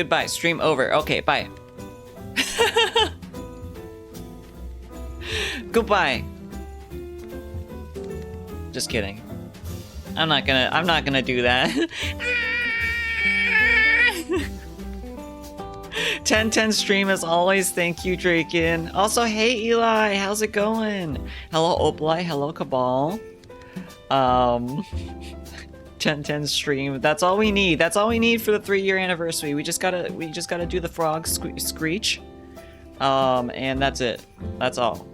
goodbye. Stream over. Okay, bye. Goodbye. Just kidding. I'm not gonna do that. 1010 stream as always. Thank you, Draken. Also, hey Eli, how's it going? Hello Oblai, hello Cabal. 1010 stream. That's all we need. That's all we need for the 3-year anniversary. We just gotta do the frog screech. And that's it. That's all.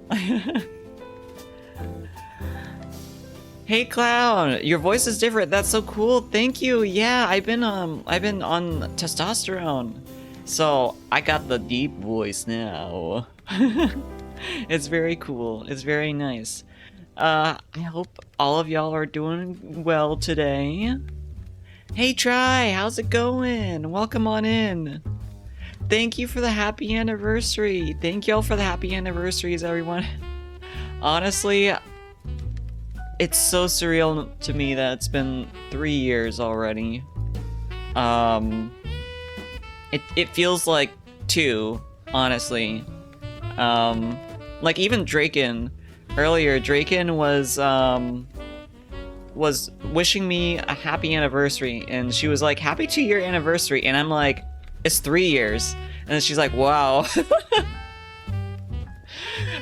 Hey Clown, your voice is different. That's so cool. Thank you. Yeah, I've been on testosterone. So I got the deep voice now. It's very cool. It's very nice. I hope all of y'all are doing well today. Hey Try, how's it going? Welcome on in. Thank you for the happy anniversary. Thank y'all for the happy anniversaries, everyone. Honestly, it's so surreal to me that it's been 3 years already. It feels like 2, honestly. Like even Draken, earlier, Draken was wishing me a happy anniversary, and she was like, happy 2-year anniversary, and I'm like, it's 3 years. And then she's like, wow.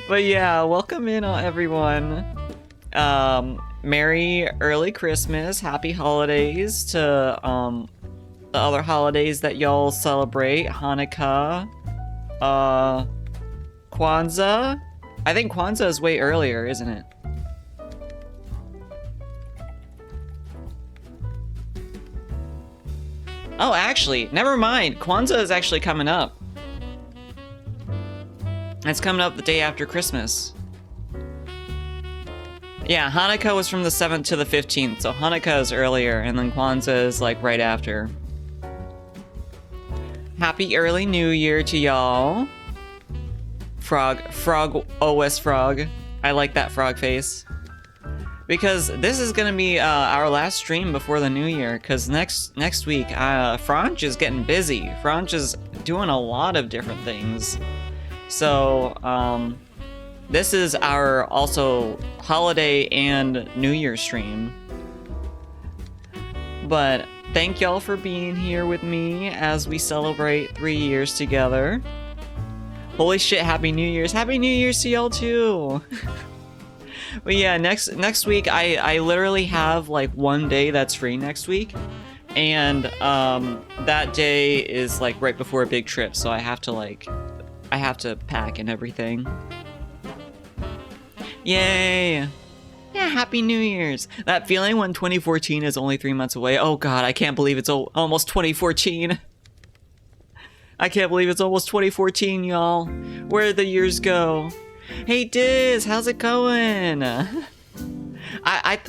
But yeah, welcome in everyone. Merry early Christmas, happy holidays to the other holidays that y'all celebrate. Hanukkah, Kwanzaa. I think Kwanzaa is way earlier, isn't it? Oh, actually, never mind. Kwanzaa is actually coming up. It's coming up the day after Christmas. Yeah, Hanukkah was from the 7th to the 15th, so Hanukkah is earlier, and then Kwanzaa is like right after. Happy early New Year to y'all. Frog OS Frog. I like that frog face. Because this is gonna be our last stream before the new year, because next week, Fronge is getting busy. Fronge is doing a lot of different things. So, this is our also holiday and New Year stream. But thank y'all for being here with me as we celebrate 3 years together. Holy shit, Happy New Year's. Happy New Year's to y'all too. But yeah, next week I literally have like 1 day that's free next week. And that day is like right before a big trip, so I have to pack and everything. Yay! Yeah, Happy New Year's! That feeling when 2014 is only 3 months away. Oh god, I can't believe it's almost 2014. I can't believe it's almost 2014, y'all. Where did the years go? Hey Diz, how's it going? I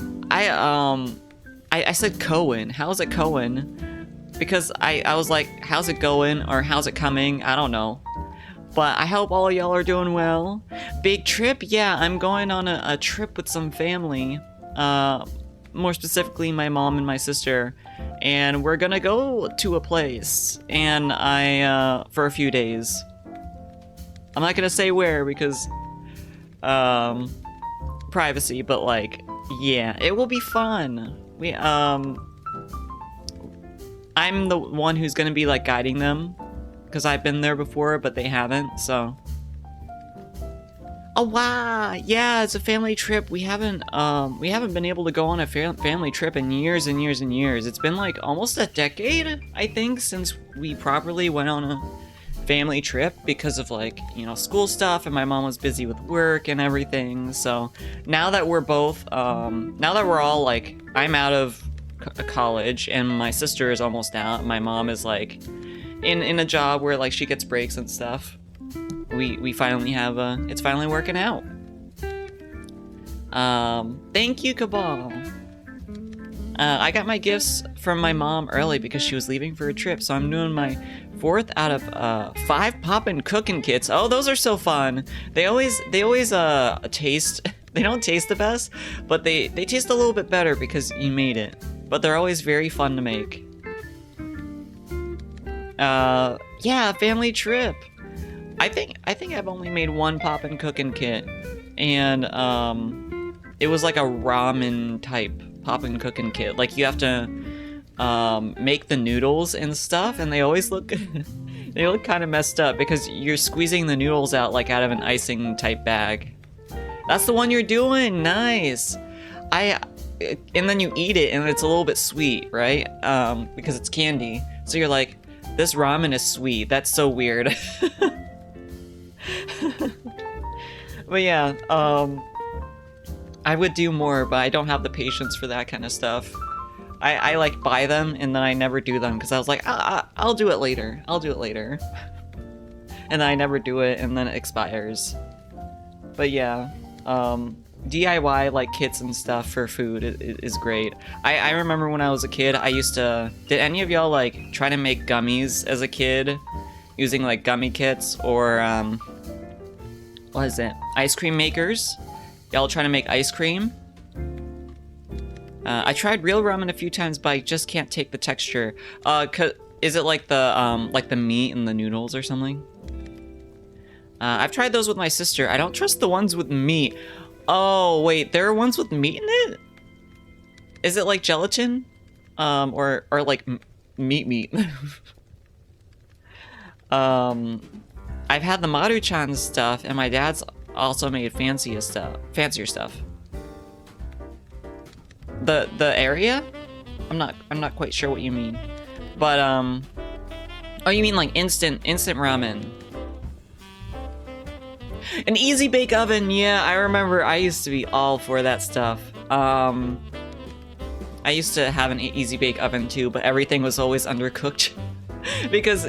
said Cohen. How's it Cohen? Because I was like, how's it going? Or how's it coming? I don't know. But I hope all of y'all are doing well. Big trip? Yeah, I'm going on a trip with some family. More specifically, my mom and my sister. And we're gonna go to a place. And for a few days. I'm not gonna say where because, privacy, but like, yeah, it will be fun. I'm the one who's gonna be like guiding them. Because I've been there before, but they haven't, so. Oh wow, yeah, it's a family trip. We haven't been able to go on a family trip in years and years and years. It's been like almost a decade, I think, since we properly went on a family trip because of like, you know, school stuff, and my mom was busy with work and everything. So now that we're both, now that we're all like, I'm out of college and my sister is almost out, my mom is like in a job where like she gets breaks and stuff. We finally have it's finally working out. Thank you, Cabal. I got my gifts from my mom early because she was leaving for a trip, so I'm doing my 4th out of 5 poppin' cooking kits. Oh, those are so fun. They always taste. They don't taste the best, but they taste a little bit better because you made it. But they're always very fun to make. Yeah, family trip. I think I've only made one poppin' cookin' kit, and it was like a ramen type poppin' cookin' kit. Like you have to make the noodles and stuff, and they always look they look kind of messed up because you're squeezing the noodles out like out of an icing type bag. That's the one you're doing. Nice. And then you eat it and it's a little bit sweet, right? Because it's candy. So you're like, this ramen is sweet. That's so weird. But yeah, I would do more, but I don't have the patience for that kind of stuff. I like buy them and then I never do them because I was like, I'll do it later. I'll do it later. And then I never do it and then it expires. But yeah, DIY like kits and stuff for food is great. I remember when I was a kid, I used to... Did any of y'all like try to make gummies as a kid? Using like gummy kits or what is it? Ice cream makers? Y'all trying to make ice cream? I tried real ramen a few times, but I just can't take the texture. Is it like the meat in the noodles or something? I've tried those with my sister. I don't trust the ones with meat. Oh wait, there are ones with meat in it? Is it like gelatin? Or like meat? I've had the Maruchan stuff, and my dad's also made fancier stuff. The area? I'm not quite sure what you mean. But oh, you mean like instant ramen. An easy bake oven, yeah, I remember I used to be all for that stuff. I used to have an easy bake oven too, but everything was always undercooked. Because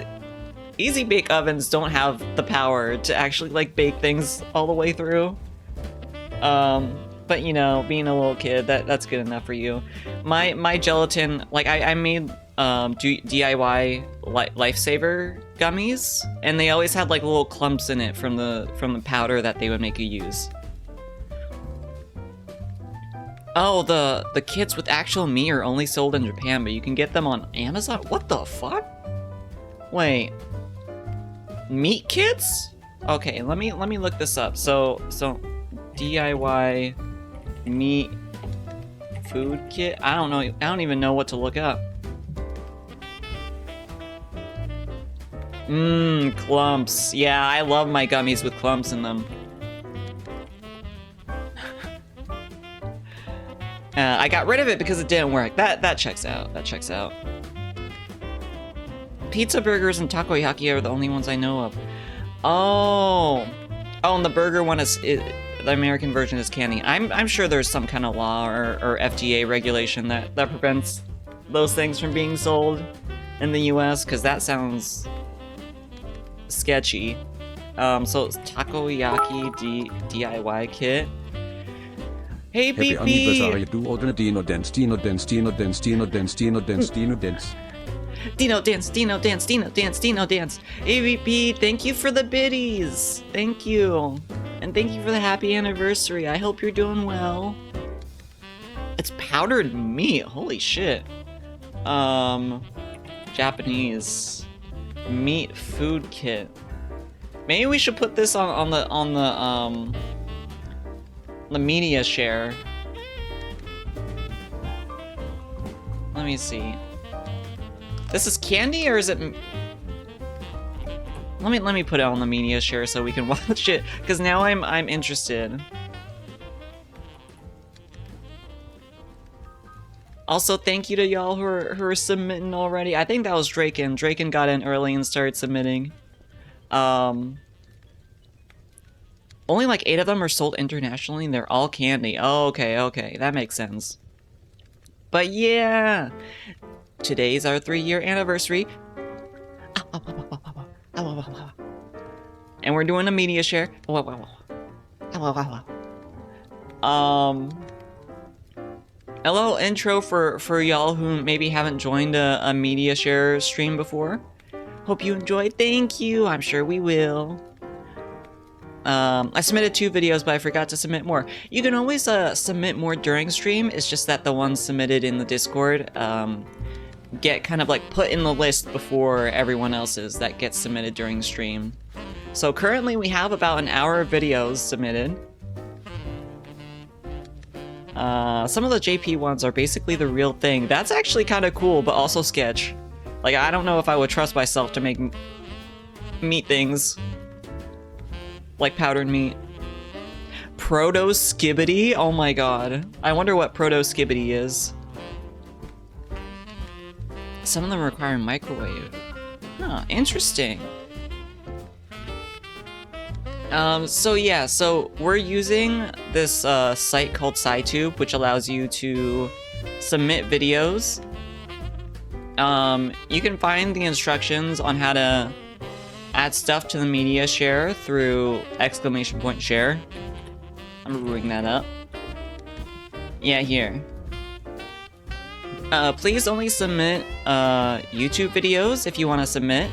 easy bake ovens don't have the power to actually like bake things all the way through. But you know, being a little kid, that's good enough for you. My gelatin, like I made DIY lifesaver gummies, and they always had like little clumps in it from the powder that they would make you use. Oh, the kits with actual meat are only sold in Japan, but you can get them on Amazon. What the fuck? Wait, meat kits? Okay, let me look this up. So DIY meat food kit. I don't know. I don't even know what to look up. Clumps. Yeah, I love my gummies with clumps in them. I got rid of it because it didn't work. That checks out. That checks out. Pizza burgers and takoyaki are the only ones I know of. Oh, and the burger one is the American version is candy. I'm sure there's some kind of law or FDA regulation that prevents those things from being sold in the US, because that sounds sketchy. So it's takoyaki DIY kit. Hey, Happy BP! anniversary, do all the Dino dance, Dino dance, Dino dance, Dino dance, Dino dance, Dino dance. Dino dance, Dino dance, Dino dance, Dino dance. AVP, thank you for the biddies. Thank you. And thank you for the happy anniversary. I hope you're doing well. It's powdered meat. Holy shit. Japanese meat food kit. Maybe we should put this on the media share. Let me see. This is candy, or is it? Let me put it on the media share so we can watch it, because now I'm interested. Also, thank you to y'all who are submitting already. I think that was Draken. Draken got in early and started submitting. Only like 8 of them are sold internationally, and they're all candy. Oh, okay, that makes sense. But yeah, today's our 3-year anniversary. And we're doing a media share. A little intro for y'all who maybe haven't joined a media share stream before. Hope you enjoyed. Thank you. I'm sure we will. I submitted 2 videos, but I forgot to submit more. You can always submit more during stream. It's just that the ones submitted in the Discord, get kind of like put in the list before everyone else's that gets submitted during stream. So currently we have about an hour of videos submitted. Some of the JP ones are basically the real thing. That's actually kind of cool, but also sketch. Like, I don't know if I would trust myself to make meat things. Like powdered meat. Proto Skibbity? Oh my god. I wonder what Proto Skibbity is. Some of them require microwave. Huh, interesting. So yeah, so we're using this site called SciTube, which allows you to submit videos. You can find the instructions on how to add stuff to the media share through !share. I'm brewing that up. Yeah, here. Please only submit YouTube videos if you want to submit.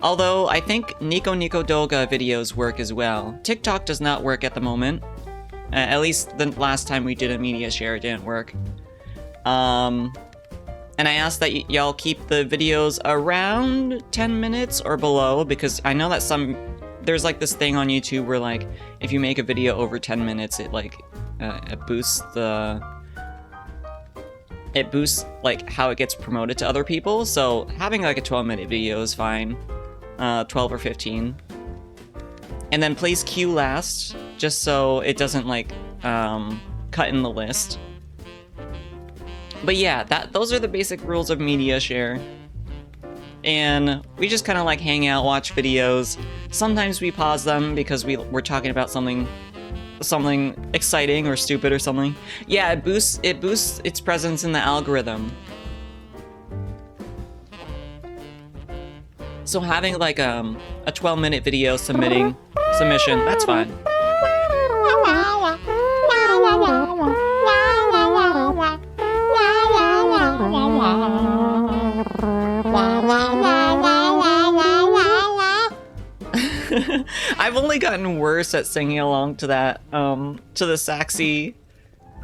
Although, I think Nico Doga videos work as well. TikTok does not work at the moment. At least the last time we did a media share, it didn't work. And I asked that y'all keep the videos around 10 minutes or below, because I know that there's like this thing on YouTube where like, if you make a video over 10 minutes, it like, it boosts like how it gets promoted to other people. So having like a 12-minute video is fine. 12 or 15. And then please queue last, just so it doesn't like cut in the list. But yeah, those are the basic rules of media share. And we just kind of like hang out, watch videos. Sometimes we pause them because we're talking about something exciting or stupid or something. Yeah, it boosts its presence in the algorithm. So having like a 12-minute video submission, that's fine. I've only gotten worse at singing along to that, to the Saxy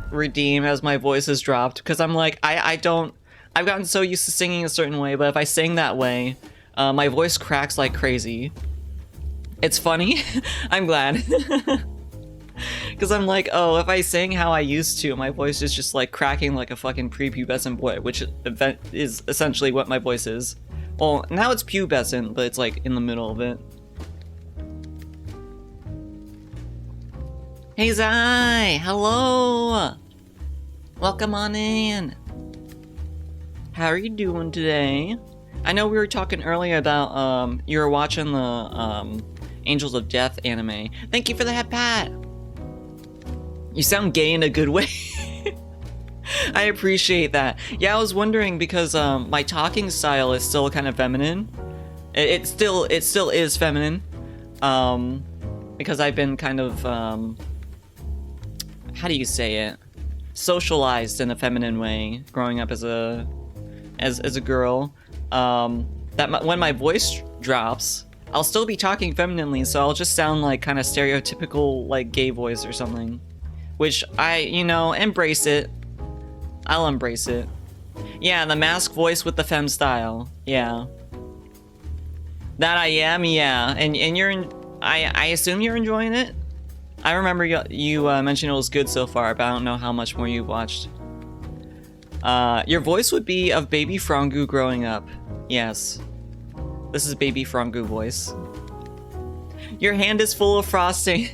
redeem as my voice has dropped, because I'm like, I've gotten so used to singing a certain way, but if I sing that way, my voice cracks like crazy. It's funny. I'm glad. Because I'm like, oh, if I sing how I used to, my voice is just like cracking like a fucking prepubescent boy, which is essentially what my voice is. Well, now it's pubescent, but it's like in the middle of it. Hey Zai! Hello! Welcome on in. How are you doing today? I know we were talking earlier about, you were watching the, Angels of Death anime. Thank you for the head pat! You sound gay in a good way. I appreciate that. Yeah, I was wondering because, my talking style is still kind of feminine. It still is feminine. Because I've been kind of, how do you say it? Socialized in a feminine way, growing up as a girl. That when my voice drops, I'll still be talking femininely, so I'll just sound like kind of stereotypical, like gay voice or something. Which embrace it. I'll embrace it. Yeah, the mask voice with the femme style. Yeah. That I am, yeah. And I assume you're enjoying it? I remember you mentioned it was good so far, but I don't know how much more you watched. Your voice would be of Baby Fronge growing up. Yes. This is Baby Fronge voice. Your hand is full of frosting.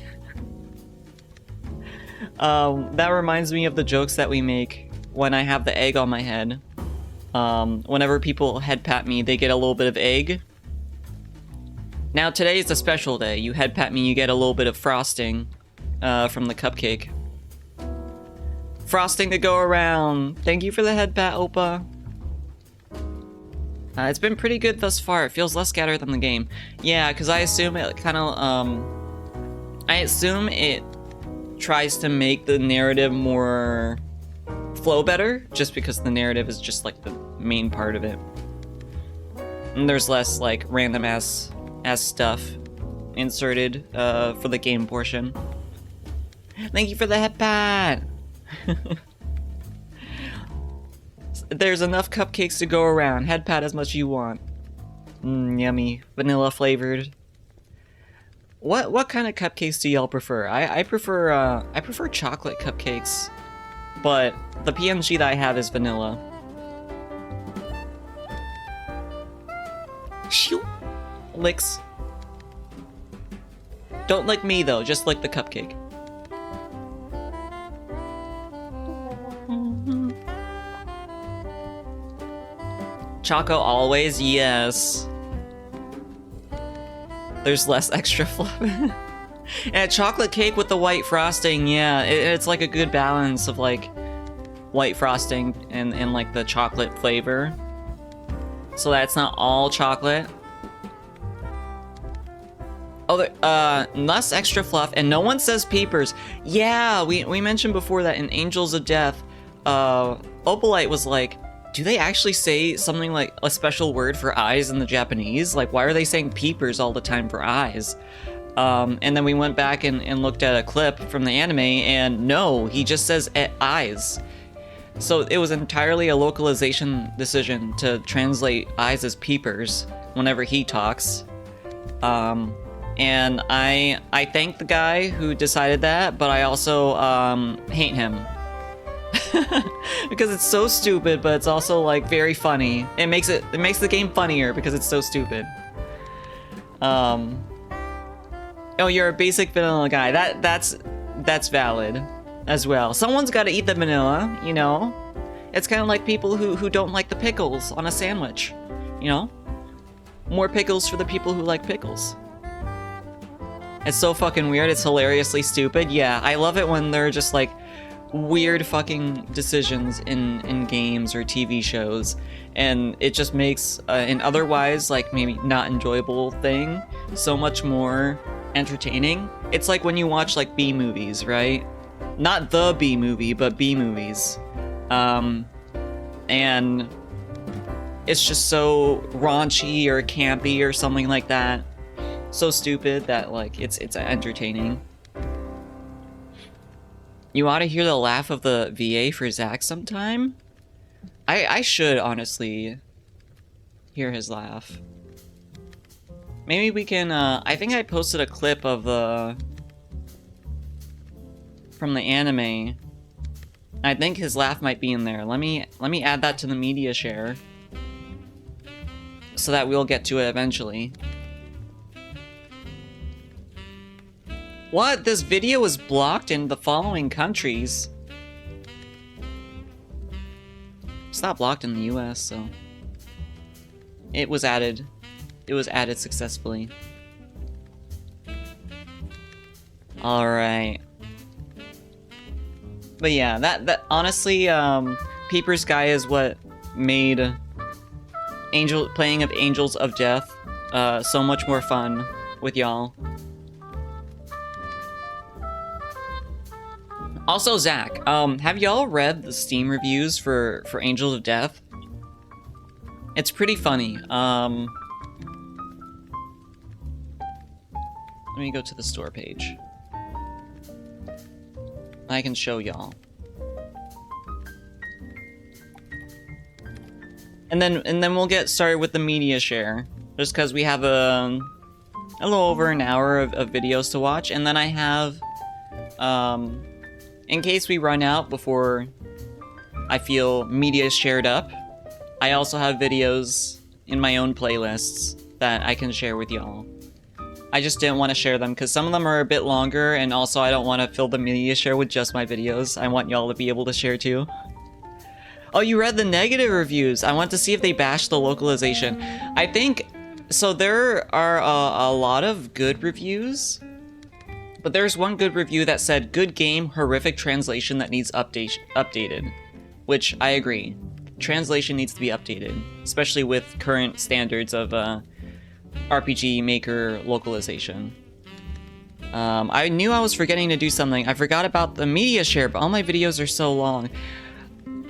That reminds me of the jokes that we make when I have the egg on my head. Whenever people head pat me, they get a little bit of egg. Now today is a special day. You head pat me, you get a little bit of frosting from the cupcake. Frosting to go around. Thank you for the head pat, Oppa. It's been pretty good thus far. It feels less scattered than the game. Yeah, because I assume it kind of, I assume it tries to make the narrative more flow better, just because the narrative is just like the main part of it. And there's less like random ass stuff inserted for the game portion. Thank you for the head pat. there's enough cupcakes to go around. Head pat as much as you want. Yummy. Vanilla flavored. What kind of cupcakes do y'all prefer? I prefer chocolate cupcakes, but the PNG that I have is vanilla. Shoo! Licks. Don't lick me though, just lick the cupcake. Choco always, yes. There's less extra fluff. And chocolate cake with the white frosting, yeah, it's like a good balance of like white frosting and like the chocolate flavor. So that's not all chocolate. Oh, less extra fluff, and no one says peepers. Yeah, we mentioned before that in Angels of Death, Opalite was like, do they actually say something like a special word for eyes in the Japanese? Like, why are they saying peepers all the time for eyes? And then we went back and looked at a clip from the anime, and no, he just says eyes. So it was entirely a localization decision to translate eyes as peepers whenever he talks. And I thank the guy who decided that, but I also hate him. Because it's so stupid, but it's also like very funny. It makes the game funnier because it's so stupid. Oh, you're a basic vanilla guy. That's valid as well. Someone's got to eat the vanilla, you know. It's kind of like people who don't like the pickles on a sandwich, you know. More pickles for the people who like pickles. It's so fucking weird. It's hilariously stupid. Yeah, I love it when they're just like weird fucking decisions in games or TV shows, and it just makes an otherwise like maybe not enjoyable thing so much more entertaining. It's like when you watch like B movies, right? Not the B movie, but B movies. And it's just so raunchy or campy or something like that. So stupid that like it's entertaining. You ought to hear the laugh of the VA for Zach sometime. I should honestly hear his laugh. Maybe we can. I think I posted a clip of from the anime. I think his laugh might be in there. Let me add that to the media share so that we'll get to it eventually. What? This video was blocked in the following countries. It's not blocked in the US, so it was added. It was added successfully. All right. But yeah, that honestly, Peepers Guy is what made playing of Angels of Death so much more fun with y'all. Also, Zach, have y'all read the Steam reviews for Angels of Death? It's pretty funny. Let me go to the store page. I can show y'all. And then we'll get started with the media share, just because we have a little over an hour of videos to watch, and then I have in case we run out before I feel media shared up, I also have videos in my own playlists that I can share with y'all. I just didn't want to share them because some of them are a bit longer, and also I don't want to fill the media share with just my videos. I want y'all to be able to share too. Oh, you read the negative reviews. I want to see if they bash the localization. I think, so there are a lot of good reviews, but there's one good review that said, good game, horrific translation that needs updated. Which, I agree. Translation needs to be updated, especially with current standards of RPG Maker localization. I knew I was forgetting to do something. I forgot about the media share, but all my videos are so long.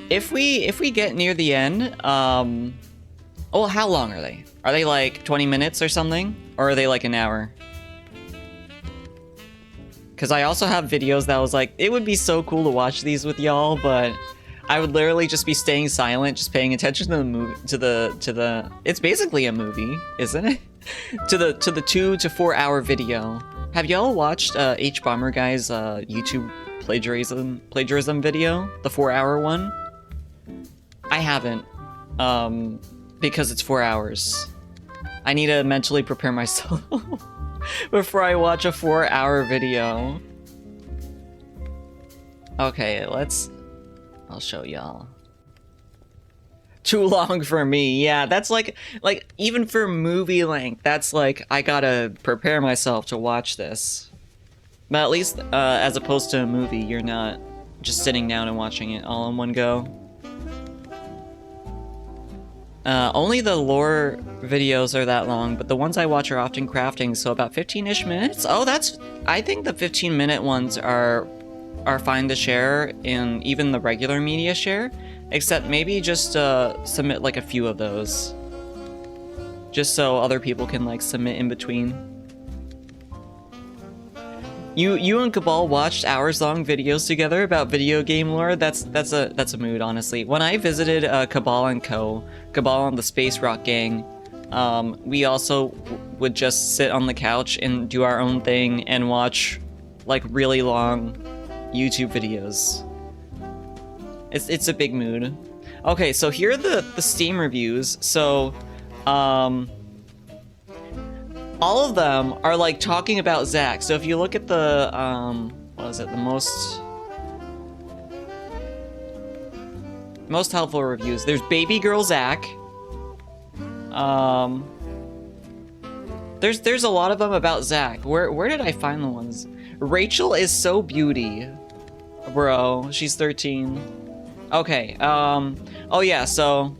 If we get near the end, well, how long are they? Are they like 20 minutes or something? Or are they like an hour? Because I also have videos that was like, it would be so cool to watch these with y'all, but I would literally just be staying silent, just paying attention to the movie, to the. It's basically a movie, isn't it? to the 2 to 4 hour video. Have y'all watched H Bomber Guy's YouTube plagiarism video, the 4 hour one? I haven't, because it's 4 hours. I need to mentally prepare myself before I watch a 4 hour video. Okay, I'll show y'all. Too long for me. Yeah, that's like even for movie length, that's like I gotta prepare myself to watch this. But at least as opposed to a movie, you're not just sitting down and watching it all in one go. Only the lore videos are that long, but the ones I watch are often crafting, so about 15-ish minutes. Oh, I think the 15-minute ones are fine to share in even the regular media share, except maybe just submit like a few of those, just so other people can like submit in between. You and Cabal watched hours-long videos together about video game lore. That's a mood, honestly. When I visited Cabal and the Space Rock Gang, we also would just sit on the couch and do our own thing and watch like really long YouTube videos. It's a big mood. Okay, so here are the Steam reviews. So, all of them are like talking about Zach. So if you look at the what is it? The most helpful reviews. There's Baby Girl Zach. There's a lot of them about Zach. Where did I find the ones? Rachel is so beauty. Bro, she's 13. Okay, oh yeah, so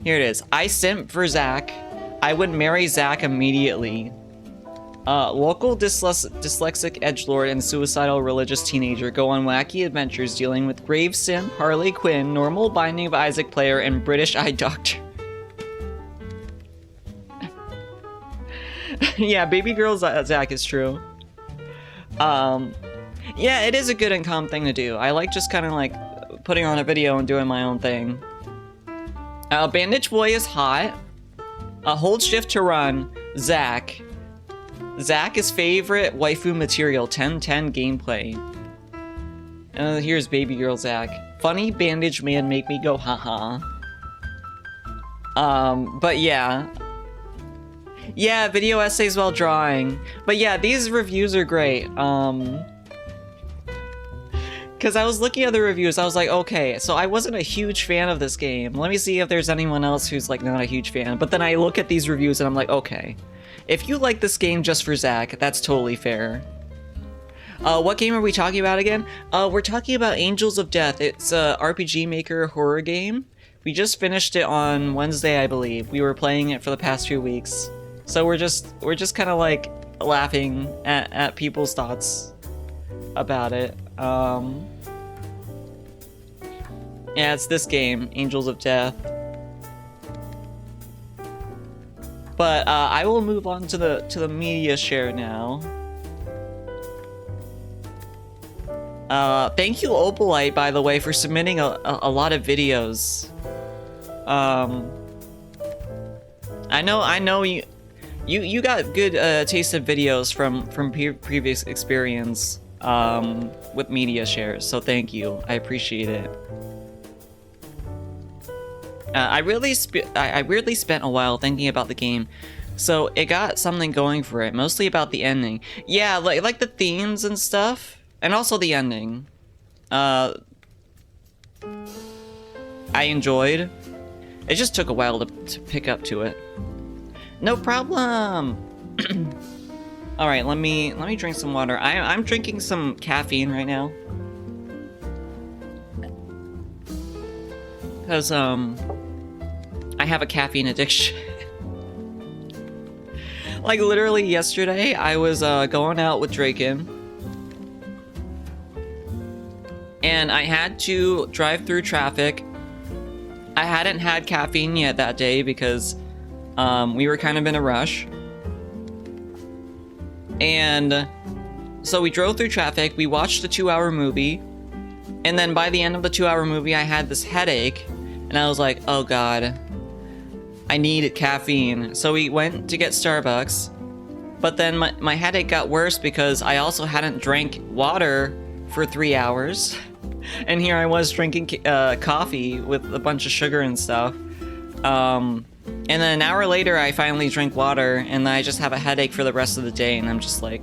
here it is. I simp for Zach. I would marry Zach immediately. Local dyslexic edgelord and suicidal religious teenager go on wacky adventures dealing with grave simp, Harley Quinn, normal Binding of Isaac player, and British eye doctor. Yeah, Baby Girl Zach is true. Yeah, it is a good and calm thing to do. I like just kind of like putting on a video and doing my own thing. Bandage Boy is hot. Hold shift to run. Zach. Zach is favorite waifu material. 10/10 gameplay. Here's Baby Girl Zach. Funny bandage man make me go haha. But yeah. Yeah, video essays while drawing. But yeah, these reviews are great. Because I was looking at the reviews, I was like, okay, so I wasn't a huge fan of this game. Let me see if there's anyone else who's like not a huge fan. But then I look at these reviews and I'm like, okay, if you like this game just for Zach, that's totally fair. What game are we talking about again? We're talking about Angels of Death. It's a RPG Maker horror game. We just finished it on Wednesday, I believe. We were playing it for the past few weeks. So we're just kind of like laughing at people's thoughts about it. Yeah, it's this game, Angels of Death. But I will move on to the media share now. Thank you, Opalite, by the way, for submitting a lot of videos. I know you got good taste of videos from previous experience with media shares, so thank you. I appreciate it. I weirdly spent a while thinking about the game, so it got something going for it, mostly about the ending. Yeah, like the themes and stuff, and also the ending. I enjoyed. It just took a while to pick up to it. No problem. All right, let me drink some water. I'm drinking some caffeine right now. Because I have a caffeine addiction. Like literally yesterday, I was going out with Draken, and I had to drive through traffic. I hadn't had caffeine yet that day because we were kind of in a rush. And so we drove through traffic, we watched a 2-hour movie, And then by the end of the 2-hour movie, I had this headache, and I was like, oh god, I need caffeine. So we went to get Starbucks, but then my headache got worse because I also hadn't drank water for 3 hours. And here I was drinking coffee with a bunch of sugar and stuff. And then an hour later, I finally drank water, and I just have a headache for the rest of the day, and I'm just like,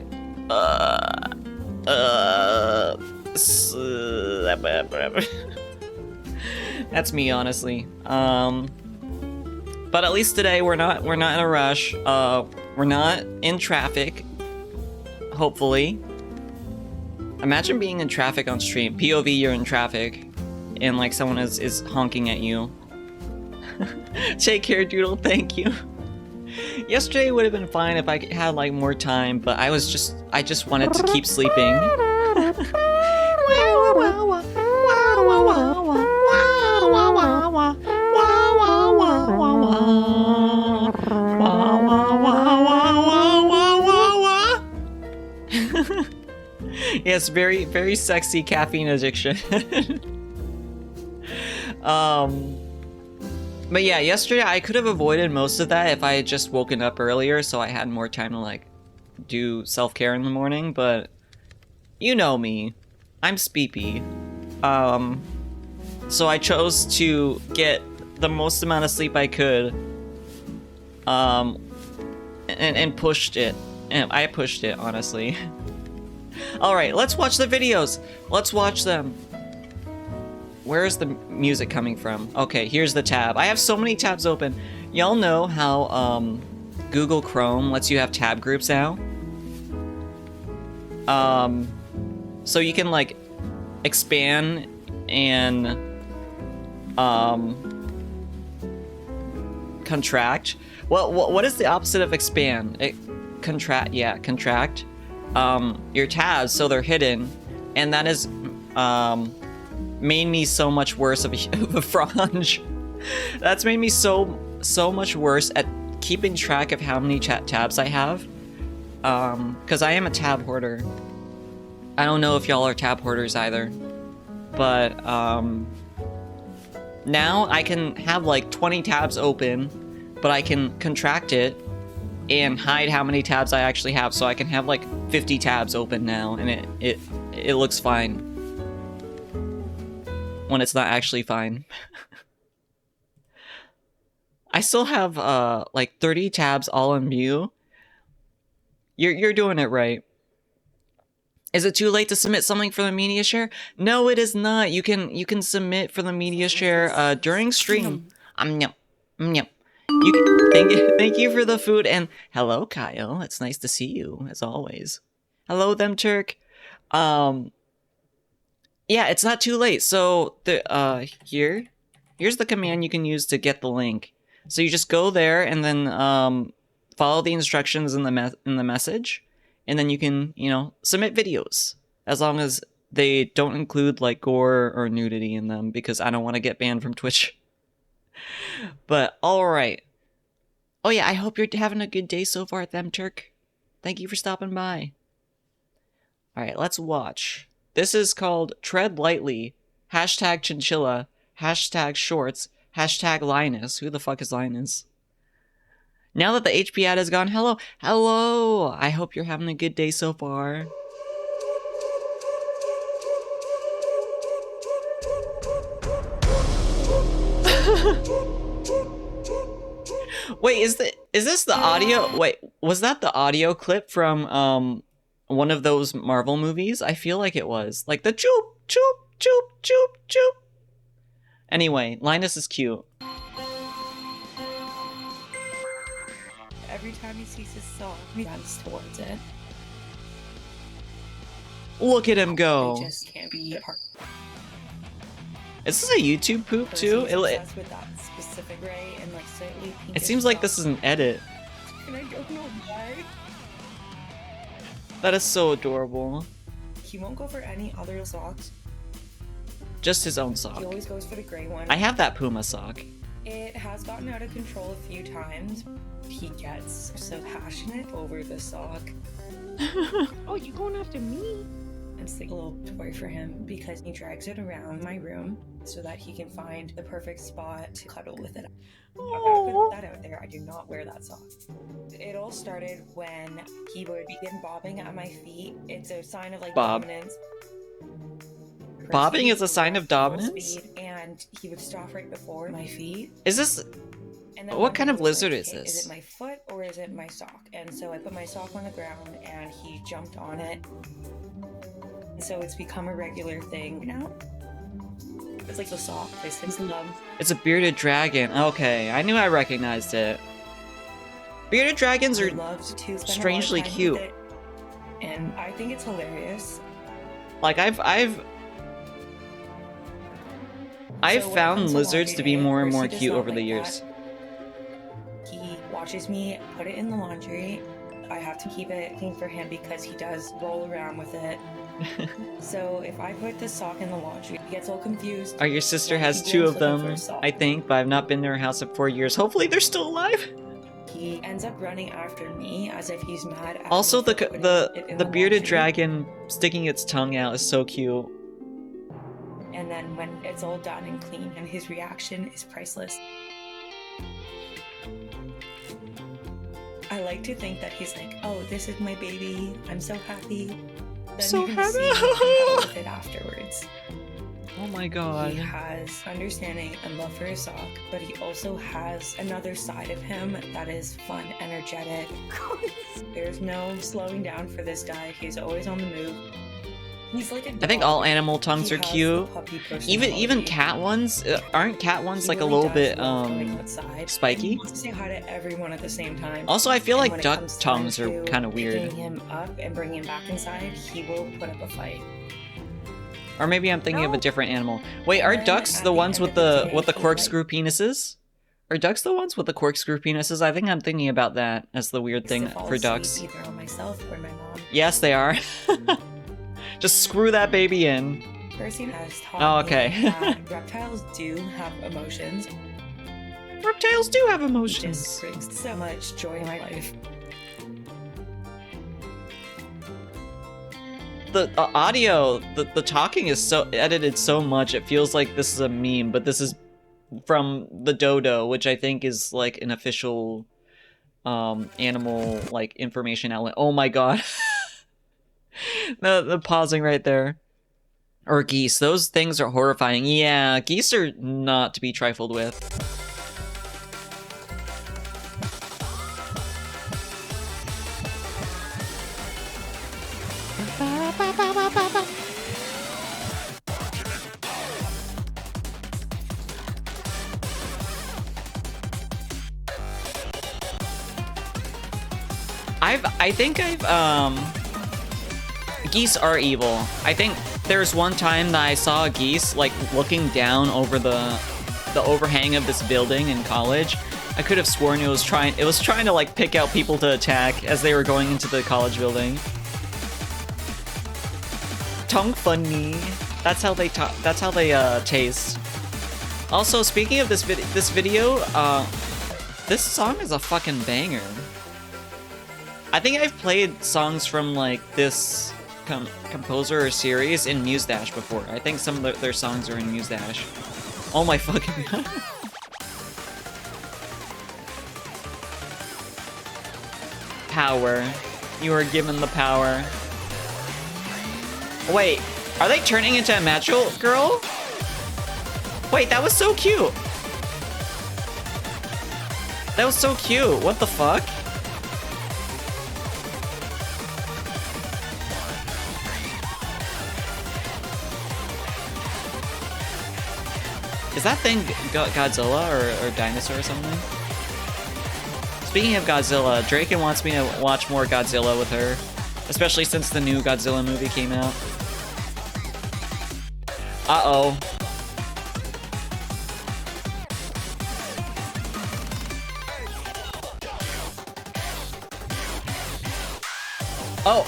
That's me, honestly. But at least today we're not in a rush. We're not in traffic. Hopefully. Imagine being in traffic on stream. POV, you're in traffic, and like someone is honking at you. Take care, Doodle. Thank you. Yesterday would have been fine if I had like more time, but I just wanted to keep sleeping. Yes, very, very sexy caffeine addiction. But yeah, yesterday I could have avoided most of that if I had just woken up earlier, so I had more time to like do self-care in the morning, but you know me, I'm speepy. So I chose to get the most amount of sleep I could, and pushed it. And I pushed it, honestly. Alright, let's watch the videos. Let's watch them. Where is the music coming from? Okay, here's the tab. I have so many tabs open. Y'all know how Google Chrome lets you have tab groups now? So you can like expand and contract. Well, what is the opposite of expand? Contract, yeah, contract. Your tabs, so they're hidden, and that is made me so much worse of a Fronge. That's made me so much worse at keeping track of how many chat tabs I have, because I am a tab hoarder. I don't know if y'all are tab hoarders either, but now I can have like 20 tabs open, but I can contract it and hide how many tabs I actually have, so I can have like 50 tabs open now, and it looks fine when it's not actually fine. I still have like 30 tabs all in view. You're doing it right. Is it too late to submit something for the media share? No, it is not. You can submit for the media share during stream. Yum. Thank you for the food, and hello, Kyle. It's nice to see you as always. Hello, them Turk. Yeah, it's not too late. So the here's the command you can use to get the link. So you just go there and then follow the instructions in the message, and then you can, you know, submit videos as long as they don't include like gore or nudity in them, because I don't want to get banned from Twitch. But all right. Oh yeah, I hope you're having a good day so far, them Turk. Thank you for stopping by. All right, let's watch. This is called Tread Lightly, hashtag Chinchilla, hashtag Shorts, hashtag Linus. Who the fuck is Linus? Now that the HP ad is gone, hello. I hope you're having a good day so far. Wait, is this the audio? Wait, was that the audio clip from one of those Marvel movies? I feel like it was. Like the choop, choop, choop, choop, choop. Anyway, Linus is cute. Every time he sees his song, he runs towards it. Look at him I go. just can't be a part. Is this a YouTube poop too? With that specific ray and like slightly It seems like this is an edit. And I don't know why. That is so adorable. He won't go for any other socks. Just his own sock. He always goes for the gray one. I have that Puma sock. It has gotten out of control a few times. He gets so passionate over the sock. Oh, you going after me? It's like a little toy for him because he drags it around my room so that he can find the perfect spot to cuddle with it. I'm gonna put that out there. I do not wear that sock. It all started when he would begin bobbing at my feet. It's a sign of like dominance. Bobbing is a sign of dominance? And he would stop right before my feet. Is this... What kind of lizard is this? Is it my foot or is it my sock? And so I put my sock on the ground and he jumped on it. And so it's become a regular thing now. It's like the sock. It's a bearded dragon. Okay, I knew I recognized it. Bearded dragons are strangely cute. And I think it's hilarious. Like I've found lizards to be more and more cute over the years. He watches me put it in the laundry. I have to keep it clean for him because he does roll around with it. So if I put the sock in the laundry, he gets all confused. Your sister has 2 of them, I think, but I've not been to her house in 4 years. Hopefully they're still alive. He ends up running after me as if he's mad at also, me the bearded dragon sticking its tongue out is so cute. And then when it's all done and clean, and his reaction is priceless. I like to think that he's like, oh, this is my baby. I'm so happy. Then So you happy. See him with it afterwards. Oh my god. He has understanding and love for his sock, but he also has another side of him that is fun, energetic. There's no slowing down for this guy. He's always on the move. He's like a dog. I think all animal tongues He are has cute. the puppy Even personality. cat ones. Aren't cat ones He like really a little does bit love going outside. spiky? He wants to say hi to everyone at the same time. Also, I feel And like when it duck comes time tongues are to kind of weird. picking him up and bringing him back inside, he will put up a fight. Or maybe I'm thinking of a No. different animal. Wait, are And ducks at the the ones end with of the the day, with the he, corkscrew penises? Are ducks the ones with the corkscrew penises? I think I'm thinking about that as the weird To thing fall for asleep ducks. Either on myself or my mom. Yes, they are. Just screw that baby in. Percy has taught Oh, okay. me that reptiles do have emotions. Reptiles do have It emotions. just brings so much joy in my life. The audio, the talking is so edited so much, it feels like this is a meme, but this is from the dodo, which I think is like an official animal like information outlet. Oh my god. the pausing right there. Or geese, those things are horrifying. Yeah, geese are not to be trifled with. I think geese are evil. I think there's one time that I saw a geese like looking down over the overhang of this building in college. I could have sworn it was trying to like pick out people to attack as they were going into the college building. Tongue funny. That's how they talk. That's how they taste. Also, speaking of this video, this song is a fucking banger. I think I've played songs from like this composer or series in Mustache before. I think some of their songs are in Mustache. Oh my fucking god. Power. You are given the power. Wait, are they turning into a magical girl? Wait, that was so cute. That was so cute. What the fuck? Is that thing Godzilla or dinosaur or something? Speaking of Godzilla, Draken wants me to watch more Godzilla with her, especially since the new Godzilla movie came out. Uh-oh. Oh!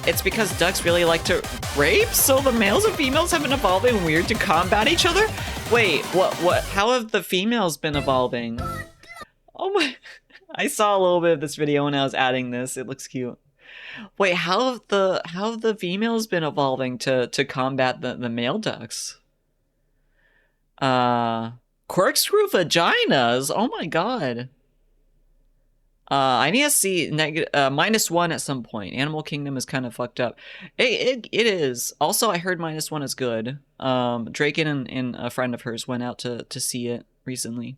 It's because ducks really like to rape, so the males and females have been evolving weird to combat each other? Wait, what? How have the females been evolving? Oh my... I saw a little bit of this video when I was adding this. It looks cute. Wait, how have the females been evolving to combat the male ducks? Corkscrew vaginas. Oh my god. I need to see -1 at some point. Animal Kingdom is kind of fucked up. It is. Also, I heard -1 is good. Drake and a friend of hers went out to see it recently.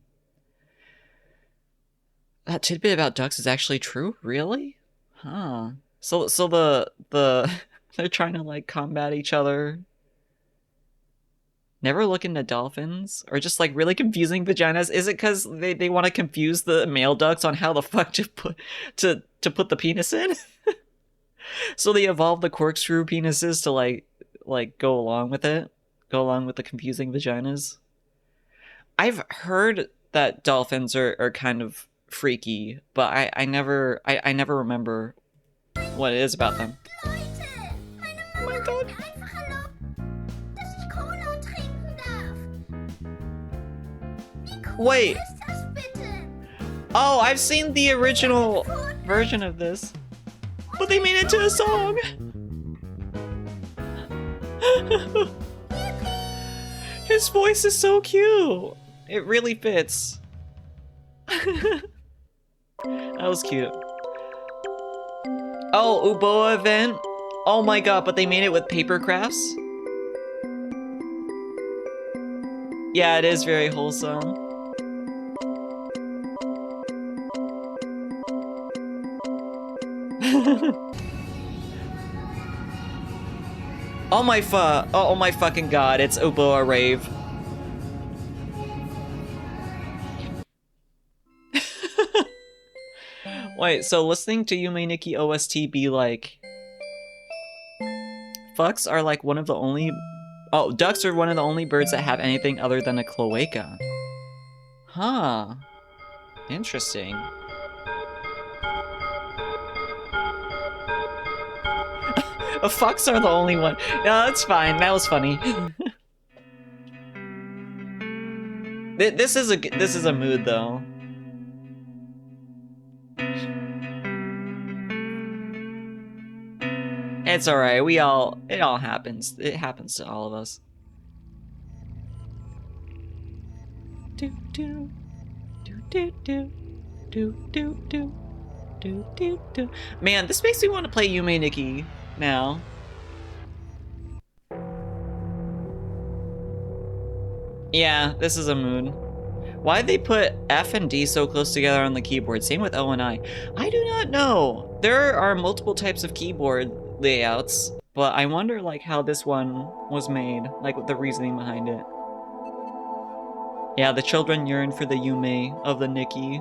That tidbit about ducks is actually true? Really? Huh. So the they're trying to like combat each other. Never look into dolphins? Or just like really confusing vaginas? Is it because they want to confuse the male ducks on how the fuck to put the penis in? So they evolve the corkscrew penises to like go along with it? Go along with the confusing vaginas? I've heard that dolphins are kind of freaky, but I never remember what it is about them. Oh mein Gott. Einfach erlaubt, dass ich Cola trinken darf. Wie cool Wait. ist das bitte? Oh, I've seen the original version of this, but they made it to a song. His voice is so cute. It really fits. That was cute. Oh, Uboa event? Oh my god, but they made it with paper crafts? Yeah, it is very wholesome. Oh my fucking god, it's Uboa rave. Wait, so listening to Yume Nikki OST be like... Fucks are like one of the only... Oh, ducks are one of the only birds that have anything other than a cloaca. Huh. Interesting. Fucks are the only one. No, that's fine. That was funny. This is a mood though. It's alright, it all happens. It happens to all of us. Do do do do do do do do do do do. Man, this makes me want to play Yume Nikki now. Yeah, this is a mood. Why'd they put F and D so close together on the keyboard? Same with O and I. I do not know. There are multiple types of keyboard layouts, but I wonder like how this one was made, like the reasoning behind it. Yeah, the children yearn for the Yume of the Nikki.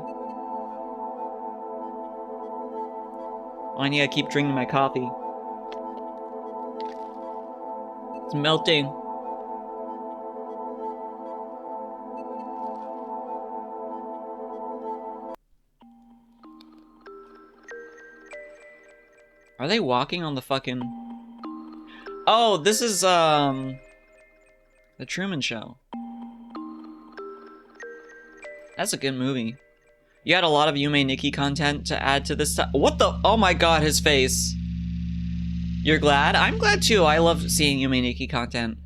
Oh, I need to keep drinking my coffee. It's melting. Are they walking on the fucking... Oh, this is, The Truman Show. That's a good movie. You had a lot of Yume Nikki content to add to this... What the... Oh my god, his face. You're glad? I'm glad too. I love seeing Yume Nikki content.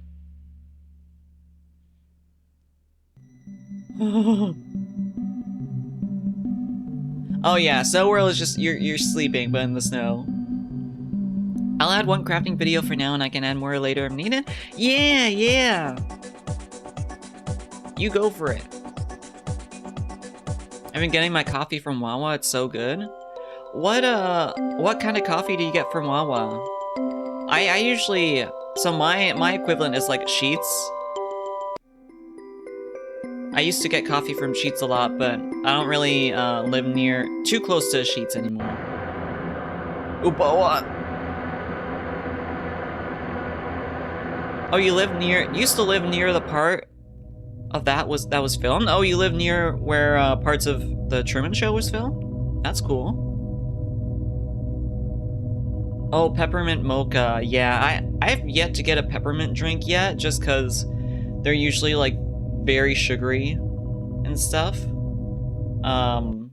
Oh yeah, Snow World is just... You're sleeping, but in the snow. I'll add one crafting video for now and I can add more later if needed. Yeah, yeah. You go for it. I've been getting my coffee from Wawa, it's so good. What kind of coffee do you get from Wawa? I usually, so my equivalent is like Sheets. I used to get coffee from Sheets a lot, but I don't really live too close to Sheets anymore. Uboa. Oh, you used to live near the part of that was filmed? Oh, you live near where parts of the Truman Show was filmed? That's cool. Oh, peppermint mocha. Yeah, I have yet to get a peppermint drink yet, just because they're usually like very sugary and stuff. And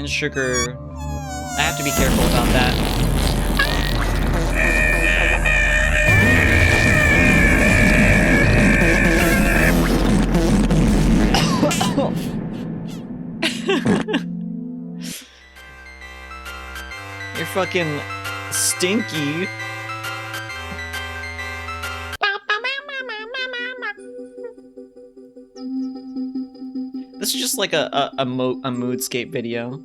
sugar I have to be careful about that. You're fucking stinky. This is just like a moodscape video.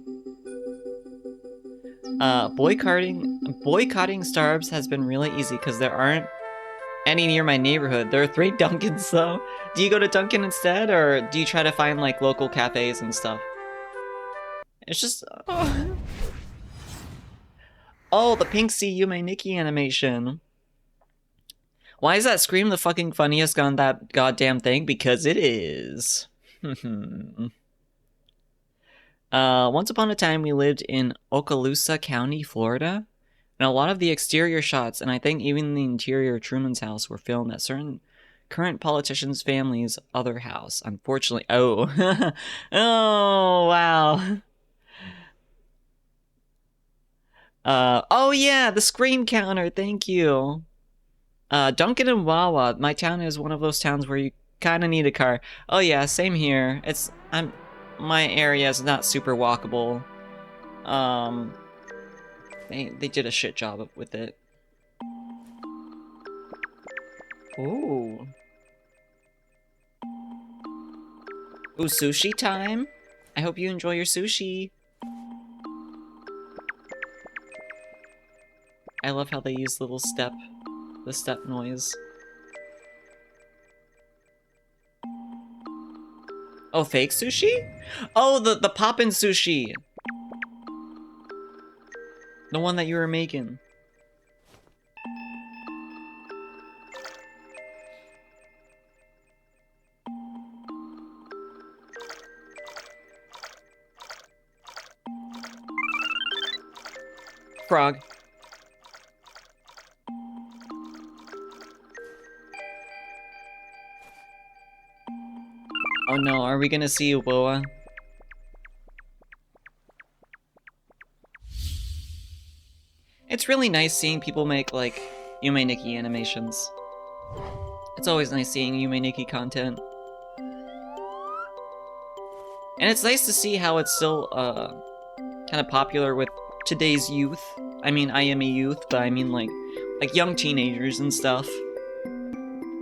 Boycotting Starbs has been really easy because there aren't any near my neighborhood. There are 3 Dunkins though. Do you go to Dunkin' instead, or do you try to find like local cafes and stuff? It's just... Oh, the Pink Sea Yume Nikki animation. Why is that scream the fucking funniest on that goddamn thing? Because it is. Once upon a time, we lived in Okaloosa County, Florida, and a lot of the exterior shots, and I think even the interior of Truman's house, were filmed at certain current politicians' families' other house. Unfortunately, oh, oh wow. Oh yeah, the scream counter. Thank you. Duncan and Wawa. My town is one of those towns where you kind of need a car. Oh yeah, same here. My area is not super walkable. They did a shit job with it. Ooh. Ooh, sushi time? I hope you enjoy your sushi. I love how they use the step noise. Oh, fake sushi? Oh, the poppin' sushi. The one that you were making. Frog. Oh no, are we gonna see Uboa? It's really nice seeing people make, like, Yume Nikki animations. It's always nice seeing Yume Nikki content. And it's nice to see how it's still, kind of popular with today's youth. I mean, I am a youth, but I mean, like young teenagers and stuff.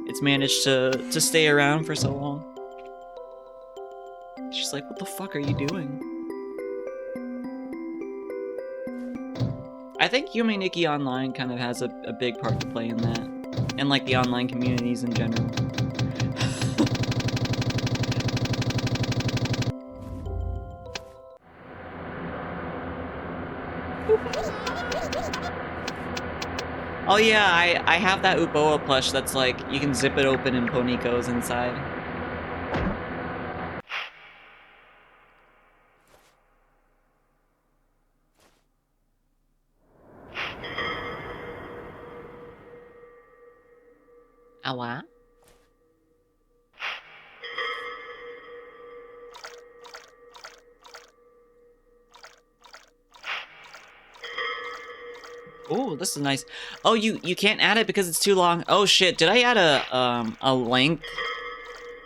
It's managed to stay around for so long. She's like, what the fuck are you doing? I think Yume Nikki Online kind of has a big part to play in that. And like the online communities in general. Oh yeah, I have that Uboa plush that's like, you can zip it open and Pony goes inside. Awa? Oh, this is nice. Oh, you can't add it because it's too long. Oh shit, did I add a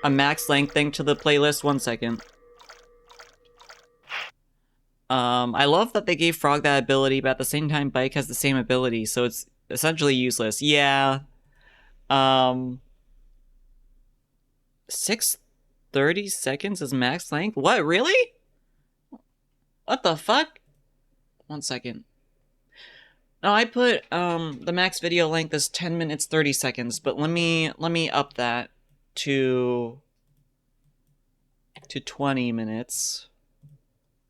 max length thing to the playlist? 1 second. I love that they gave Frog that ability, but at the same time Bike has the same ability, so it's essentially useless. Yeah. 6:30 seconds is max length? What, really? What the fuck? 1 second. No, I put the max video length is 10 minutes 30 seconds, but let me up that to 20 minutes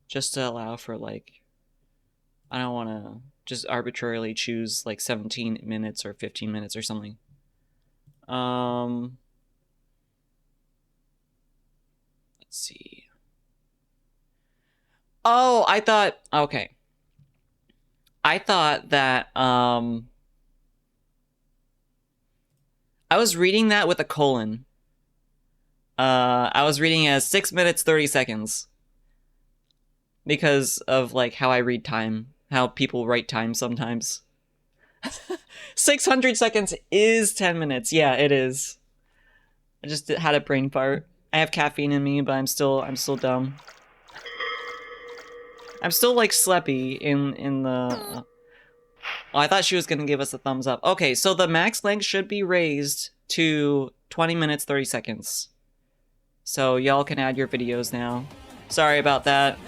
just to allow for, like, I don't want to just arbitrarily choose like 17 minutes or 15 minutes or something. Let's see. Oh, I thought, okay. I thought that, I was reading that with a colon. I was reading it as 6 minutes, 30 seconds. Because of, like, how I read time. how people write time sometimes. 600 seconds is 10 minutes. Yeah, it is. I just had a brain fart. I have caffeine in me, but I'm still dumb. I'm still like sleepy in the... Oh, I thought she was gonna give us a thumbs up. Okay, so the max length should be raised to 20 minutes, 30 seconds. So y'all can add your videos now. Sorry about that.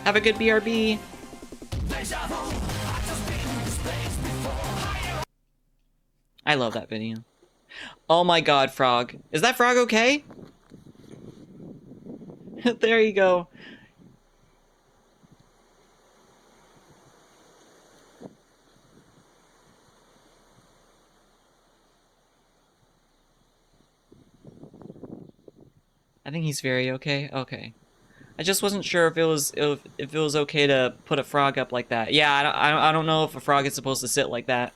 Have a good BRB. I love that video. Oh my god, Frog. Is that Frog okay? There you go. I think he's very okay. Okay. I just wasn't sure if it was okay to put a frog up like that. Yeah, I don't know if a frog is supposed to sit like that.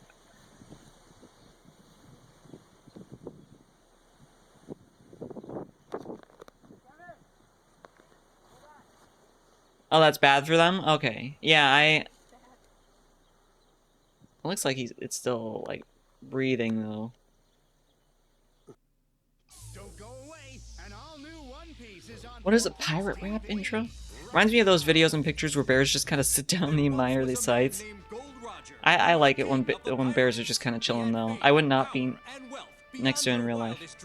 Oh, that's bad for them? Okay. Yeah, it looks like it's still like breathing though. What is a pirate rap intro? Reminds me of those videos and pictures where bears just kind of sit down and admire the sights. I like it when bears are just kind of chilling though. I would not be next to it in real life.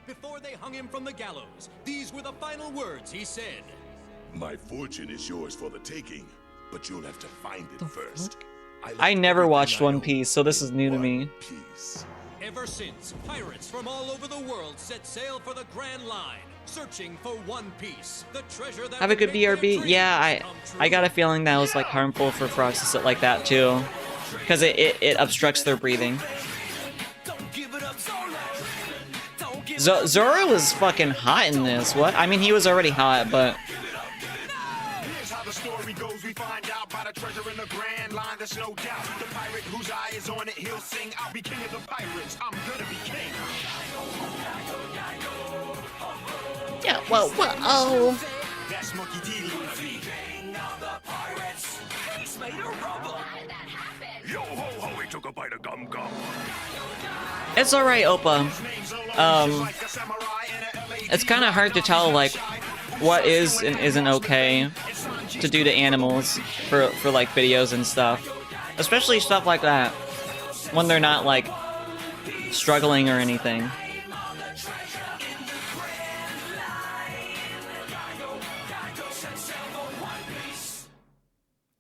Before they hung him from the gallows, these were the final words he said. My fortune is yours for the taking, but you'll have to find it first. I never watched One Piece, so this is new to me. Ever since, pirates from all over the world set sail for the Grand Line, searching for One Piece, the treasure that Have a good BRB. Yeah, I got a feeling that was like harmful for frogs to sit like that too, because it obstructs their breathing. Zoro was fucking hot in this. What? I mean, he was already hot, but. Here's how the story goes. We find out about a treasure in the Grand Line. There's no doubt. The pirate whose eye is on it, he'll sing. I'll be king of the pirates. I'm gonna be king. Yeah. Whoa. Whoa. That's Monkey D. King of the pirates. He's made a rumble. How did that happen? Yo ho ho! He took a bite of gum gum. It's all right, Oppa. It's kind of hard to tell like what is and isn't okay to do to animals for like videos and stuff, especially stuff like that when they're not like struggling or anything.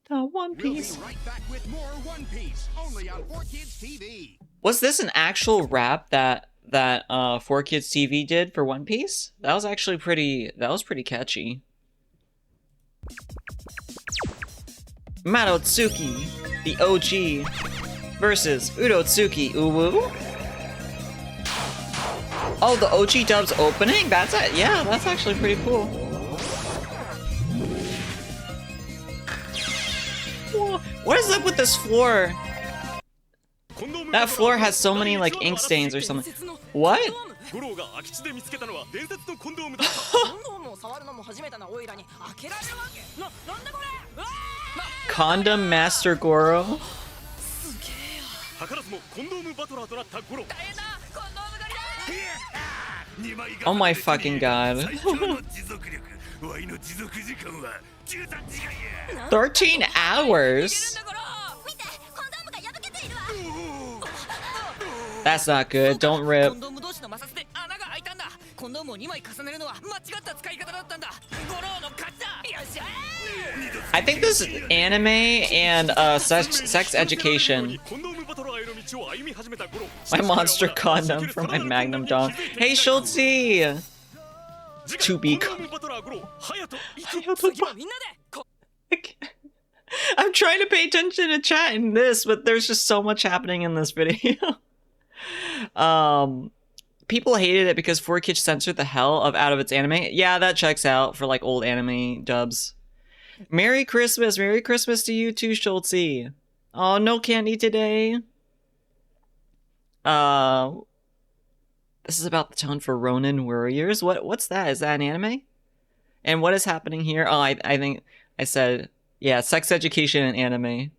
The One Piece. We'll be right back with more One Piece, only on 4Kids TV. Was this an actual rap that 4Kids TV did for One Piece? That was actually pretty catchy. Marotsuki, the OG, versus Urotsuki Uwu. Oh, the OG dub's opening? That's it. Yeah, that's actually pretty cool. What is up with this floor? That floor has so many like ink stains or something. What? Condom Master Goro? Oh my fucking god. 13 hours? That's not good. Don't rip. I think this is anime and sex education. My monster condom for my magnum dong. Hey Schultze! To be I'm trying to pay attention to chat in this, but there's just so much happening in this video. People hated it because 4Kids censored the hell out of its anime. Yeah, that checks out for like old anime dubs. Merry Christmas to you too, Schultze. Oh, no candy today. This is about the tone for Ronin Warriors. What's that? Is that an anime? And what is happening here? Oh, I think I said, yeah, sex education and anime.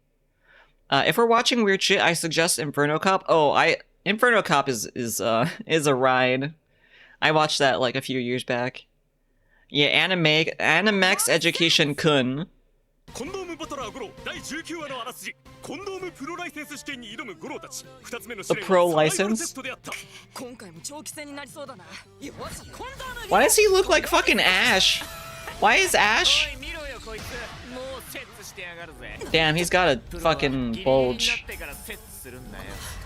If we're watching weird shit, I suggest Inferno Cop. Oh, Inferno Cop is a ride. I watched that like a few years back. Yeah, Animex Education Kun. コンドームバトラーゴロ第19話のあらすじコンドームプロライセンス試験に挑むゴロたち2つ目の試練 The pro はサバイバル license? テストであった今回も長期戦になりそうだなよしコンドーム Why does he look like fucking Ash? Why is Ash? 見ろよこいつもうセットしてやがるぜ Damn, he's got a fucking bulge.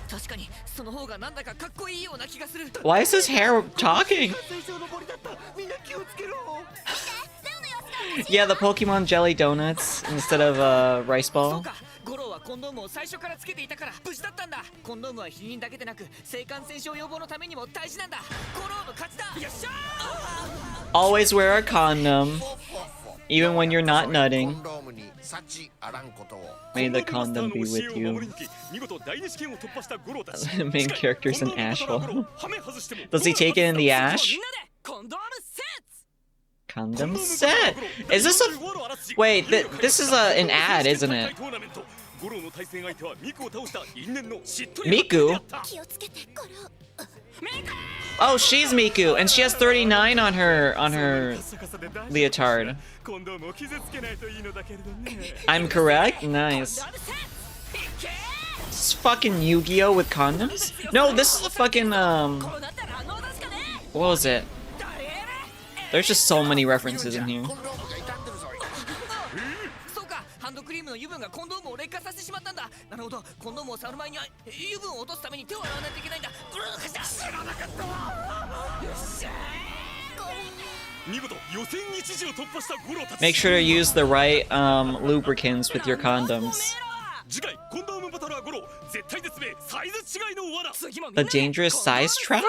確かにその方がなんだかかっこいいような気がする Why is his hair talking? みんな気をつけろ Yeah, the Pokemon jelly donuts instead of rice そう ball. かゴロはコンドームを最初からつけていたから無事だったんだコンドームは避妊だけでなく性感染症予防のためにも大事なんだゴローの勝ちだよっしゃ Always wear a condom, even when you're not nutting. コンドームに幸あらんことを May the condom be with you. 見事第二試験を突破したゴロたち The main character's an asshole. ハメ外しても Does he take it in the ash? みんなでコンドームセット Condom set. Is this a? Wait, this is an ad, isn't it? ゴロの対戦相手はミクを倒した因縁のしっとり Miku? 気をつけてゴロ Oh, she's Miku, and she has 39 on her leotard. コンドームを傷つけないといいのだけれどね I'm correct? Nice. This is fucking Yu-Gi-Oh with condoms? No, this is the fucking what was it? There's just so many references in here. コンドームが傷んでるぞいそうかハンドクリームの油分がコンドームを劣化させてしまったんだなるほどコンドームを触る前には油分を落とすために手を洗わないといけないんだ知らなかったわよっしゃ見事予選一時を突破したゴロたち Make sure to use the right lubricants with your condoms. 次回コンドームバトラーゴロ絶対絶命サイズ違いの罠 A dangerous size trap?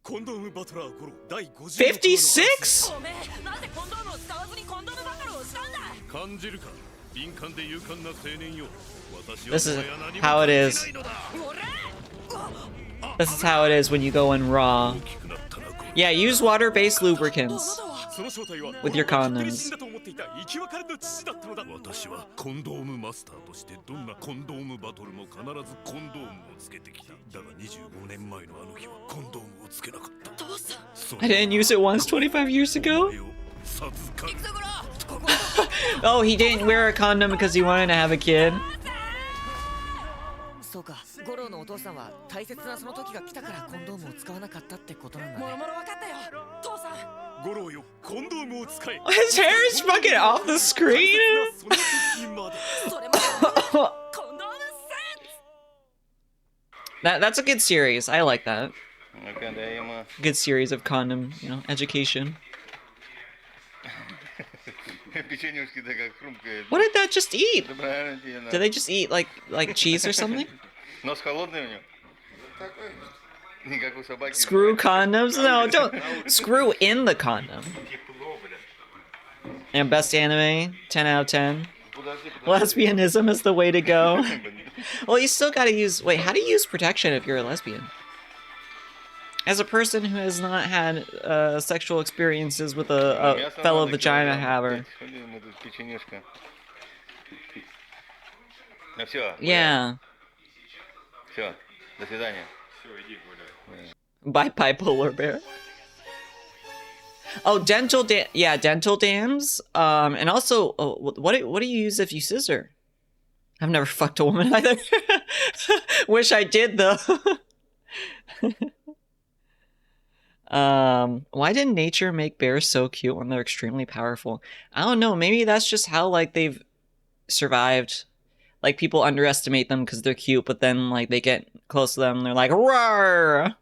コンドームバトラーゴロ第50 56? ごめんなんでコンドームを使わずにコンドームバトルをしたんだ感じるか敏感で勇敢な青年よ This is how it is. This is how it is when you go in raw. Yeah, use water-based lubricants with your condoms. 私はコンドームマスターとしてどんなコンドームバトルも必ずコンドームをつけてきただが25年前のあの日はコンドームをつけなかった I didn't use it once 25 years ago? Oh, he didn't wear a condom because he wanted to have a kid? そうかゴロのお父さんは大切なその時が来たからコンドームを使わなかったってことなんだねもろもろ分かったよ父さんゴロよコンドームを使え His hair is fucking off the screen! その時まで That's a good series. I like that. Good series of condom, education. What did that just eat? Did they just eat like cheese or something? Screw condoms? No, don't screw in the condom. And best anime, 10 out of 10. Lesbianism is the way to go. Well, you still gotta use... Wait, how do you use protection if you're a lesbian? As a person who has not had sexual experiences with a fellow vagina haver. Yeah. Bye, polar bear. Oh, dental dams. And also, what do you use if you scissor? I've never fucked a woman either. Wish I did though. Why did nature make bears so cute when they're extremely powerful? I don't know. Maybe that's just how like they've survived. Like people underestimate them because they're cute, but then like they get close to them and they're like, roar!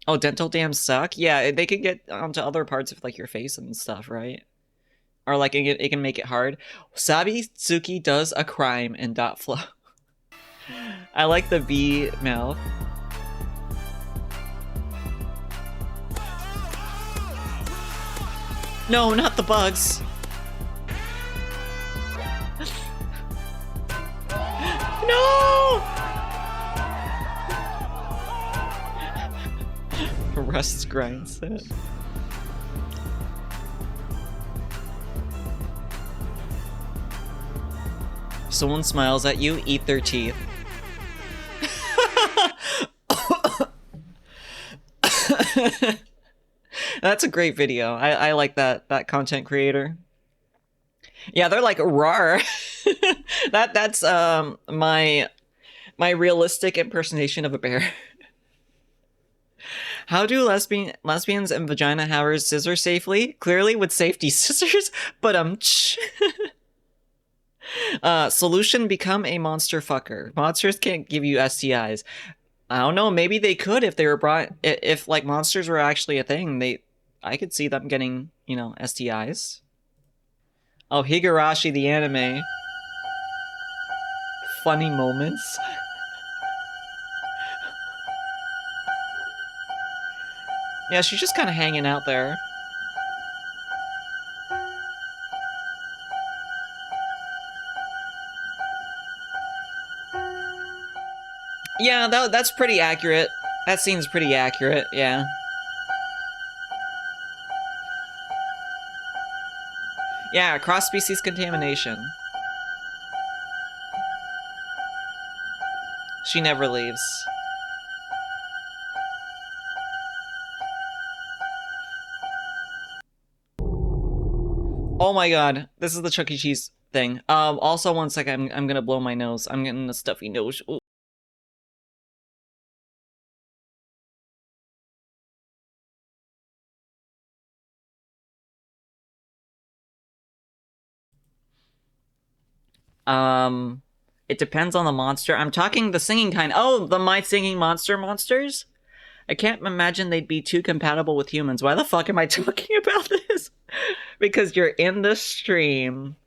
Oh, dental dams suck? Yeah, they could get onto other parts of like your face and stuff, right? Or like it can make it hard. Sabitsuki does a crime in dot flow. I like the V mouth. No, not the bugs. No! Rust's grind set. Someone smiles at you, eat their teeth. That's a great video. I like that content creator. Yeah, they're like rawr. That's my realistic impersonation of a bear. How do lesbians and vagina havers scissor safely? Clearly with safety scissors, but solution: become a monster fucker. Monsters can't give you STIs. I don't know, maybe they could if they were brought, if like monsters were actually a thing, I could see them getting, you know, STIs. Oh, Higurashi the anime. Funny moments. Yeah, she's just kind of hanging out there. Yeah, that's pretty accurate. That seems pretty accurate, yeah. Yeah, cross-species contamination. She never leaves. Oh my god, this is the Chuck E. Cheese thing. Also one second, I'm gonna blow my nose. I'm getting a stuffy nose. Ooh. It depends on the monster. I'm talking the singing kind. Oh, the My Singing monsters? I can't imagine they'd be too compatible with humans. Why the fuck am I talking about this? Because you're in the stream.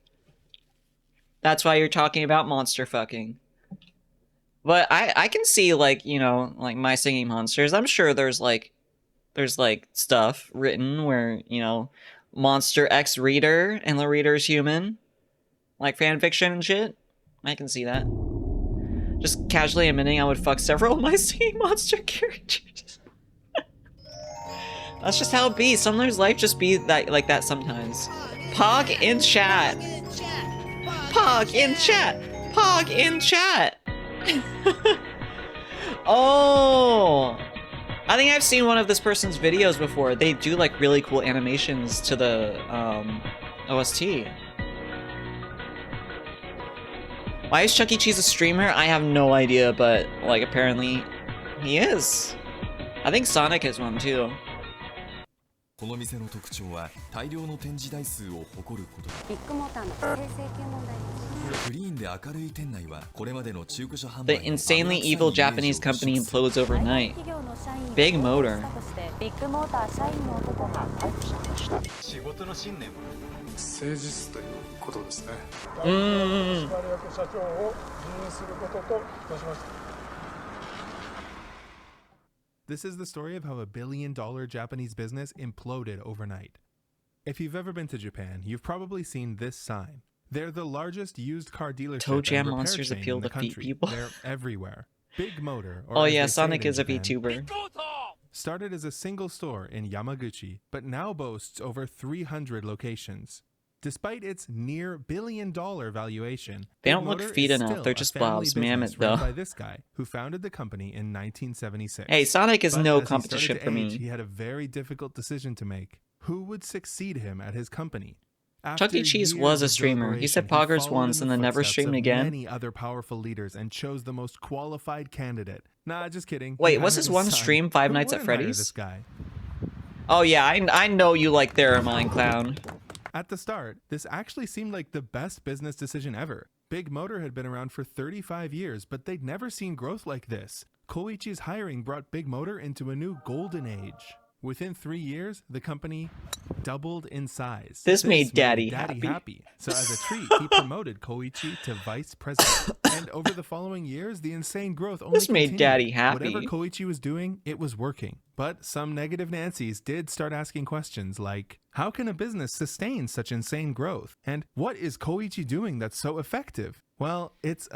That's why you're talking about monster fucking. But I can see, like, you know, like My Singing Monsters. I'm sure there's like stuff written where, you know, Monster X reader and the reader's human. Like fanfiction and shit. I can see that. Just casually admitting I would fuck several of My Singing Monster characters. That's just how it be. Sometimes life just be that like that sometimes. Pog in chat. Pog in chat. Pog in chat. Oh, I think I've seen one of this person's videos before. They do like really cool animations to the OST. Why is Chuck E. Cheese a streamer? I have no idea, but like apparently he is. I think Sonic is one too. この店の特徴は大量の展示台数を誇ること。ビッグモーターの不正請求問題です。クリーンで明るい店内はこれまでの中古車販売 The insanely evil Japanese company implodes overnight. Big motor. ビッグモーター社員の男が逮捕されました。仕事の信念は誠実ということですね。うん。社長を辞任することといたしました。 This is the story of how a billion-dollar Japanese business imploded overnight. If you've ever been to Japan, you've probably seen this sign. They're the largest used car dealership Toe Jam and repair monsters chain appeal in the to feet country. people. They're everywhere. Big Motor, or Oh as yeah, they say Sonic it in is a Japan, VTuber. started as a single store in Yamaguchi, but now boasts over 300 locations. Despite its near billion-dollar valuation, They Big don't look Motor feet is enough, still they're a just family blobs. Mammoth, business run though. by this guy who founded the company in 1976. Hey, Sonic is But no as he competition started for to me. age, He had a very difficult decision to make. Who would succeed him at his company? Chuck E. Cheese was a streamer. He said poggers once and then never streamed again. Many other powerful leaders and chose the most qualified candidate. Nah, just kidding. Wait, He was hired his his one son. stream Five Who Nights at wouldn't hire Freddy's? This guy? Oh yeah, I know you like Theramine Clown. At the start, this actually seemed like the best business decision ever. Big Motor had been around for 35 years, but they'd never seen growth like this. Koichi's hiring brought Big Motor into a new golden age. Within 3 years, the company doubled in size. This made Daddy happy. So as a treat, he promoted Koichi to vice president. And over the following years, the insane growth only This made continued. Daddy happy. Whatever Koichi was doing, it was working. But some negative Nancys did start asking questions like, how can a business sustain such insane growth? And what is Koichi doing that's so effective? Well, it's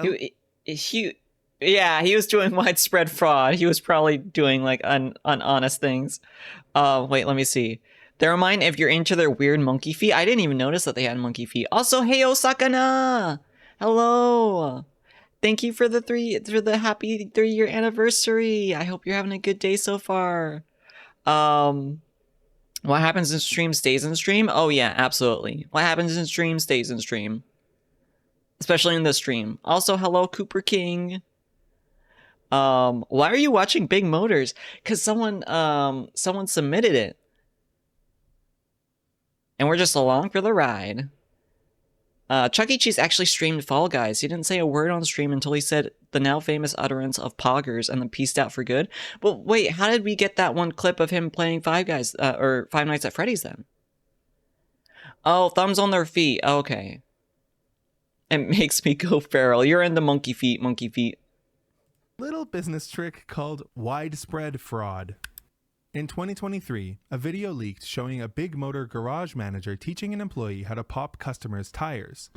Yeah, he was doing widespread fraud. He was probably doing like unhonest things. Wait, let me see. They're mine if you're into their weird monkey feet. I didn't even notice that they had monkey feet. Also, hey Osakana! Hello. Thank you for the happy 3-year anniversary. I hope you're having a good day so far. What happens in stream stays in stream? Oh yeah, absolutely. What happens in stream stays in stream. Especially in this stream. Also, hello Cooper King. Why are you watching Big Motors? Cause someone submitted it. And we're just along for the ride. Chuck E. Cheese actually streamed Fall Guys. He didn't say a word on stream until he said the now famous utterance of poggers and then peaced out for good. But wait, how did we get that one clip of him playing Five Guys, or Five Nights at Freddy's then? Oh, thumbs on their feet. Okay. It makes me go feral. You're in the monkey feet, monkey feet. Little business trick called widespread fraud. In 2023, a video leaked showing a Big Motor garage manager teaching an employee how to pop customers' tires.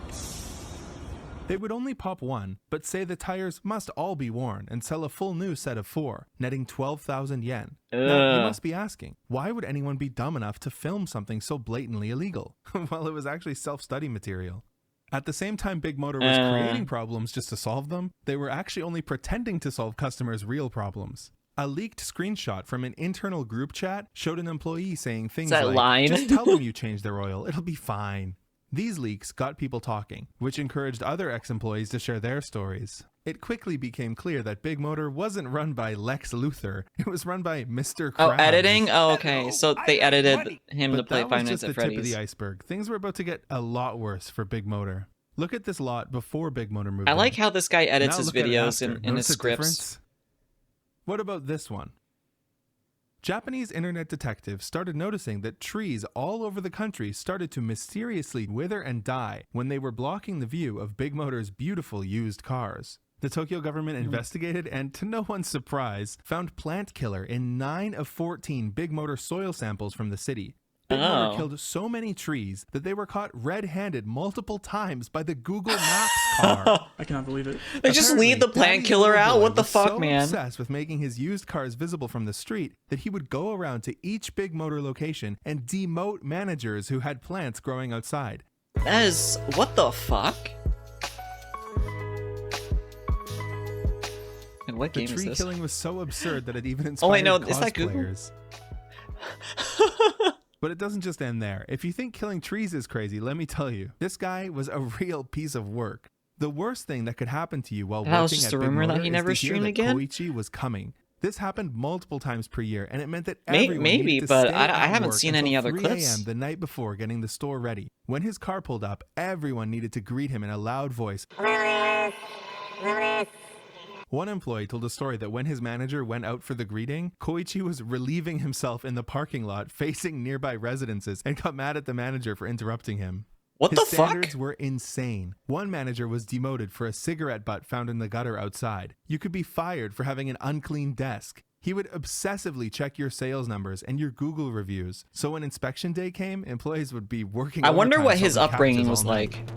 They would only pop one, but say the tires must all be worn and sell a full new set of 4, netting 12,000 yen. Now, you must be asking, why would anyone be dumb enough to film something so blatantly illegal? Well, it was actually self-study material. At the same time Big Motor was creating problems just to solve them, they were actually only pretending to solve customers' real problems. A leaked screenshot from an internal group chat showed an employee saying things like, just tell them you changed their oil, it'll be fine. These leaks got people talking, which encouraged other ex-employees to share their stories. It quickly became clear that Big Motor wasn't run by Lex Luthor, it was run by Mr. Krabs. Oh, editing? Oh, okay, so they edited him to play Five Nights at Freddy's. But that was just the tip of the iceberg. Things were about to get a lot worse for Big Motor. Look at this lot before Big Motor moved I like in. how this guy edits Now his look at it videos after. in his Notice the scripts. difference? What about this one? Japanese internet detectives started noticing that trees all over the country started to mysteriously wither and die when they were blocking the view of Big Motor's beautiful used cars. The Tokyo government investigated and, to no one's surprise, found plant killer in 9 of 14 Big Motor soil samples from the city. Big Motor killed so many trees that they were caught red-handed multiple times by the Google Maps car. I cannot believe it. They just leave the plant killer out? What the fuck, so man? Obsessed with making his used cars visible from the street that he would go around to each Big Motor location and demote managers who had plants growing outside. That is... what the fuck? And what game is this? The tree killing was so absurd that it even inspired oh wait, no, is that Google? cosplayers. But it doesn't just end there. If you think killing trees is crazy, let me tell you, this guy was a real piece of work. The worst thing that could happen to you while working was just at a Big rumor Motor that he never is to hear streamed that again? Koichi was coming. This happened multiple times per year, and it meant that everyone Maybe, needed to but stay I at haven't work seen any until other 3 clips. a.m. the night before getting the store ready. When his car pulled up, everyone needed to greet him in a loud voice. One employee told a story that when his manager went out for the greeting, Koichi was relieving himself in the parking lot facing nearby residences and got mad at the manager for interrupting him. What His the fuck? standards were insane. One manager was demoted for a cigarette butt found in the gutter outside. You could be fired for having an unclean desk. He would obsessively check your sales numbers and your Google reviews. So when inspection day came, employees would be working I wonder overtime what his solving upbringing captchas was all night. like.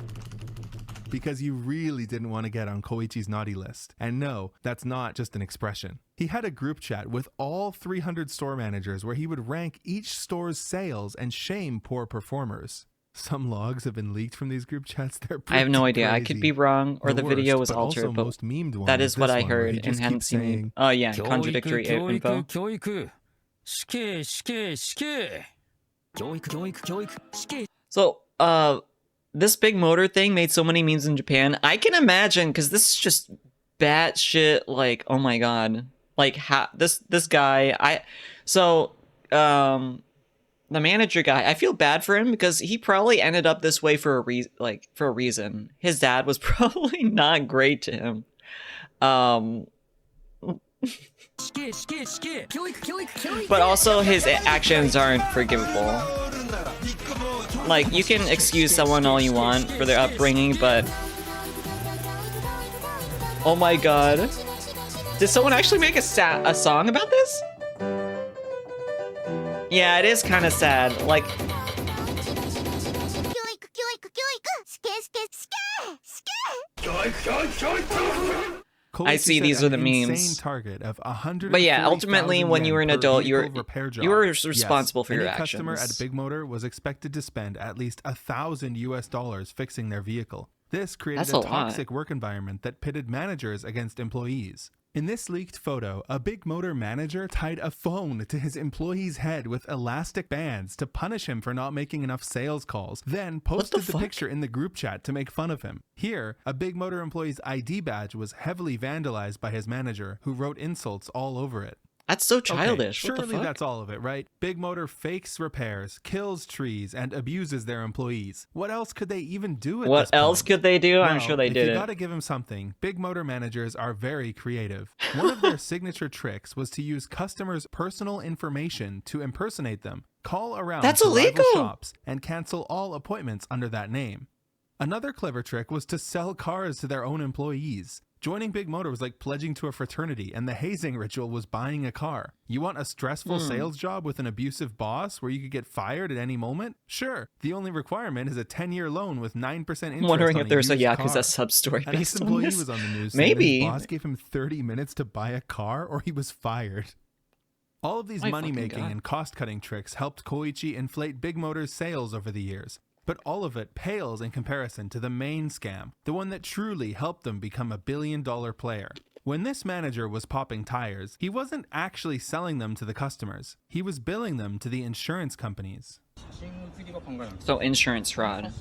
Because you really didn't want to get on Koichi's naughty list. And no, that's not just an expression. He had a group chat with all 300 store managers where he would rank each store's sales and shame poor performers. Some logs have been leaked from these group chats. They're I have no pretty idea. I crazy. could be wrong, or the video was worst, but altered, also but most memed one that is what this I one where he heard and just hadn't keeps seen. saying, Oh yeah, contradictory info. 教育死刑死刑死刑教育教育教育死刑 So, this Big Motor thing made so many memes in Japan. I can imagine, because this is just batshit, like, oh my god. Like, this guy, the manager guy, I feel bad for him because he probably ended up this way for a reason. His dad was probably not great to him. But also his actions aren't forgivable. Like, you can excuse someone all you want for their upbringing, but... oh my god. Did someone actually make a song about this? Yeah, it is kind of sad. Like... I see these are the memes. Target of but yeah, ultimately, when you were an adult, you were responsible for your Any actions. customer at Big Motor was expected to spend at least $1,000 US fixing their vehicle. This created That's a a lot. toxic work environment that pitted managers against employees. In this leaked photo, a Big Motor manager tied a phone to his employee's head with elastic bands to punish him for not making enough sales calls, then posted the picture in the group chat to make fun of him. Here, a Big Motor employee's ID badge was heavily vandalized by his manager, who wrote insults all over it. That's so childish. Okay, What the surely fuck? that's all of it, right? Big Motor fakes repairs, kills trees, and abuses their employees. What else could they even do at What this else point? could they do? I'm Well, sure they if did you it. gotta give them something, Big Motor managers are very creative. One of their signature tricks was to use customers' personal information to impersonate them, call around That's to rival illegal! shops, and cancel all appointments under that name. Another clever trick was to sell cars to their own employees. Joining Big Motor was like pledging to a fraternity, and the hazing ritual was buying a car. You want a stressful sales job with an abusive boss where you could get fired at any moment? Sure. The only requirement is a 10-year loan with 9% interest. I'm wondering on if there's a used Yakuza car. sub-story An based on ex-employee this. was on the news Maybe. saying his boss gave him 30 minutes to buy a car or he was fired. All of these My money-making fucking God. and cost-cutting tricks helped Koichi inflate Big Motor's sales over the years. But all of it pales in comparison to the main scam, the one that truly helped them become a billion-dollar player. When this manager was popping tires, he wasn't actually selling them to the customers. He was billing them to the insurance companies. So insurance fraud.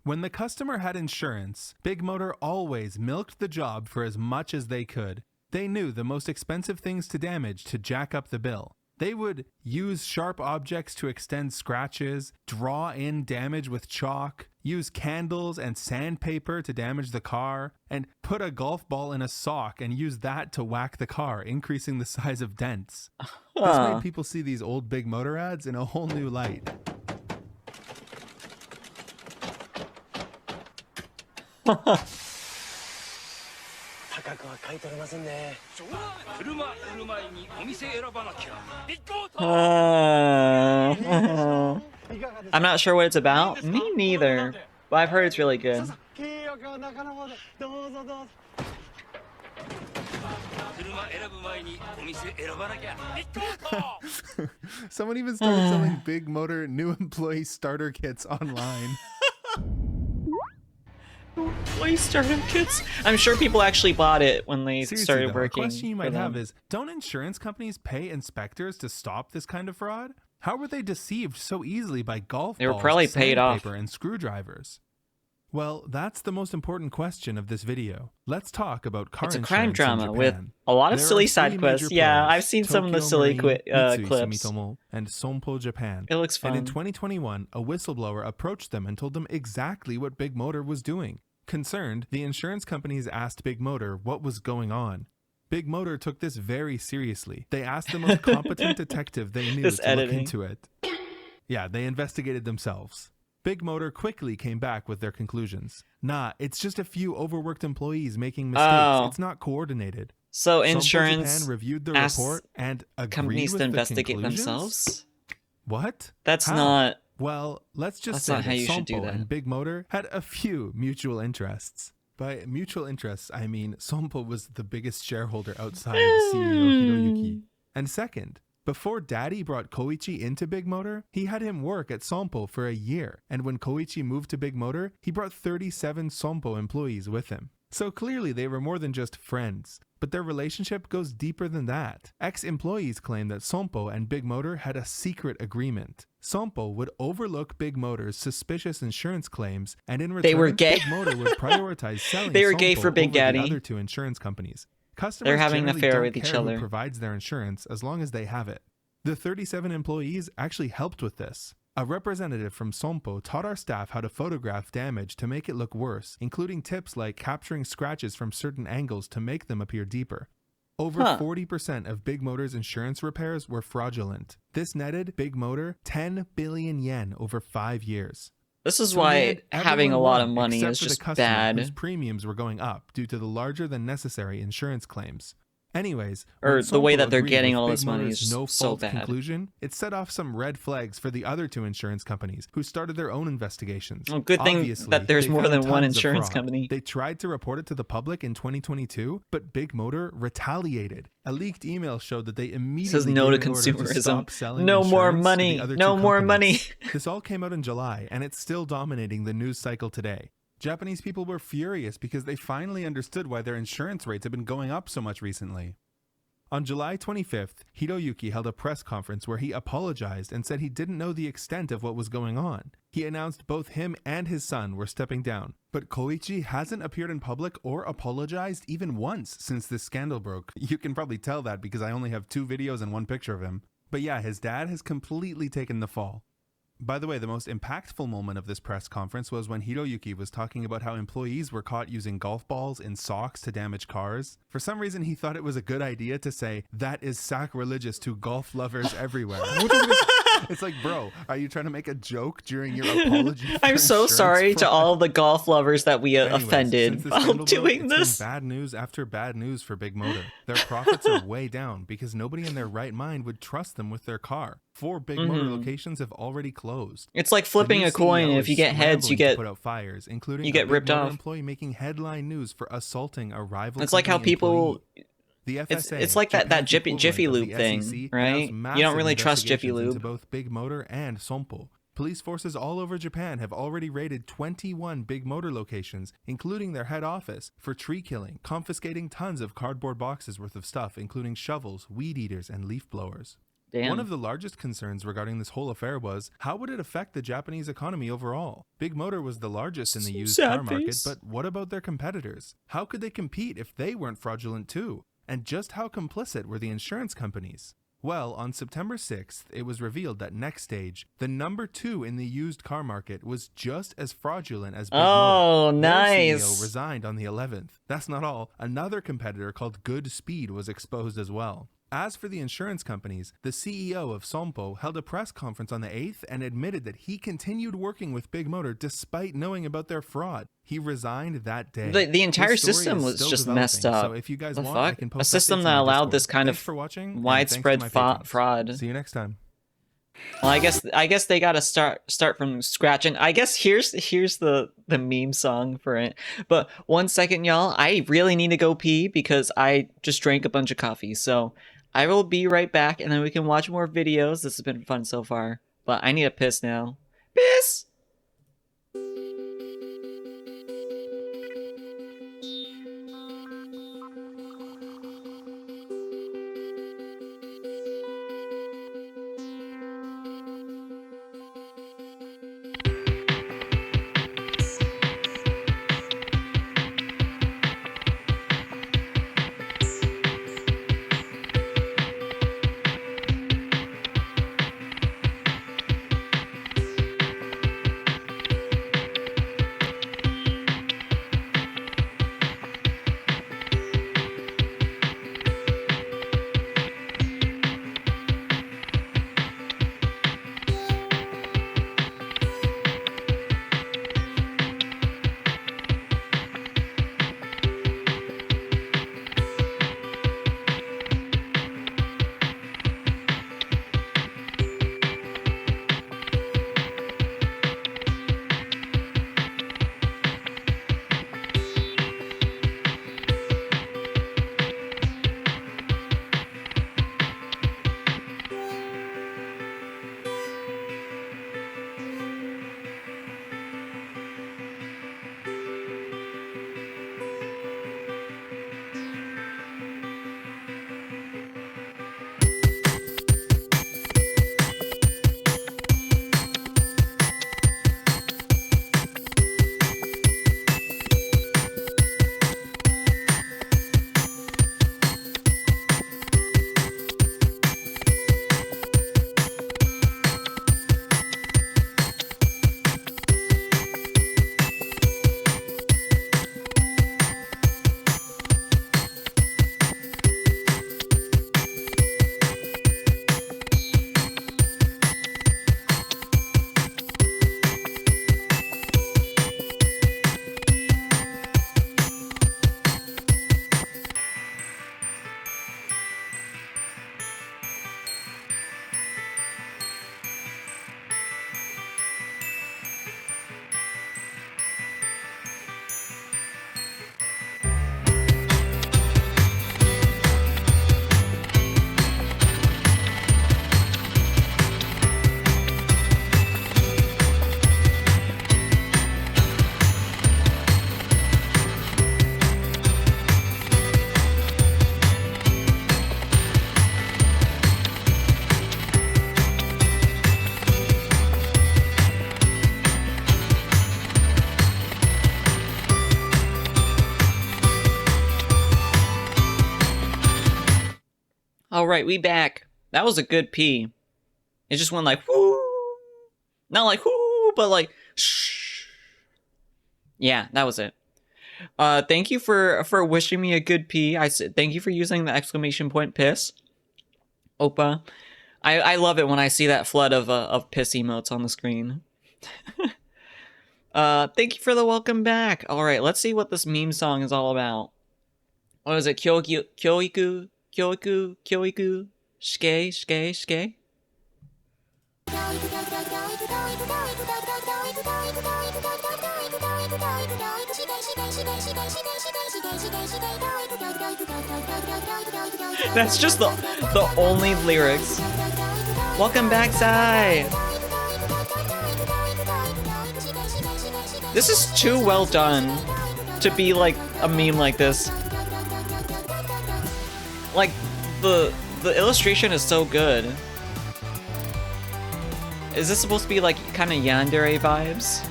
When the customer had insurance, Big Motor always milked the job for as much as they could. They knew the most expensive things to damage to jack up the bill. They would use sharp objects to extend scratches, draw in damage with chalk, use candles and sandpaper to damage the car, and put a golf ball in a sock and use that to whack the car, increasing the size of dents. This made people see these old Big Motor ads in a whole new light. I'm not sure what it's about. Me neither. But I've heard it's really good. Someone even started selling Big Motor new employee starter kits online. Employee starter kits? I'm sure people actually bought it when they Seriously, started though, working. A question you for might have them. is, don't insurance companies pay inspectors to stop this kind of fraud? How were they deceived so easily by golf They were balls, probably paid off. sandpaper, and screwdrivers? Well, that's the most important question of this video. Let's talk about car It's a insurance crime in drama with Japan. a lot of There silly are side three quests. major Yeah, players, I've seen some of the Tokyo silly Marine, Mitsui clips. Sumitomo, and Sompo Japan. It looks And in fun. 2021, a whistleblower approached them and told them exactly what Big Motor was doing. Concerned, the insurance companies asked Big Motor what was going on. Big Motor took this very seriously. They asked the most competent detective they knew This to editing. look into it. Yeah, they investigated themselves. Big Motor quickly came back with their conclusions. Nah, it's just a few overworked employees making mistakes. Oh. It's not coordinated. So Sompo insurance Japan reviewed the asks report and agreed companies with to the investigate conclusions? themselves? What? That's How? not... Well, let's just That's say not how that you should do Sompo that. and Big Motor had a few mutual interests. By mutual interests, I mean Sompo was the biggest shareholder outside of CEO Hiroyuki. And second, before Daddy brought Koichi into Big Motor, he had him work at Sompo for a year. And when Koichi moved to Big Motor, he brought 37 Sompo employees with him. So clearly they were more than just friends. But their relationship goes deeper than that. Ex-employees claim that Sompo and Big Motor had a secret agreement. Sompo would overlook Big Motor's suspicious insurance claims, and in return, They were gay. Big Motor would prioritize selling They were gay Sompo for Big over the Daddy. other two insurance companies. Customers They're having an generally affair don't with each care who other. provides their insurance as long as they have it. The 37 employees actually helped with this. A representative from Sompo taught our staff how to photograph damage to make it look worse, including tips like capturing scratches from certain angles to make them appear deeper. Over 40% of Big Motor's insurance repairs were fraudulent. This netted Big Motor 10 billion yen over 5 years. This is So in the why end, having a everyone lot of won, money except is for the just customer bad. whose premiums were going up due to the larger than necessary insurance claims. Anyways, Or when the way Sompo that they're agreed getting with all Big this money Motor's is no so fault bad. conclusion, it set off some red flags for the other two insurance companies who started their own investigations. Well, good thing Obviously, that there's they more found than one tons of insurance fraud. company. They tried to report it to the public in 2022, but Big Motor retaliated. A leaked email showed that they immediately Says no gave to an order to consumerism. stop selling No more insurance to money. the other No two more companies. money. This all came out in July, and it's still dominating the news cycle today. Japanese people were furious because they finally understood why their insurance rates have been going up so much recently. On July 25th, Hiroyuki held a press conference where he apologized and said he didn't know the extent of what was going on. He announced both him and his son were stepping down, but Koichi hasn't appeared in public or apologized even once since this scandal broke. You can probably tell that because I only have 2 videos and 1 picture of him. But yeah, his dad has completely taken the fall. By the way, the most impactful moment of this press conference was when Hiroyuki was talking about how employees were caught using golf balls in socks to damage cars. For some reason, he thought it was a good idea to say, "That is sacrilegious to golf lovers everywhere." It's like, bro, are you trying to make a joke during your apology? I'm so sorry to all the golf lovers that we Anyways, offended since the while scandal broke, doing it's this. been bad news after bad news for Big Motor. Their profits are way down because nobody in their right mind would trust them with their car. 4 Big Motor locations have already closed. It's like flipping The new a coin. CEO If you is get heads, you scrambling to get put out fires, including you a get Big ripped Motor off. employee making headline news for assaulting a rival. It's like how company people. employee. The It's FSA, like that Japan's Jiffy equivalent of Lube the thing, SEC, right? announced You don't massive really trust Jiffy investigations Lube. into both Big Motor and Sompo. Police forces all over Japan have already raided 21 Big Motor locations, including their head office, for tree killing, confiscating tons of cardboard boxes worth of stuff, including shovels, weed eaters, and leaf blowers. Damn. One of the largest concerns regarding this whole affair was, how would it affect the Japanese economy overall? Big Motor was the largest in the used Sad car market, face. but what about their competitors? How could they compete if they weren't fraudulent too? And just how complicit were the insurance companies? Well, on September 6th, it was revealed that Next Stage, the number 2 in the used car market, was just as fraudulent as Big Oh, Motor. Their nice. CEO resigned on the 11th. That's not all. Another competitor called Good Speed was exposed as well. As for the insurance companies, the CEO of Sompo held a press conference on the 8th and admitted that he continued working with Big Motor despite knowing about their fraud. He resigned that day. The entire This story system is was still just developing, messed up. So if you guys The want, I fuck? can A post system updates in that my allowed Discord. this kind Thanks of for watching, and thanks to widespread my patrons. fraud. See you next time. Well, I guess they gotta start from scratch, and I guess here's the meme song for it. But 1 second, y'all, I really need to go pee because I just drank a bunch of coffee. So I will be right back, and then we can watch more videos. This has been fun so far, but I need a piss now. Piss. All right, we back. That was a good pee. It just went like whoo, not like whoo, but like shh. Yeah, that was it. Thank you for wishing me a good pee. I said thank you for using the exclamation point piss, Oppa. I love it when I see that flood of piss emotes on the screen. Thank you for the welcome back. All right, let's see what this meme song is all about. What is it? Kyoiku, kyoiku, kyoiku, kyoiku, shike, shike, shike. That's just the only lyrics. Welcome back, Sai. This is too well done to be like a meme like this. Like the illustration is so good. Is this supposed to be like kind of yandere vibes?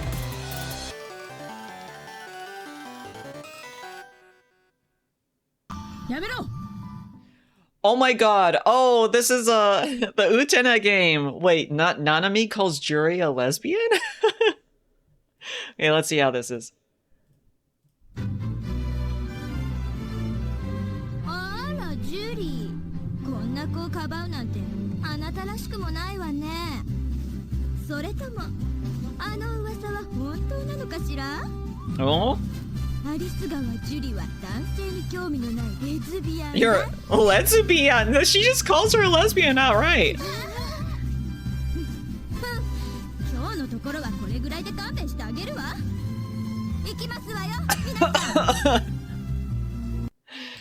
Oh my god. Oh, this is the Utena game. Wait, not Nanami calls Juri a lesbian? Okay, let's see how this is. Oh? You're a lesbian? No, she just calls her a lesbian outright.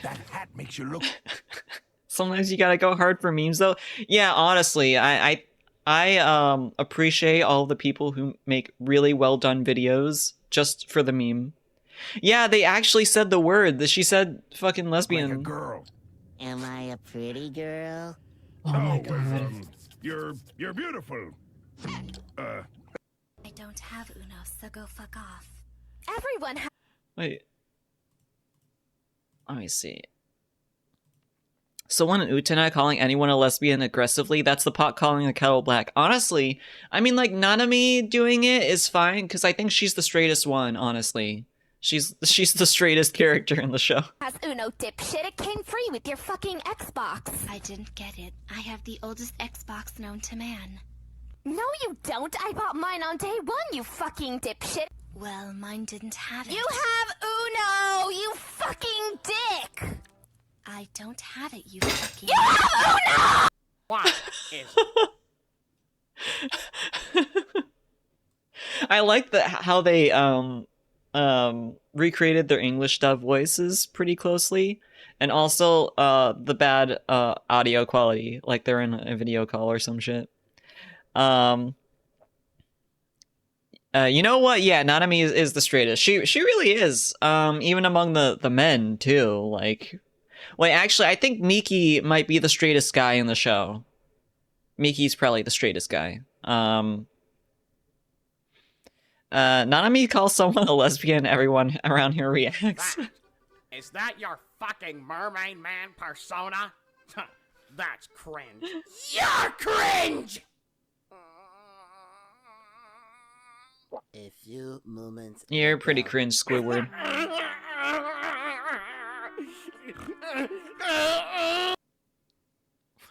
That hat makes you look. Sometimes you gotta go hard for memes though. Yeah, honestly, I appreciate all the people who make really well done videos just for the meme. Yeah, they actually said the word. She said fucking lesbian. Like a girl. Am I a pretty girl? Oh my god. You're beautiful. I don't have Uno, so go fuck off. Everyone Wait. Let me see. Someone in Utena calling anyone a lesbian aggressively, that's the pot calling the kettle black. Honestly, I mean, like, Nanami doing it is fine, because I think she's the straightest one, honestly. She's the straightest character in the show. has Uno, dipshit. It came free with your fucking Xbox. I didn't get it. I have the oldest Xbox known to man. No, you don't. I bought mine on day one, you fucking dipshit. Well, mine didn't have it. You have Uno, you fucking dick. I don't have it, you fucking... You have Uno! What is... I like how they recreated their English dub voices pretty closely, and also the bad audio quality, like they're in a video call or some shit. You know what? Yeah, Nanami is the straightest. She really is. Even among the men too. Like, wait, actually, I think Miki might be the straightest guy in the show. Miki's probably the straightest guy. Nanami calls someone a lesbian, everyone around here reacts. Is that your fucking mermaid man persona? That's cringe. You're cringe! A few moments. You're pretty cringe, Squidward.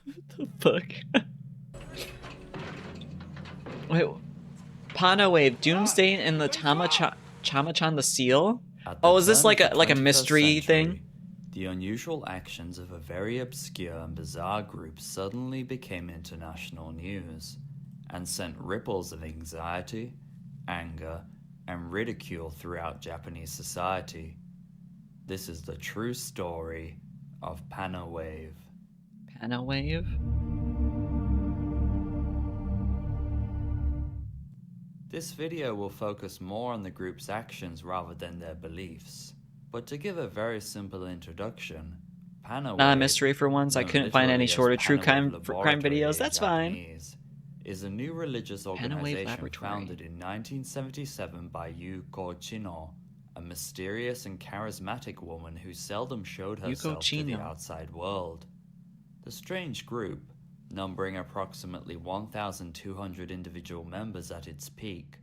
What the fuck? Wait, Pana Wave, Doomsday and the Chama-chan the Seal? Oh, is this like a mystery thing? The unusual actions of a very obscure and bizarre group suddenly became international news and sent ripples of anxiety, anger, and ridicule throughout Japanese society. This is the true story of Pana Wave. Pana Wave? This video will focus more on the group's actions rather than their beliefs. But to give a very simple introduction, Pana Not a Wave, mystery for once. I known couldn't find any literally short of as true Pana crime Wave videos. That's fine. Japanese, is a new religious Pana Wave organization Laboratory. founded in 1977 by Yuko Chino, a mysterious and charismatic woman who seldom showed herself to the Chino. outside world. The strange group, numbering approximately 1,200 individual members at its peak,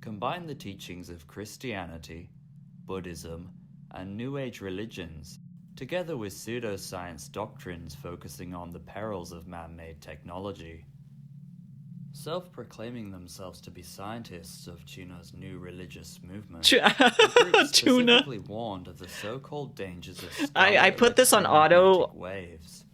combined the teachings of Christianity, Buddhism, and New Age religions, together with pseudoscience doctrines focusing on the perils of man-made technology. Self-proclaiming themselves to be scientists of Tuna's new religious movement, the group specifically warned of the so-called dangers of I put this on auto waves,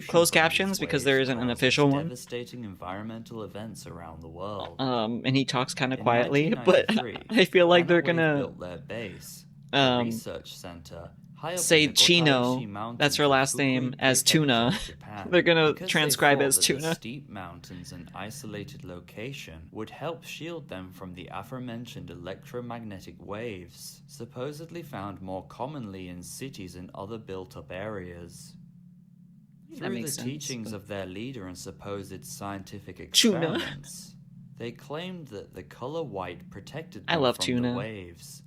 closed captions because there isn't an official one. Devastating environmental events around the world. And he talks kind of quietly, but I feel like they're gonna built their base, a research center say Chino, that's her last name, as Tuna. They're gonna transcribe as Tuna. The steep mountains and isolated location would help shield them from the aforementioned electromagnetic waves, supposedly found more commonly in cities and other built-up areas. Through the teachings of their leader and supposed scientific experiments, they claimed that the color white protected them from the waves,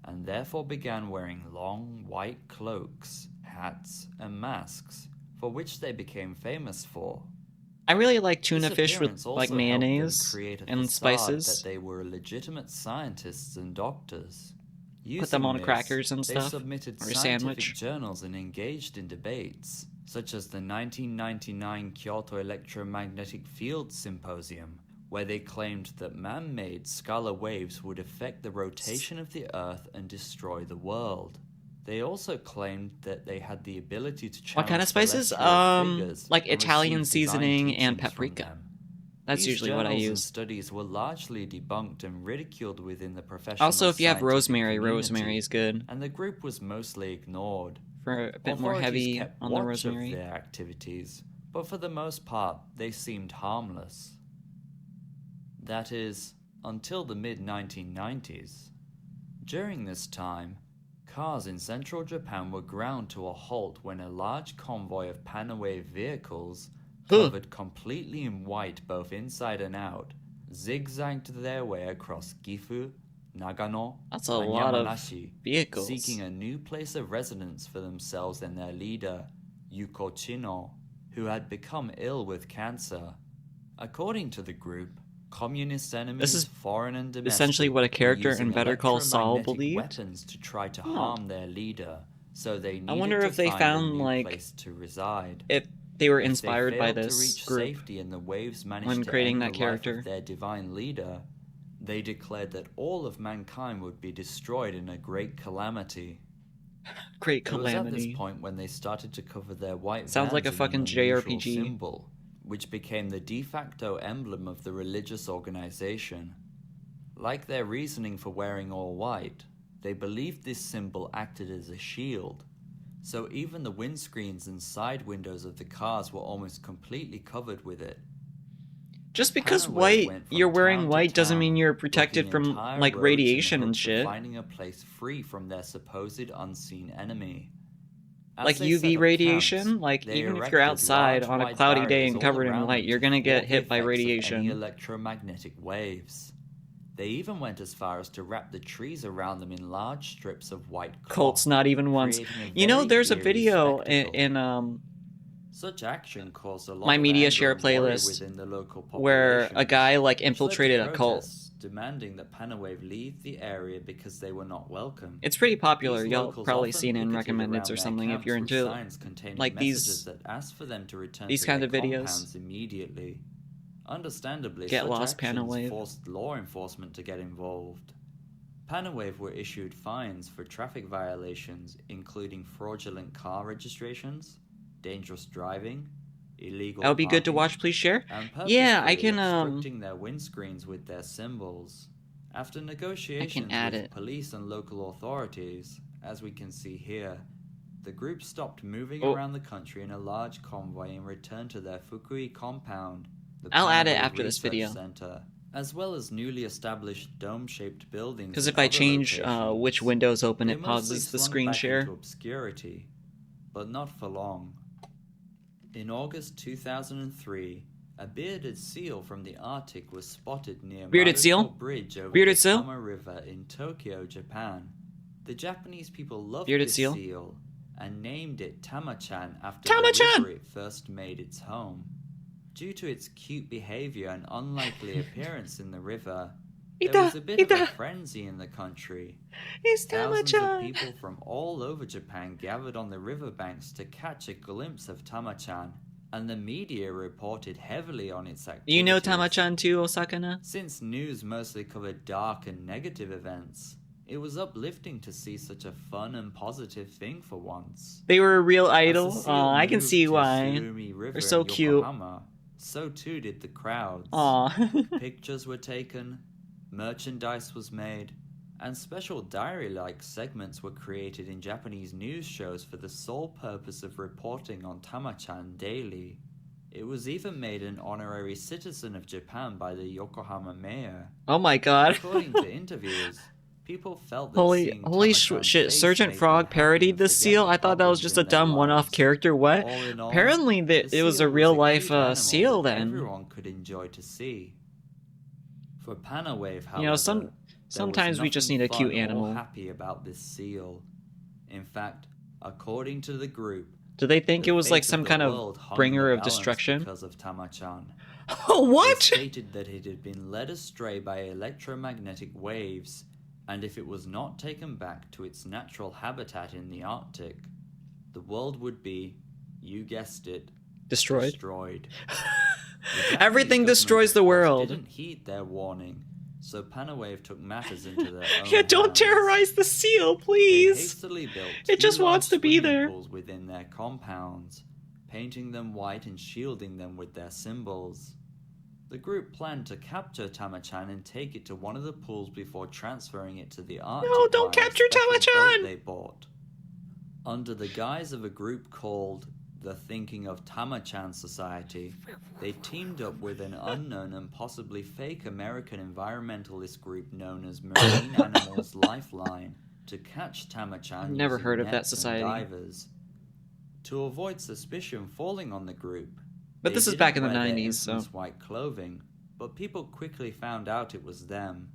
and therefore began wearing long white cloaks, hats, and masks, for which they became famous for. I really like tuna fish with like mayonnaise and spices. That they were legitimate scientists and doctors. Put them on crackers and stuff, they submitted or a scientific sandwich. journals and engaged in debates, such as the 1999 Kyoto Electromagnetic Field Symposium, where they claimed that man-made scalar waves would affect the rotation of the Earth and destroy the world. They also claimed that they had the ability to channel What kind of spices? Like Italian seasoning and paprika. That's usually what I use. And studies were largely debunked and ridiculed within the professional. Also, if you have rosemary, community, rosemary is good. And the group was mostly ignored. For a bit more heavy on the rosemary. Of their activities, but for the most part, they seemed harmless. That is, until the mid-1990s. During this time, cars in central Japan were ground to a halt when a large convoy of Panawave vehicles, covered completely in white both inside and out, zigzagged their way across Gifu, Nagano, That's a and lot of Yamanashi, vehicles. seeking a new place of residence for themselves and their leader, Yuko Chino, who had become ill with cancer. According to the group, communist enemies, This is foreign and domestic, essentially what a character were using in Better Call Saul electromagnetic believed. weapons to try to harm their leader, so they needed I wonder to if they find found a new like place to reside. if they were If they inspired by failed to this reach group safety and the waves managed when to creating end that the character. life of their divine leader, they declared that all of mankind would be destroyed in a great calamity. Great It was at calamity. this point when they started to cover their white Sounds like a vans in fucking an unusual JRPG. symbol, which became the de facto emblem of the religious organization. Like their reasoning for wearing all white, they believed this symbol acted as a shield, so even the windscreens and side windows of the cars were almost completely covered with it. Just because Panawave went from you're wearing town to white doesn't town, mean you're protected blocking from entire like roads in radiation the and hopes of shit. finding a place free from their supposed unseen enemy. As Like they set UV up radiation, camps, like they even if you're erected outside large on a white cloudy day barriers and all covered in around light, them you're to gonna get thwart the hit by effects of any radiation. electromagnetic waves. They even went as far as to wrap the trees around them in large strips of white cloth. Cults not even once. creating a You know, very there's a eerie video spectacle. Such action caused a lot my of media anger share and worry playlist within the local where a population, guy like which led to infiltrated a cult. protests demanding that Panawave leave the area because they were not welcome. It's pretty popular. These Y'all locals probably often seen it in picketed recommendeds around or their something if camps you're with into signs containing like messages these that asked for them to return these to kind their of videos. compounds immediately. Understandably, Get such lost, actions Panawave. forced law enforcement to get involved. Panawave were issued fines for traffic violations, including fraudulent car registrations, dangerous driving, illegal That would be good to parking, watch. Please share. and Yeah, I purposefully can obstructing their windscreens with their symbols. After negotiations add with it. police and local authorities, as we can see here, the group stopped moving Oh. around the country in a large convoy and returned to their Fukui compound, the I'll add it Panawave after this Research video. Center, as well as newly established dome-shaped buildings. Because in if I other change locations. which windows open, They it mostly pauses the slunk screen back share. into obscurity, but not for long. In August 2003, a bearded seal from the Arctic was spotted near Bearded Maruko seal? Bridge over Bearded the seal? Tama River in Tokyo, Japan. The Japanese people loved Bearded this seal? seal, and named it Tama-chan after Tama-chan! the river it first made its home. Due to its cute behavior and unlikely appearance in the river, there was a bit of a frenzy in the country. It's Thousands of Tama-chan! people from all over Japan gathered on the riverbanks to catch a glimpse of Tama-chan, and the media reported heavily on its activities. You know Tama-chan too, Osakana? Since news mostly covered dark and negative events, it was uplifting to see such a fun and positive thing for once. They were a real As the idol. seal Aw, I can moved see to why. Surumi River They're so in cute. Yokohama, so too did the crowds. Aw. Pictures were taken, merchandise was made, and special diary-like segments were created in Japanese news shows for the sole purpose of reporting on Tama-chan daily. It was even made an honorary citizen of Japan by the Yokohama mayor. Oh my god. According to interviews, people felt that Holy seeing shit, Tama-chan's Sergeant face Frog made them parodied the forget seal? the I thought that was problems just a in their dumb one-off lives. character. What? All in all, Apparently the it was a seal real-life cute animal seal that then. everyone could enjoy to see. For Panawave, however, You know, there was sometimes we just nothing need a cute fun or animal. happy about this seal. In fact, according to the group, Do they think the it was like fate some the kind world of hung in bringer the of balance destruction? because of Tama-chan. What? They stated that it had been led astray by electromagnetic waves, and if it was not taken back to its natural habitat in the Arctic, the world would be, you guessed it, Destroyed? destroyed. Everything Japanese destroys the government, of world. course, didn't heed their warning, so Panawave took matters into their own Yeah, don't hands. terrorize the seal, They please. hastily built It just two wants large to be swimming there. pools within their compounds, painting them white and shielding them with their symbols. The group planned to capture Tama-chan and take it to one of the pools before transferring it to the Arctic. No, don't via a capture special boat Tama-chan! They bought. Under the guise of a group called the Thinking of Tama-chan Society, they teamed up with an unknown and possibly fake American environmentalist group known as Marine Animals Lifeline to catch Tama-chan. I've never using heard of that nets and society. divers. To avoid suspicion falling on the group, But they this is didn't back in the wear their 90s, so. infamous white clothing, but people quickly found out it was them.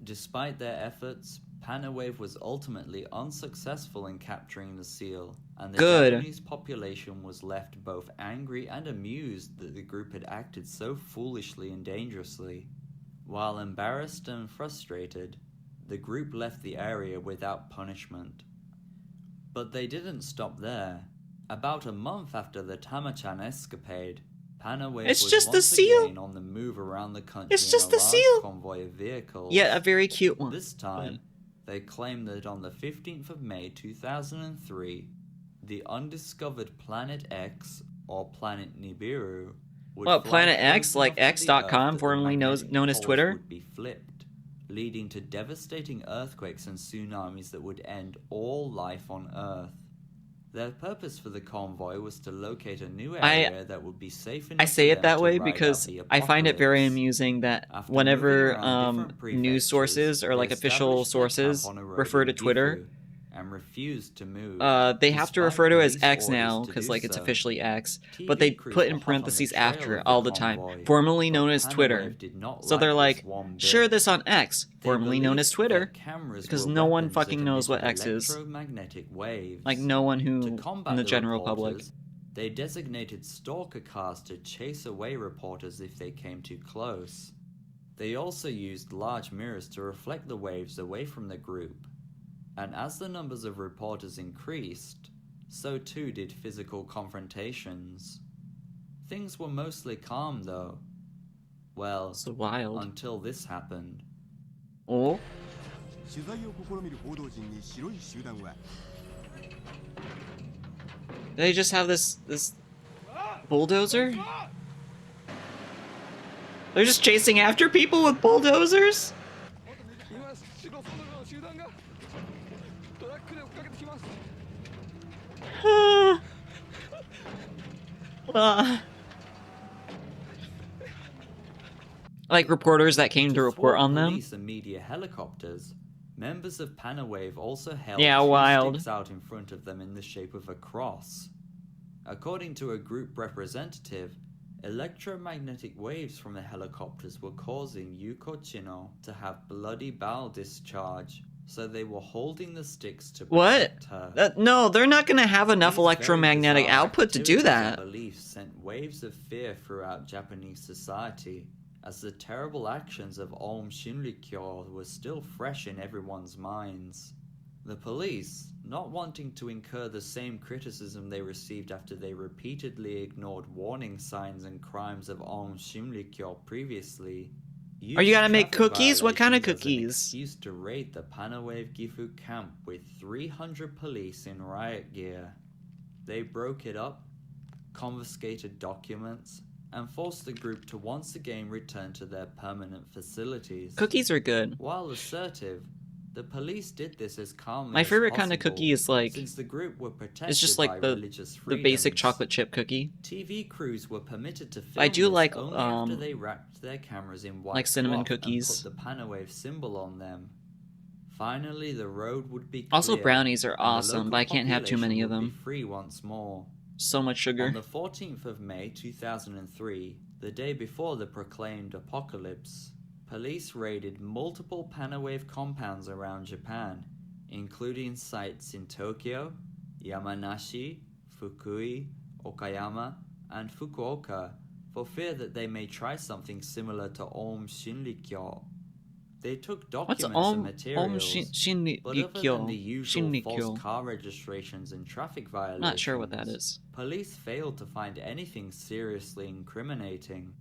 Despite their efforts, Panawave was ultimately unsuccessful in capturing the seal, and the Good. Japanese population was left both angry and amused that the group had acted so foolishly and dangerously. While embarrassed and frustrated, the group left the area without punishment. But they didn't stop there. About a month after the Tama-chan escapade, Panawave It's was just the once seal. again on the move around the country It's just in the a large seal. convoy of vehicles. Yeah, a very cute one. This time, they claimed that on the 15th of May 2003, the undiscovered Planet X, or Planet Nibiru, would What, fly Planet close X, like enough to the Earth X.com, that the formerly known as magnetic Twitter? poles would be flipped, leading to devastating earthquakes and tsunamis that would end all life on Earth. Their purpose for the convoy was to locate a new area that would be safe enough I say for it them that to way ride out because the I find it very apocalypse. amusing that After whenever moving around different news sources or prefectures, like they official established their camp sources on a road refer in to Twitter, Gifu and refused to move. they have to Despite refer to it as police X orders now to because do like it's so. officially X, TV but they crews put were in hot on the parentheses trail after of it all the the time, convoy, formerly but known as Twitter. Panawave did not So like they're this like, one bit. share this on X, They formerly known believed as their Twitter, cameras because were no one weapons fucking that knows what emitted X is. electromagnetic waves. Like no one To who combat in the the general public. reporters, they designated stalker cars to chase away reporters if they came too close. They also used large mirrors to reflect the waves away from the group. And as the numbers of reporters increased, so too did physical confrontations. Things were mostly calm though. Well, so wild. Until this happened. Oh? 取材を試みる報道陣に白い集団は They just have this bulldozer? They're just chasing after people with bulldozers? Like reporters that came to report on them? Police and media helicopters, members of Panawave also held Yeah, two wild. sticks out in front of them in the shape of a cross. According to a group representative, electromagnetic waves from the helicopters were causing Yuko Chino to have bloody bowel discharge, so they were holding the sticks to What? protect her. No, they're not gonna have enough These very electromagnetic bizarre output to do activities and that. beliefs sent waves of fear throughout Japanese society, as the terrible actions of Aum Shinrikyo were still fresh in everyone's minds. The police, not wanting to incur the same criticism they received after they repeatedly ignored warning signs and crimes of Aum Shinrikyo previously, Are you gonna make traffic cookies? What kind of violations as an cookies? excuse to raid the Panawave Gifu camp with 300 police in riot gear. They broke it up, confiscated documents, and forced the group to once again return to their permanent facilities. Cookies are good. While assertive, the police did this as calmly My as favorite kind of possible, cookie is like, since the group were protected it's just by like the religious basic freedoms. chocolate chip cookie. TV crews were permitted to film I do this like only after they wrapped their cameras in white like cinnamon cloth cookies. and put the Panawave symbol on them. Finally, the road would be clear, Also, brownies are and the awesome, local but I can't have too many population of would them. be free once more. So much sugar. On the 14th of May 2003, the day before the proclaimed apocalypse, police raided multiple Panawave compounds around Japan, including sites in Tokyo, Yamanashi, Fukui, Okayama, and Fukuoka, for fear that they may try something similar to Aum Shinrikyo. They took documents and materials, but other than the usual false car registrations and traffic violations, Not sure what that is. police failed to find anything seriously incriminating.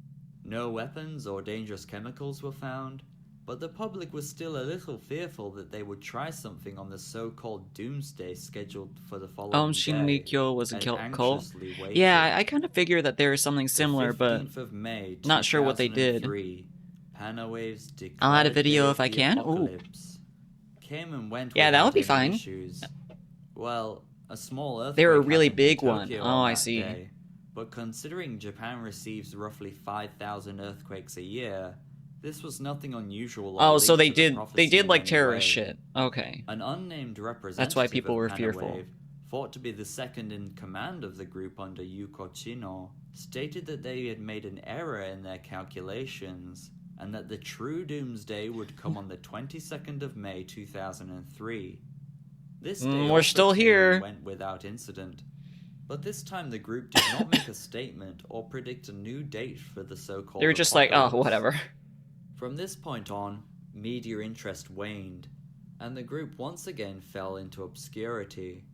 No weapons or dangerous chemicals were found, but the public was still a little fearful that they would try something on the so-called doomsday scheduled for the following day. Shinrikyo was a and cult? anxiously waited. Yeah, I kind of figured that there was something similar, but 15th of May, not sure what they did. 2003, Panawave's I'll add a declared video day if I of the can. Ooh. apocalypse came and went Yeah, that would be without any fine. issues. Well, a small earthquake They were a really happened in big one. Tokyo Oh, on I that see. day, but considering Japan receives roughly 5,000 earthquakes a year, this was nothing unusual. or Oh, so linked they to the did prophecy in like any terrorist way. shit. Okay. An unnamed representative That's why people of were Panawave, fearful. thought to be the second in command of the group under Yuko Chino, stated that they had made an error in their calculations and that the true doomsday would come on the 22nd of May 2003. This day We're also still came here. and went without incident, but this time the group did not make a statement or predict a new date for the so-called They were just like, oh, apocalypse. whatever. From this point on, media interest waned, and the group once again fell into obscurity.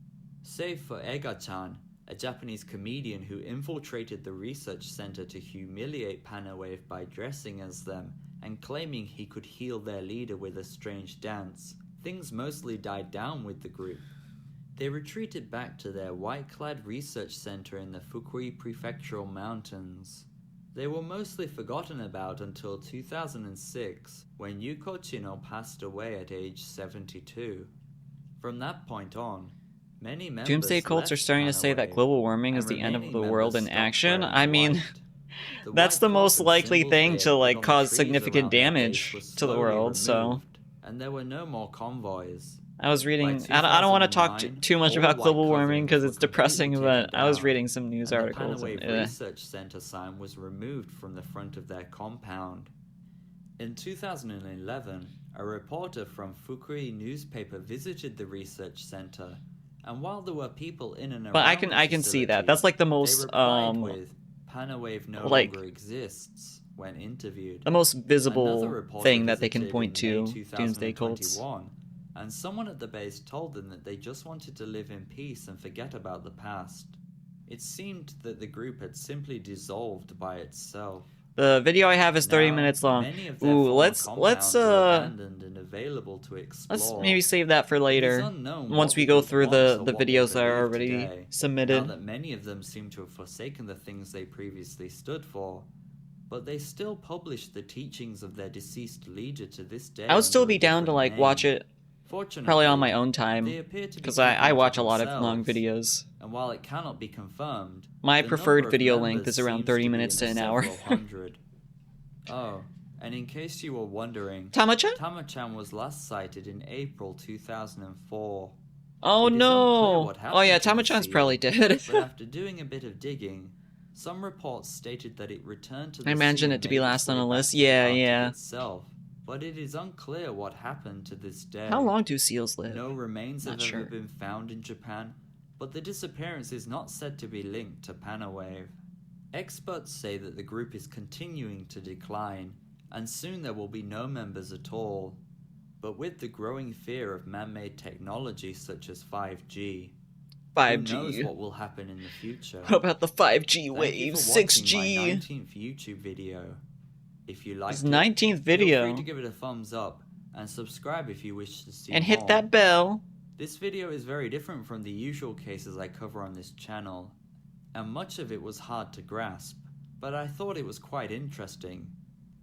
Save for Ega-chan, a Japanese comedian who infiltrated the research center to humiliate Panawave by dressing as them and claiming he could heal their leader with a strange dance, things mostly died down with the group. They retreated back to their white-clad research center in the Fukui prefectural mountains. They were mostly forgotten about until 2006, when Yuko Chino passed away at age 72. From that point on, many members Doomsday cults are left starting to say that Panawave, global warming is and the end of remaining the world in members stopped action. wearing I mean, white. The that's white the most cloth and likely symbols thing they to had like put on the cause trees significant around their damage base were to the slowly world. So removed, and there were no more convoys. I was reading. By I don't want to talk 2009, too much all about white global warming coverings because were it's depressing. completely But taken I was down, reading some news and articles. The Panawave and, Research Center sign was removed from the front of their compound. In 2011, a reporter from Fukui newspaper visited the research center, and while there were people in and around But I the can see that. facility, That's like the they most replied with, "Panawave no like, longer exists," when interviewed. the most Another visible reporter thing that they can visited point in to May doomsday cults. 2021, and someone at the base told them that they just wanted to live in peace and forget about the past. It seemed that the group had simply dissolved by itself. The video I have is 30 Now, minutes long. many of their Ooh, former let's compounds are abandoned and available to explore. let's maybe save that for It is later. unknown Once what we the go group through wants the or what they videos that are believe already today, submitted. Now that many of them seem to have forsaken the things they previously stood for, but they still publish the teachings of their deceased leader to this day. I would still under be a down to different like name. watch it Fortunately, probably on my own time they appear to be because keeping I to watch a lot of long themselves, videos. and while it cannot be confirmed, My the preferred number of video length members is around seems 30 to be minutes to in an the hour. several hundred. Oh, and in case you were wondering, Tama-chan? Tama-chan was last sighted in April 2004. Oh It is no! unclear what Oh yeah, happened to the Tama-chan's seal, probably dead. but after doing a bit of digging, some reports stated that it returned to the I imagine sea it to be and made last its on way the back list. to the Yeah, Arctic yeah. itself. but it is unclear what happened to this day. How long do seals live? No remains Not have ever sure. been found in Japan, but the disappearance is not said to be linked to Panawave. Experts say that the group is continuing to decline, and soon there will be no members at all. But with the growing fear of man-made technology such as 5G, 5G. who knows what will happen in the future? What about the 5G Thank you wave? for watching 6G. my 19th YouTube video. If you liked His it, 19th video. feel free to give it a thumbs up and subscribe if you wish to see And more. hit that bell. This video is very different from the usual cases I cover on this channel, and much of it was hard to grasp, but I thought it was quite interesting.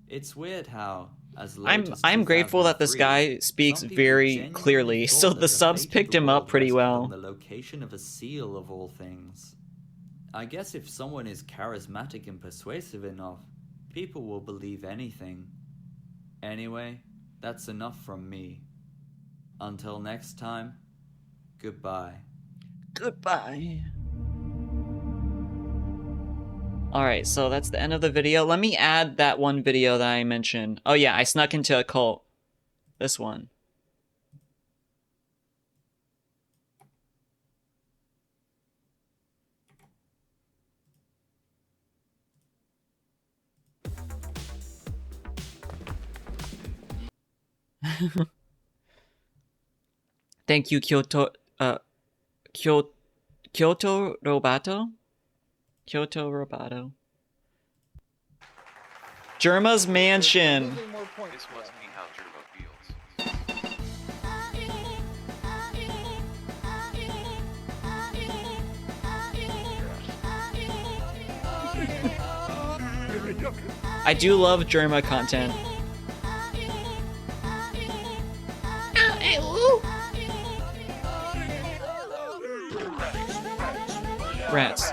It's weird how, as late as I'm grateful that this 2003, guy speaks some people very genuinely clearly, thought so that the the subs fate of picked the him up world pretty rested well. on the location of a seal of all things. I guess if someone is charismatic and persuasive enough, people will believe anything. Anyway, that's enough from me. Until next time, goodbye. Goodbye. Alright, so that's the end of the video. Let me add that one video that I mentioned. Oh yeah, I snuck into a cult. This one. Thank you, Kyoto Roboto? Kyoto Roboto. Germa's mansion. This must be how Germa feels. I do love Germa content. Rats.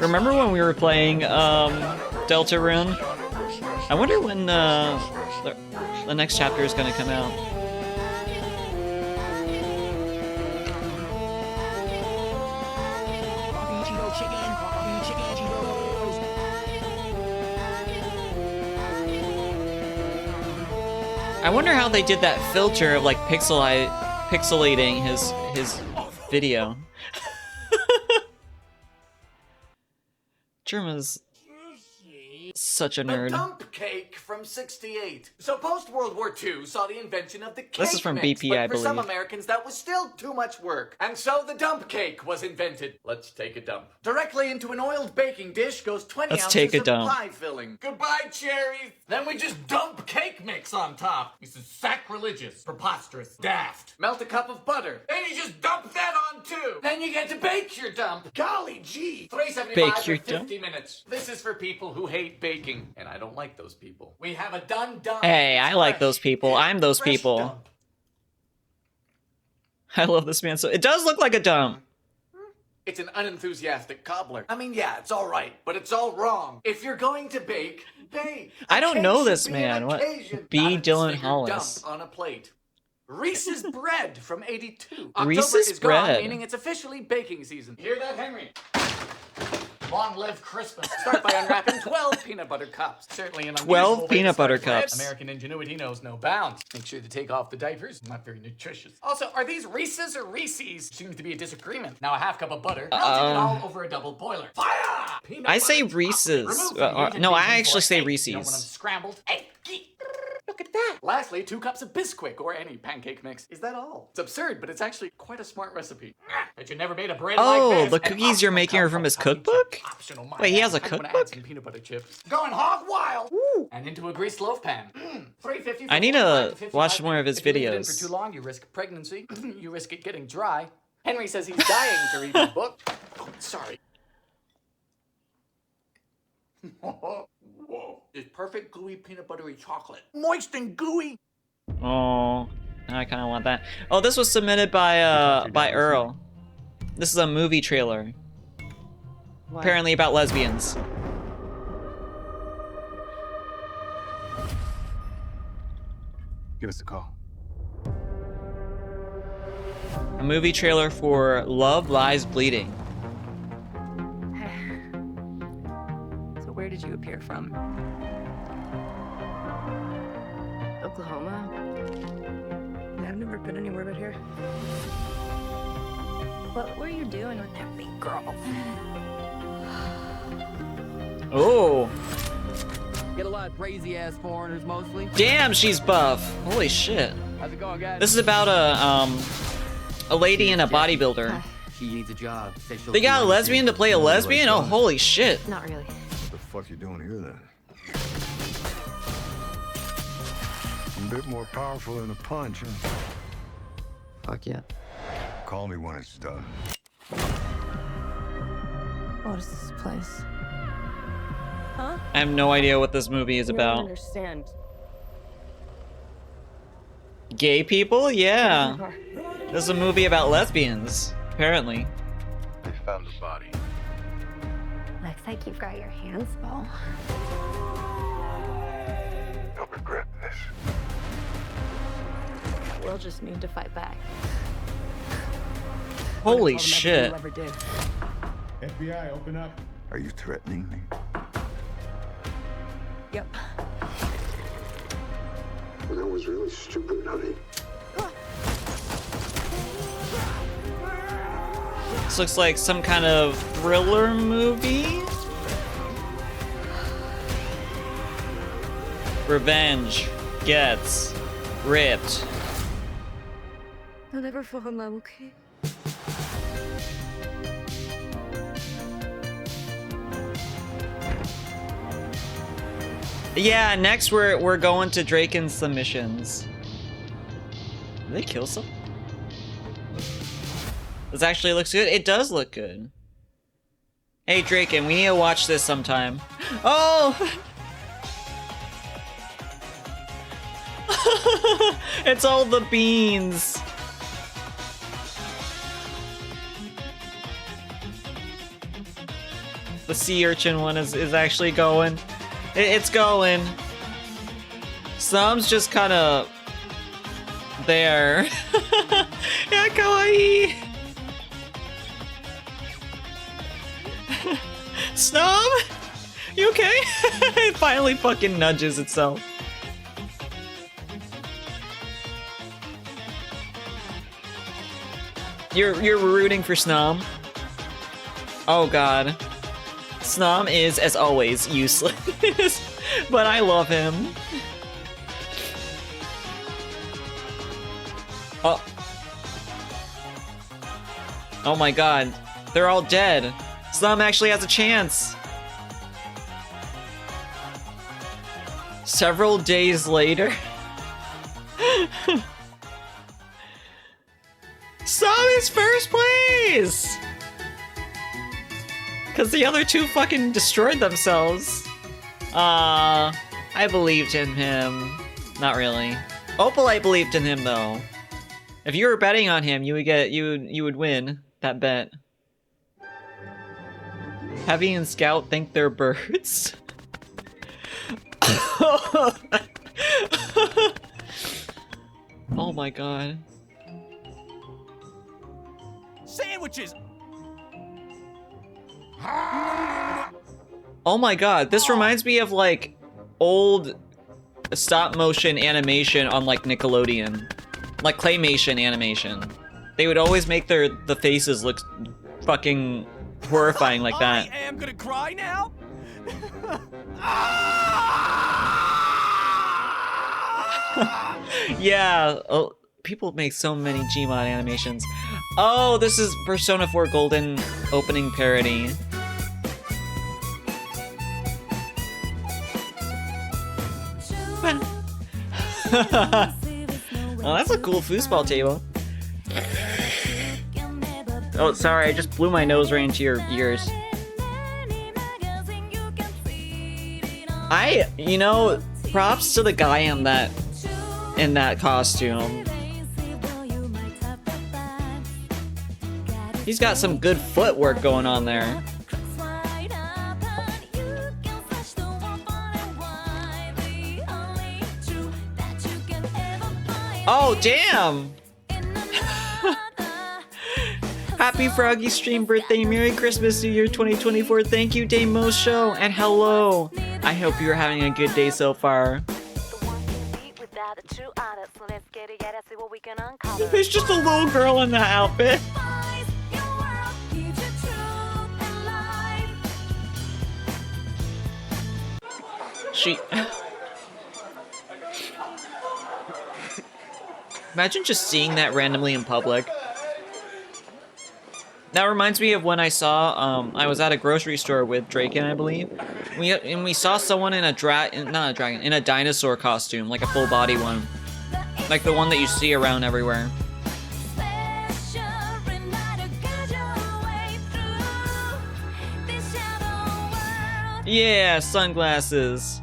Remember when we were playing Deltarune? I wonder when the next chapter is gonna come out. I wonder how they did that filter of like pixelating his video. Germa's such a nerd. The dump cake from '68. So post-World War II saw the invention of the cake This is from mix, BP, but I for some believe. Americans that was still too much work. And so the dump cake was invented. Let's take a dump. Directly into an oiled baking dish goes 20 Let's ounces take a of dump. pie filling. Goodbye, cherries. Then we just dump cake mix on top. This is sacrilegious, preposterous, daft. Melt a cup of butter. Then you just dump that on too. Then you get to bake your dump. Golly gee. $3.75 Bake your for 50 minutes. This is for people who hate baking, and I don't like those people. We have a done dump. Hey, I like those people. I'm those fresh people. dump. I love this man. So it does look like a dump. It's an unenthusiastic cobbler. I mean, yeah, it's all right, but it's all wrong. If you're going to bake, bake. I don't know Occasion this be an man. What? occasion, B. not a Dylan disfigured Hollis. dump on a plate. Reese's bread from '82. Reese's October is bread. gone, meaning it's officially baking season. Hear that, Henry? Long live Christmas. Start by unwrapping 12 peanut butter cups. Certainly an 12 unusual way to peanut start butter bread. cups. American ingenuity knows no bounds. Make sure to take off the diapers. Not very nutritious. Also, are these Reese's or Reese's? Seems to be a disagreement. Now a half cup of butter. Melting it all over a double boiler. Fire! Peanut I say butter Reese's. Remove the heat and No, I beaten actually for say 8. You don't want them Reese's. scrambled. Hey, geek. Look at that. Lastly, 2 cups of Bisquick or any pancake mix. Is that all? It's absurd, but it's actually quite a smart recipe. Bet you never made a bread Oh, like this. the cookies you're making are from his cookbook? Optional, my Wait, he has a bad. I'm gonna add cookbook? some peanut butter chips. Going hog wild. And into a greased loaf pan. $3.50 for I need 45 to 55 watch more of his If you leave it in videos. for too long, you risk pregnancy. You risk it getting dry. Henry says he's dying to read the book. Oh, sorry. Whoa. It's perfect gooey peanut buttery chocolate. Moist and gooey. Oh, now I kind of want that. Oh, this was submitted by Earl. This is a movie trailer. Apparently about lesbians. Give us a call. A movie trailer for Love Lies Bleeding. So where did you appear from? Oklahoma? I've never been anywhere but here. What were you doing with that big girl? Oh. Get a lot of crazy ass foreigners mostly. Damn, she's buff. Holy shit. How's it going, guys? This is about a lady and a bodybuilder. She needs a job. They got a lesbian to play a lesbian? Oh, holy shit. Not really. What the fuck you doing here then? A bit more powerful than a punch, huh? Fuck yeah. Call me when it's done. What is this place? Huh? I have no idea what this movie is I don't about. understand. Gay people? Yeah. This is a movie about lesbians, apparently. They found the body. Looks like you've got your hands full. Don't regret this. We'll just need to fight back. Holy shit. FBI, open up. Are you threatening me? Yep. Well, that was really stupid, honey. This looks like some kind of thriller movie. Revenge gets ripped. I'll never fall in love, okay? Yeah, next we're going to Draken's submissions. Did they kill some? This actually looks good. It does look good. Hey Draken, we need to watch this sometime. Oh! It's all the beans. The sea urchin one is actually going. It's going. Some's just kind of there. Yeah, kawaii. Snom? You okay? It finally fucking nudges itself. You're rooting for Snom? Oh god. Snom is, as always, useless. But I love him. Oh. Oh my god. They're all dead. Snom actually has a chance. Several days later. Snom is first place! Because the other two fucking destroyed themselves. I believed in him. Not really. Opalite believed in him though. If you were betting on him, you would win that bet. Heavy and Scout think they're birds. Oh my god. Sandwiches. Oh my god, this reminds me of like old stop motion animation on like Nickelodeon. Like claymation animation. They would always make the faces look fucking horrifying like that. I am gonna cry now. Yeah, oh, people make so many Gmod animations. Oh, this is Persona 4 Golden opening parody. Oh, that's a cool foosball table. Oh, sorry, I just blew my nose right into your ears. You know, props to the guy in that costume. He's got some good footwork going on there. Oh, damn! Happy Froggy Stream birthday, Merry Christmas, New Year 2024. Thank you, Damo Show, and hello. I hope you're having a good day so far. There's just a little girl in that outfit. She... Imagine just seeing that randomly in public. That reminds me of when I saw, I was at a grocery store with Drake and I believe. We saw someone in a in a dinosaur costume, like a full body one. Like the one that you see around everywhere. Yeah, sunglasses.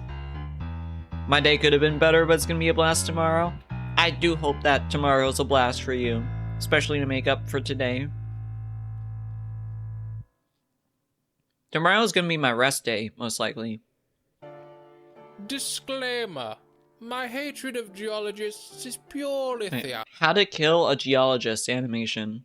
My day could have been better, but it's gonna be a blast tomorrow. I do hope that tomorrow's a blast for you, especially to make up for today. Tomorrow's gonna be my rest day, most likely. Disclaimer. My hatred of geologists is purely theatrical. How to Kill a Geologist animation.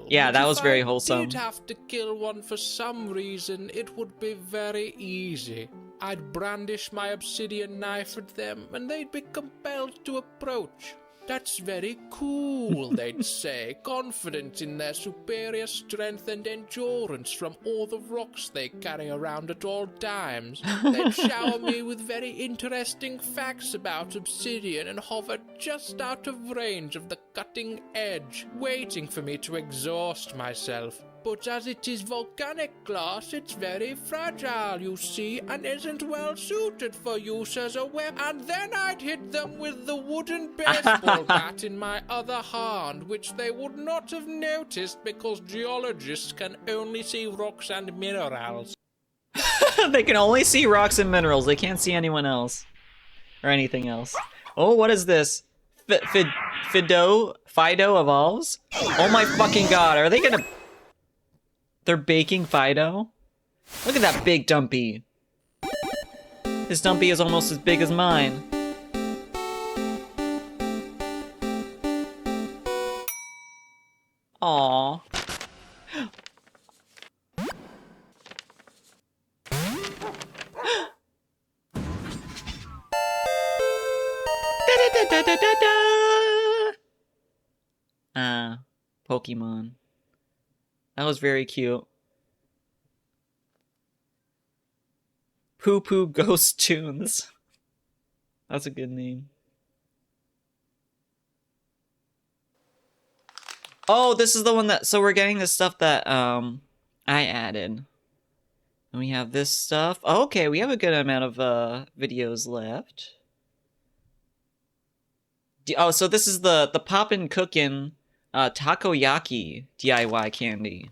Yeah, that was very wholesome. If I did have to kill one for some reason, it would be very easy. I'd brandish my obsidian knife at them, and they'd be compelled to approach. That's very cool, they'd say, confident in their superior strength and endurance from all the rocks they carry around at all times. They'd shower me with very interesting facts about obsidian and hover just out of range of the cutting edge, waiting for me to exhaust myself. But as it is volcanic glass, it's very fragile, you see, and isn't well suited for use as a weapon. And then I'd hit them with the wooden baseball bat in my other hand, which they would not have noticed because geologists can only see rocks and minerals. They can only see rocks and minerals. They can't see anyone else. Or anything else. Oh, what is this? Fido evolves? Oh my fucking god, are they gonna... They're baking Fido? Look at that big dumpy. His dumpy is almost as big as mine. Aww. Pokemon. That was very cute. Poo Poo Ghost Tunes. That's a good name. Oh, this is the one that... So we're getting the stuff that I added. And we have this stuff. Oh, okay, we have a good amount of videos left. Oh, so this is the Poppin' Cookin' Takoyaki DIY candy.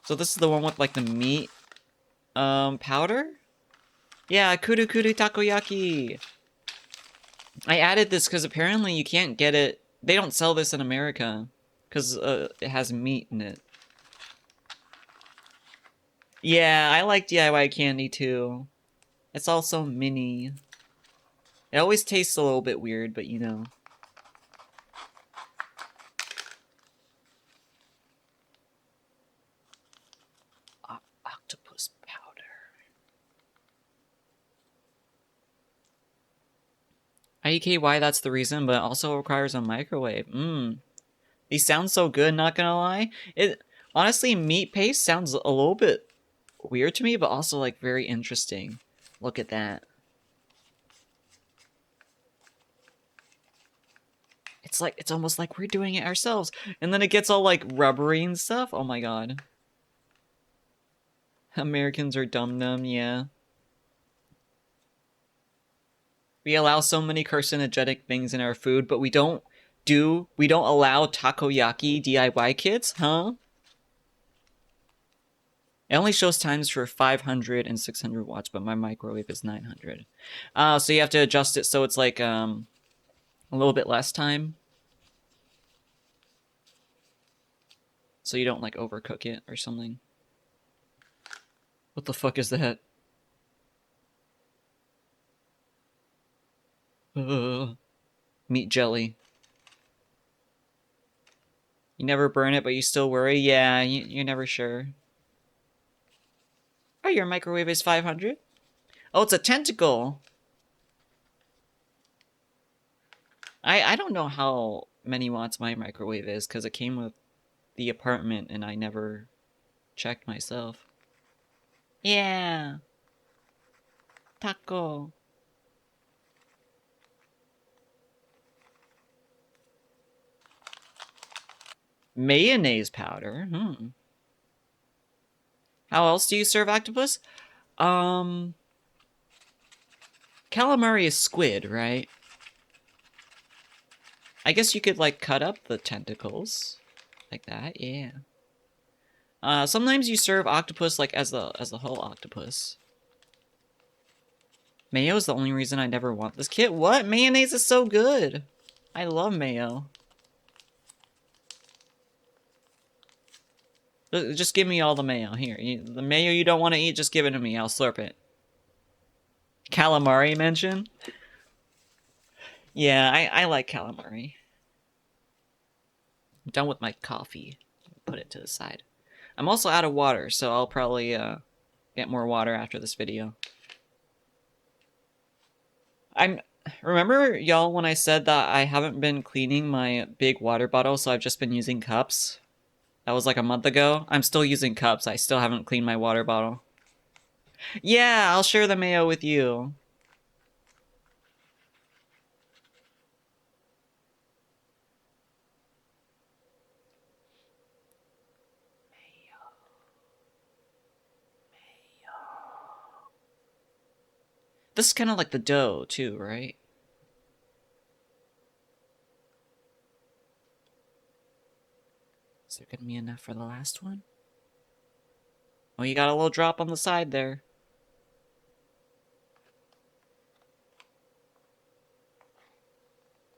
So this is the one with like the meat powder? Yeah, Kuru Kuru Takoyaki. I added this because apparently you can't get it. They don't sell this in America because it has meat in it. Yeah, I like DIY candy too. It's also mini. It always tastes a little bit weird, but you know. Octopus powder. IDK, that's the reason, but it also requires a microwave. These sound so good, not gonna lie. Honestly, meat paste sounds a little bit weird to me, but also like very interesting. Look at that. It's almost like we're doing it ourselves. And then it gets all like rubbery and stuff. Oh my god. Americans are dumb, yeah. We allow so many carcinogenic things in our food, but we don't allow takoyaki DIY kits, huh? It only shows times for 500 and 600 watts, but my microwave is 900. So you have to adjust it so it's like a little bit less time. So you don't like overcook it or something. What the fuck is that? Meat jelly. You never burn it, but you still worry? Yeah, you're never sure. Oh, your microwave is 500? Oh, it's a tentacle! I don't know how many watts my microwave is, because it came with the apartment and I never checked myself. Yeah! Taco! Mayonnaise powder? How else do you serve octopus? Calamari is squid, right? I guess you could, like, cut up the tentacles. Like that, yeah. Sometimes you serve octopus, like, as the whole octopus. Mayo is the only reason I never want this kit. What? Mayonnaise is so good! I love mayo. Just give me all the mayo. Here, the mayo you don't want to eat, just give it to me. I'll slurp it. Calamari mention? Yeah, I like calamari. I'm done with my coffee. Put it to the side. I'm also out of water, so I'll probably get more water after this video. Remember, y'all, when I said that I haven't been cleaning my big water bottle, so I've just been using cups? That was like a month ago. I'm still using cups. I still haven't cleaned my water bottle. Yeah, I'll share the mayo with you. This is kind of like the dough, too, right? Is there gonna be enough for the last one? Oh, you got a little drop on the side there.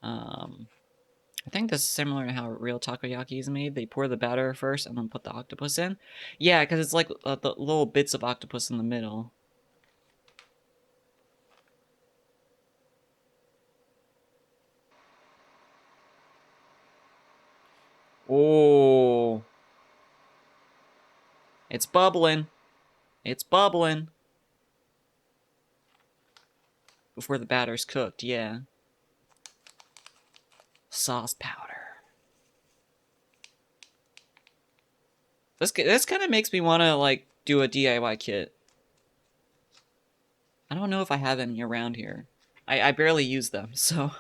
I think this is similar to how real takoyaki is made. They pour the batter first and then put the octopus in. Yeah, because it's like the little bits of octopus in the middle. Oh. It's bubbling. It's bubbling. Before the batter's cooked, yeah. Sauce powder. This kind of makes me want to, like, do a DIY kit. I don't know if I have any around here. I barely use them, so...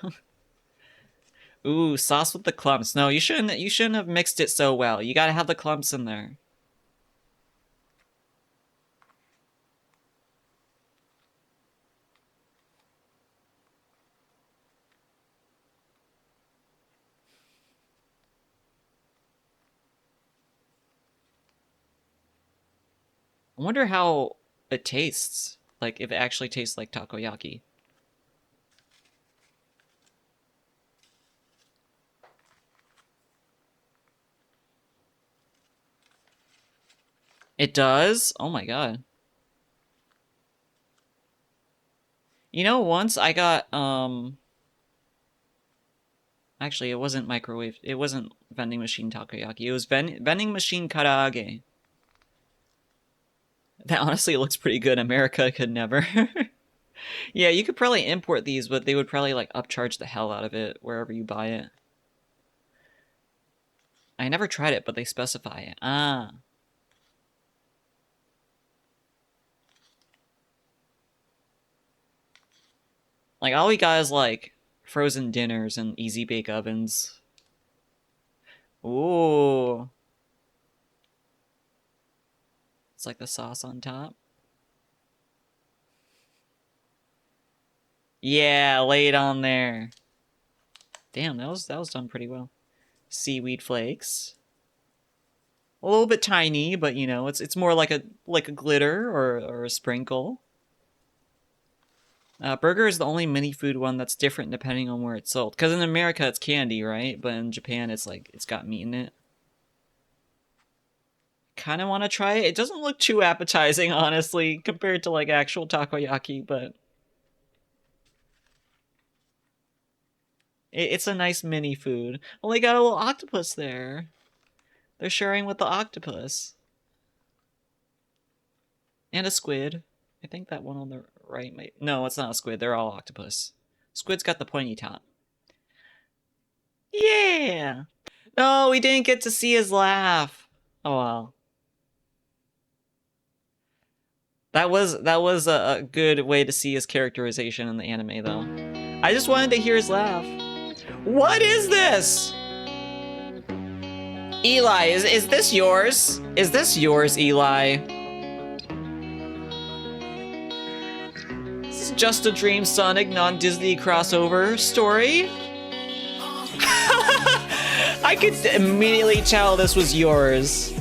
Ooh, sauce with the clumps. No, you shouldn't have mixed it so well. You gotta have the clumps in there. I wonder how it tastes. Like, if it actually tastes like takoyaki. It does? Oh my god. You know, once I got, actually, it wasn't microwave. It wasn't vending machine takoyaki. It was vending machine karaage. That honestly looks pretty good. America could never. Yeah, you could probably import these, but they would probably, like, upcharge the hell out of it wherever you buy it. I never tried it, but they specify it. Ah. Like, all we got is, like, frozen dinners and easy bake ovens. Ooh. It's like the sauce on top. Yeah, lay it on there. Damn, that was done pretty well. Seaweed flakes. A little bit tiny, but you know, it's more like a glitter or a sprinkle. Burger is the only mini food one that's different depending on where it's sold. Because in America it's candy, right? But in Japan it's like it's got meat in it. Kind of want to try it. It doesn't look too appetizing, honestly, compared to like actual takoyaki, but it's a nice mini food. Well, they got a little octopus there. They're sharing with the octopus. And a squid. I think that one on the right might... No, it's not a squid. They're all octopus. Squid's got the pointy top. Yeah! No, we didn't get to see his laugh. Oh well. That was a good way to see his characterization in the anime, though. I just wanted to hear his laugh. What is this? Eli, is this yours? Is this yours, Eli? This is Just a Dream Sonic non-Disney crossover story? I could immediately tell this was yours.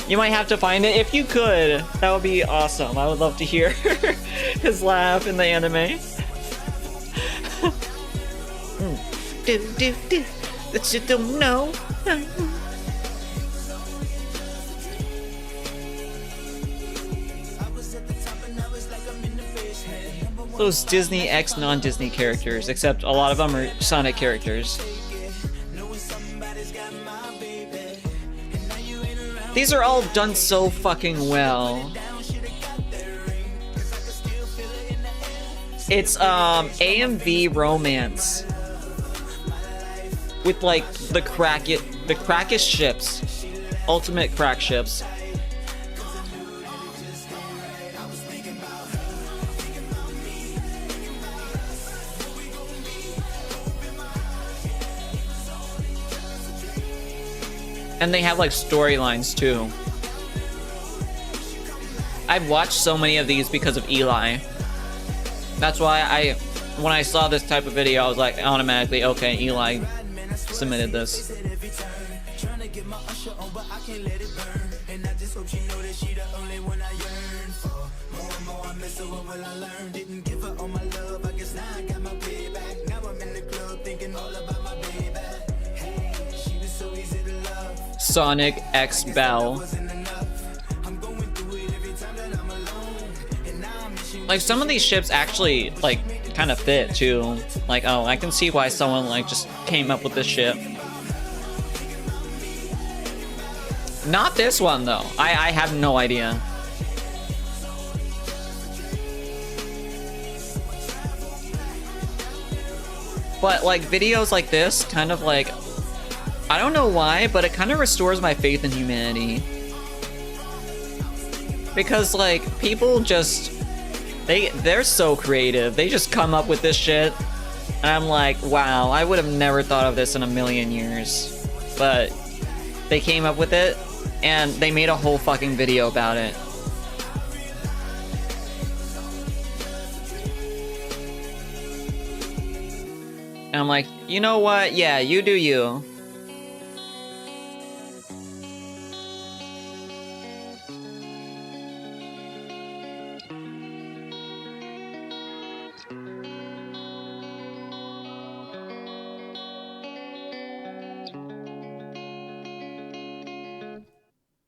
You might have to find it. If you could, that would be awesome. I would love to hear his laugh in the anime. That you don't know. Those Disney X non-Disney characters, except a lot of them are Sonic characters. These are all done so fucking well. It's AMV romance with like the crackest ships, ultimate crack ships. And they have like storylines too. I've watched so many of these because of Eli. That's why when I saw this type of video, I was like automatically, okay, Eli submitted this. Sonic X Bell. Like some of these ships actually like kind of fit too. Like, oh, I can see why someone like just came up with this ship. Not this one though. I have no idea. But like videos like this kind of like, I don't know why, but it kind of restores my faith in humanity. Because like people just, they're so creative. They just come up with this shit. And I'm like, wow, I would have never thought of this in a million years. But they came up with it and they made a whole fucking video about it. And I'm like, you know what? Yeah, you do you.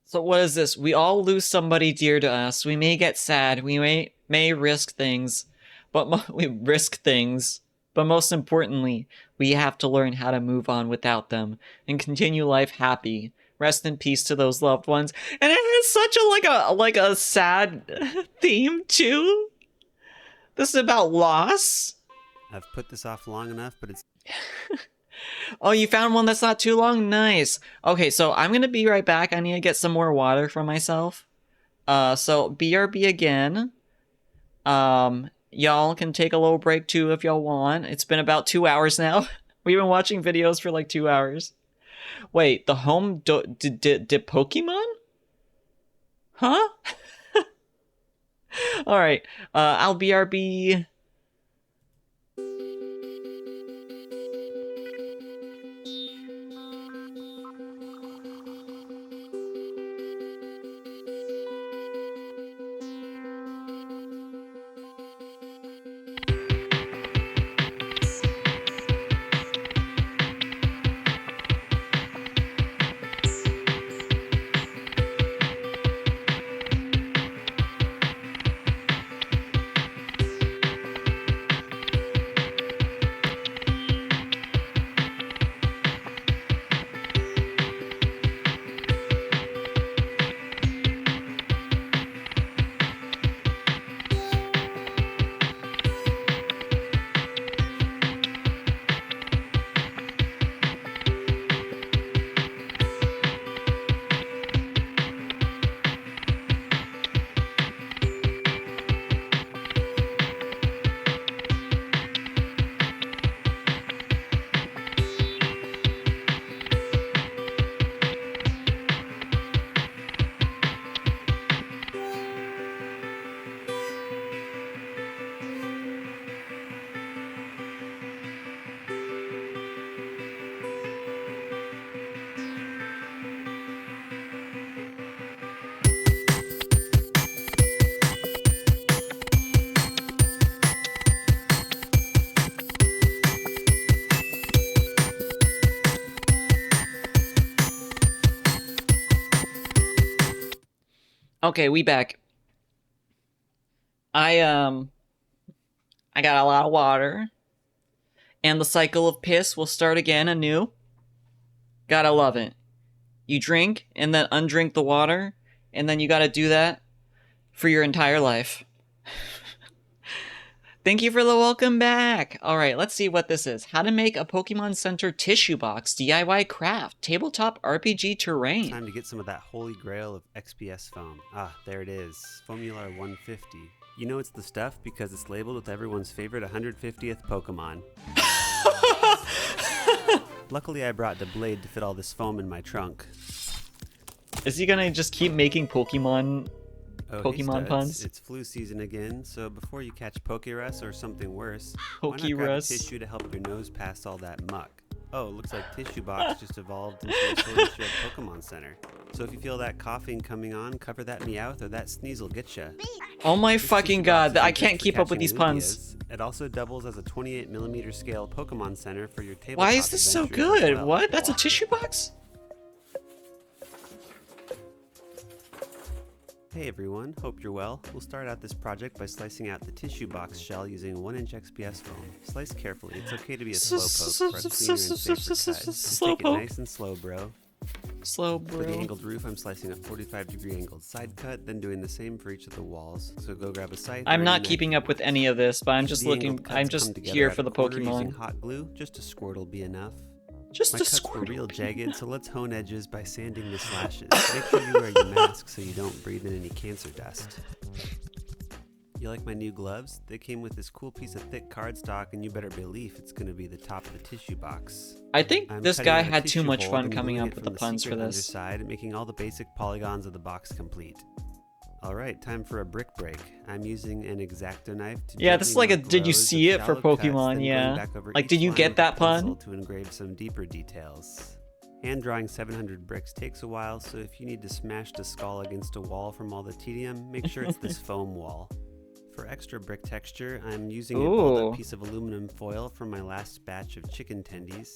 So what is this? We all lose somebody dear to us. We may get sad. We may risk things, but But most importantly, we have to learn how to move on without them and continue life happy. Rest in peace to those loved ones. And it has such a sad theme too. This is about loss. I've put this off long enough, but it's... Oh, you found one that's not too long? Nice. Okay, so I'm gonna be right back. I need to get some more water for myself. So BRB again. Y'all can take a little break too if y'all want. It's been about 2 hours now. We've been watching videos for like 2 hours. Wait, the home did Pokemon? Huh? Alright, I'll BRB. Okay, we back. I got a lot of water. And the cycle of piss will start again anew. Gotta love it. You drink, and then undrink the water, and then you gotta do that for your entire life. Thank you for the welcome back! Alright, let's see what this is. How to make a Pokemon Center tissue box DIY craft. Tabletop RPG terrain. Time to get some of that holy grail of XPS foam. Ah, there it is. Foamular 150. You know it's the stuff because it's labeled with everyone's favorite 150th Pokemon. Luckily I brought the blade to fit all this foam in my trunk. Is he gonna just keep making Pokemon Hey Pokemon studs, puns? It's flu season again, so before you catch Pokerus or something worse, why not grab a Pokerus. tissue to help your nose pass all that muck? Oh, looks like Tissue Box just evolved into a Soda Shed Pokemon Center. So if you feel that coughing coming on, cover that Meowth or that sneeze will get ya. Oh my This fucking tissue box god, I isn't can't just for keep up with catching these puns. Lugias. It also doubles as a 28mm scale Pokemon Center for your tabletop Why is this so adventures as good? well. What? That's a tissue box? Hey everyone, hope you're well. We'll start out this project by slicing out the tissue box shell using 1-inch XPS foam. Slice carefully. It's okay to be a slowpoke for a cleaner and safer cut. Just take it nice and slow, bro. Slow, For the angled roof, I'm slicing a 45-degree angled side cut, then doing the same for each of the walls. So go grab a scythe. I'm or not any keeping knife. up with any of this, but I'm Each just of the looking. angled cuts I'm come just together here at for the the corner using Pokemon. hot glue. Just a squirt will be enough. Just My a cuts were squirt. real jagged, so let's hone edges by sanding the slashes. Make sure you wear your mask so you don't breathe in any cancer dust. You like my new gloves? They came with this cool piece of thick cardstock, and you better believe it's going to be the top of the tissue box. I think I'm this cutting guy out a had too tissue much hole fun and coming gluing up it with from the puns for secret this. underside, making all the basic polygons of the box complete. Alright, time for a brick break. I'm using an X-Acto knife to Yeah, this is gently like a mark did you rows of see it for shallow cuts, Pokemon, then going yeah. back over Like, each did you line get with that a pencil pun? to engrave some deeper details. Hand drawing 700 bricks takes a while, so if you need to smash the skull against a wall from all the tedium, make sure it's this foam wall. For extra brick texture, I'm using a rolled Ooh. up piece of aluminum foil from my last batch of chicken tendies.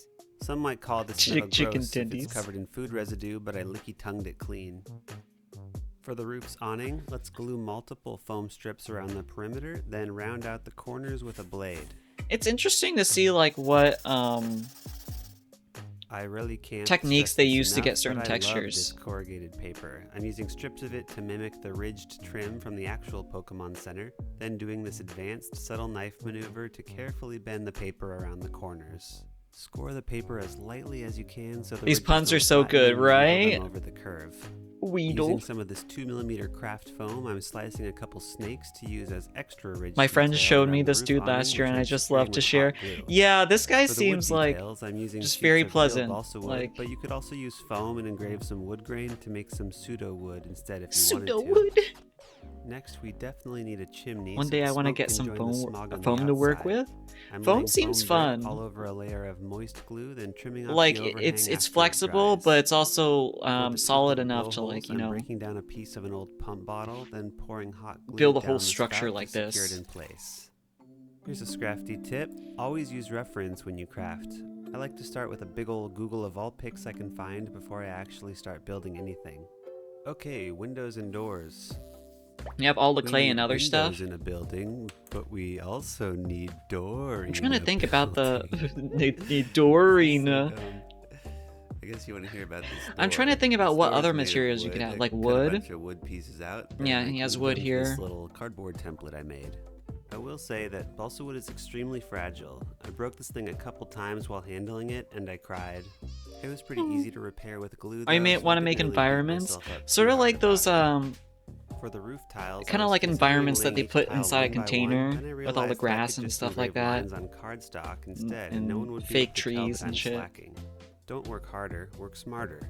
Some might call this Chicken metal gross if tendies. it's covered in food residue, but I licky-tongued it clean. For the roof's awning, let's glue multiple foam strips around the perimeter, then round out the corners with a blade. It's interesting to see like what I really can't techniques stress they this use to enough, get certain but I love textures. this corrugated paper. I'm using strips of it to mimic the ridged trim from the actual Pokemon Center, then doing this advanced, subtle knife maneuver to carefully bend the paper around the corners. Score the paper as lightly as you can so the These ridges puns don't are so flatten good, and wrinkle right? them over the curve. Weedle. Using some of this 2mm craft foam, I'm slicing a couple snakes to use as extra ridge My friend detail showed me around the this roof dude awning, last year, which and I'm I just securing love to with share. hot glue. Yeah, this guy For the wood seems like details, I'm using just sheets very of real pleasant. balsa wood, Like but you could also use foam and engrave some wood grain to make some pseudo wood instead if you pseudo wanted to. wood. Next, we definitely need a chimney. One so day the I want to smoke get can some join the foam, smog on the foam to work outside. with. I'm Foam laying seems foam dirt fun. all over a layer of moist glue, then trimming off Like the overhang it's after it flexible, dries. but it's also For the tip solid of the enough to blowholes, like I'm breaking down a piece of an old pump bottle, then pouring hot glue build a down whole the structure spout like to secure this. it in place. Here's a scrafty tip: always use reference when you craft. I like to start with a big old Google of all pics I can find before I actually start building anything. Okay, windows and doors. You have all the We clay need and other windows stuff. in a building, but we also need door. I'm trying to think about the dooring. I guess you want to hear about this. I'm trying to door. think about This what door is other made of materials you wood. could have, I like cut wood. a bunch of wood pieces out. then Yeah, I he has glued wood them to here. This little cardboard template I made. I will say that balsa wood is extremely fragile. I broke this thing a couple times while handling it, and I cried. It was pretty easy to repair with glue. I though, may so want to didn't make really beat environments, myself up sort too of hard like those For the roof tiles, kind I of was like considering environments that laying they each put tile inside a one by one, container then I with all the realized I grass could and just stuff like engrave that, lines on cardstock instead, and and no one would be fake able to tell trees that and I'm shit. slacking. Don't work harder, work smarter.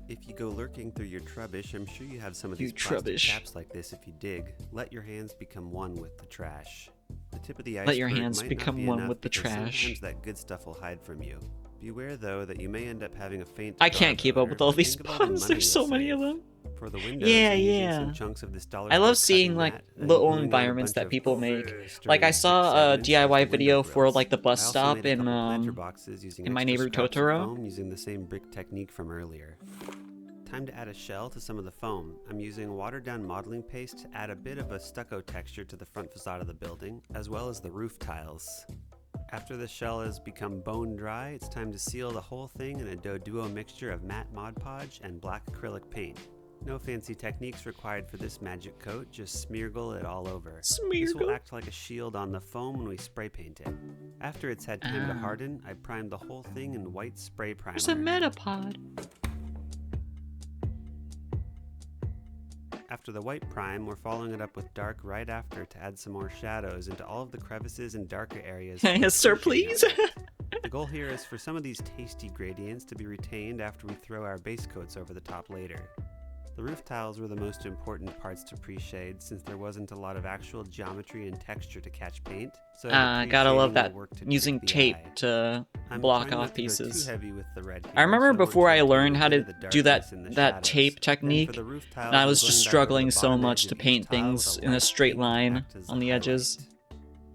If you go lurking through your trubbish, I'm sure you have some of You these plastic trubbish. caps like this if you dig. Let your hands become one with the trash. The tip of the Let your iceberg hands might not become be one enough with the because trash. Sometimes that good stuff will hide from you. Beware though that you may end up having a faint I can't garb keep up odor, with all but these think of all the puns. money There's so you'll many save. of them. For the windows, Yeah, I'm using yeah. some chunks of this dollar I bill love cutting seeing like mat, then little gluing on a environments bunch that of people make. strange Like I saw a 6/7 DIY window video for grills. like the bus I also stop made a in couple planter boxes using My extra Neighbor scraps of Totoro. foam using the same brick technique from earlier. Time to add a shell to some of the foam. I'm using watered down modeling paste to add a bit of a stucco texture to the front facade of the building, as well as the roof tiles. After the shell has become bone dry, it's time to seal the whole thing in a Doduo mixture of matte Mod Podge and black acrylic paint. No fancy techniques required for this magic coat, just smeargle it all over. This will act like a shield on the foam when we spray paint it. After it's had time to harden, I primed the whole thing in white spray primer. There's a Metapod. After the white prime, we're following it up with dark right after to add some more shadows into all of the crevices and darker areas. Yes, sir, please. The goal here is for some of these tasty gradients to be retained after we throw our base coats over the top later. The roof tiles were the most important parts to pre-shade since there wasn't a lot of actual geometry and texture to catch paint. So gotta love that, using tape to block off pieces. I remember before I learned how to do that tape technique, and I was just struggling so much to paint things in a straight line on the edges.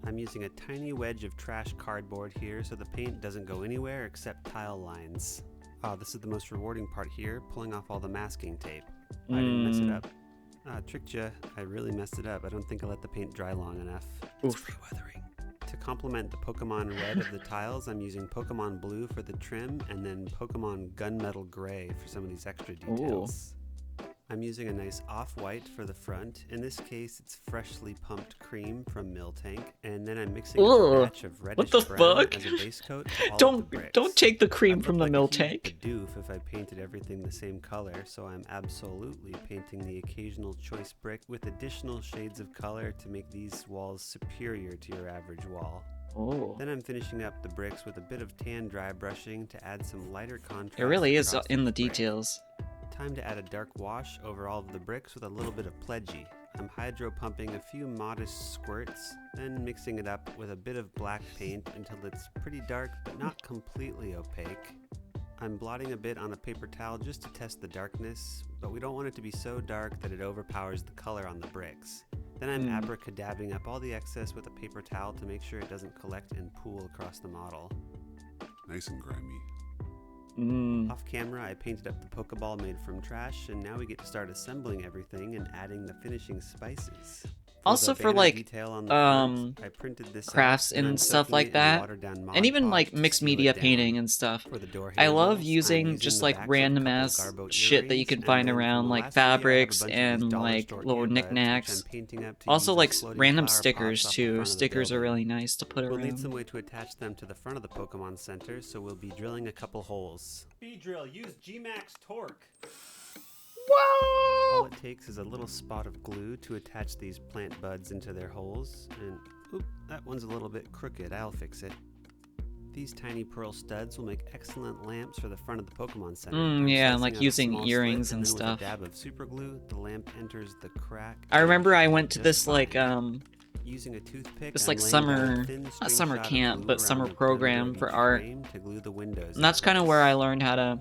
I'm using a tiny wedge of trash cardboard here so the paint doesn't go anywhere except tile lines. Oh, this is the most rewarding part here, pulling off all the masking tape. I didn't mess it up. Tricked ya. I really messed it up. I don't think I let the paint dry long enough. It's re-weathering. To complement the Pokemon red of the tiles, I'm using Pokemon blue for the trim and then Pokemon gunmetal gray for some of these extra details. I'm using a nice off-white for the front. In this case, it's freshly pumped cream from Miltank, and then I'm mixing a batch of reddish brown as a base coat to all of the bricks. Don't take the cream from the Miltank. A doof if I painted everything the same color, so I'm absolutely painting the occasional choice brick with additional shades of color to make these walls superior to your average wall. Then I'm finishing up the bricks with a bit of tan dry brushing to add some lighter contrast. It really is in the details. Time to add a dark wash over all of the bricks with a little bit of pledgy. I'm hydro pumping a few modest squirts, then mixing it up with a bit of black paint until it's pretty dark but not completely opaque. I'm blotting a bit on a paper towel just to test the darkness, but we don't want it to be so dark that it overpowers the color on the bricks. Then I'm abracadabbing up all the excess with a paper towel to make sure it doesn't collect and pool across the model. Nice and grimy. Off camera, I painted up the Pokeball made from trash, and now we get to start assembling everything and adding the finishing spices. Also for like crafts and stuff like that, and even like mixed media painting and stuff. I love using just like random ass shit that you can find around, like fabrics and like little knickknacks. Also like random stickers too. Stickers are really nice to put around. We'll need some way to attach them to the front of the Pokemon Center, so we'll be drilling a couple holes. Speed drill, use G-Max torque. Whoa! All it takes is a little spot of glue to attach these plant buds into their holes, and oop, that one's a little bit crooked, I'll fix it. These tiny pearl studs will make excellent lamps for the front of the Pokemon Center. Yeah, like using earrings and stuff. With a dab of super glue, the lamp enters the crack. I remember I went to this like using a toothpick, this like summer, not summer camp, but summer program for art. And that's kind of where I learned how to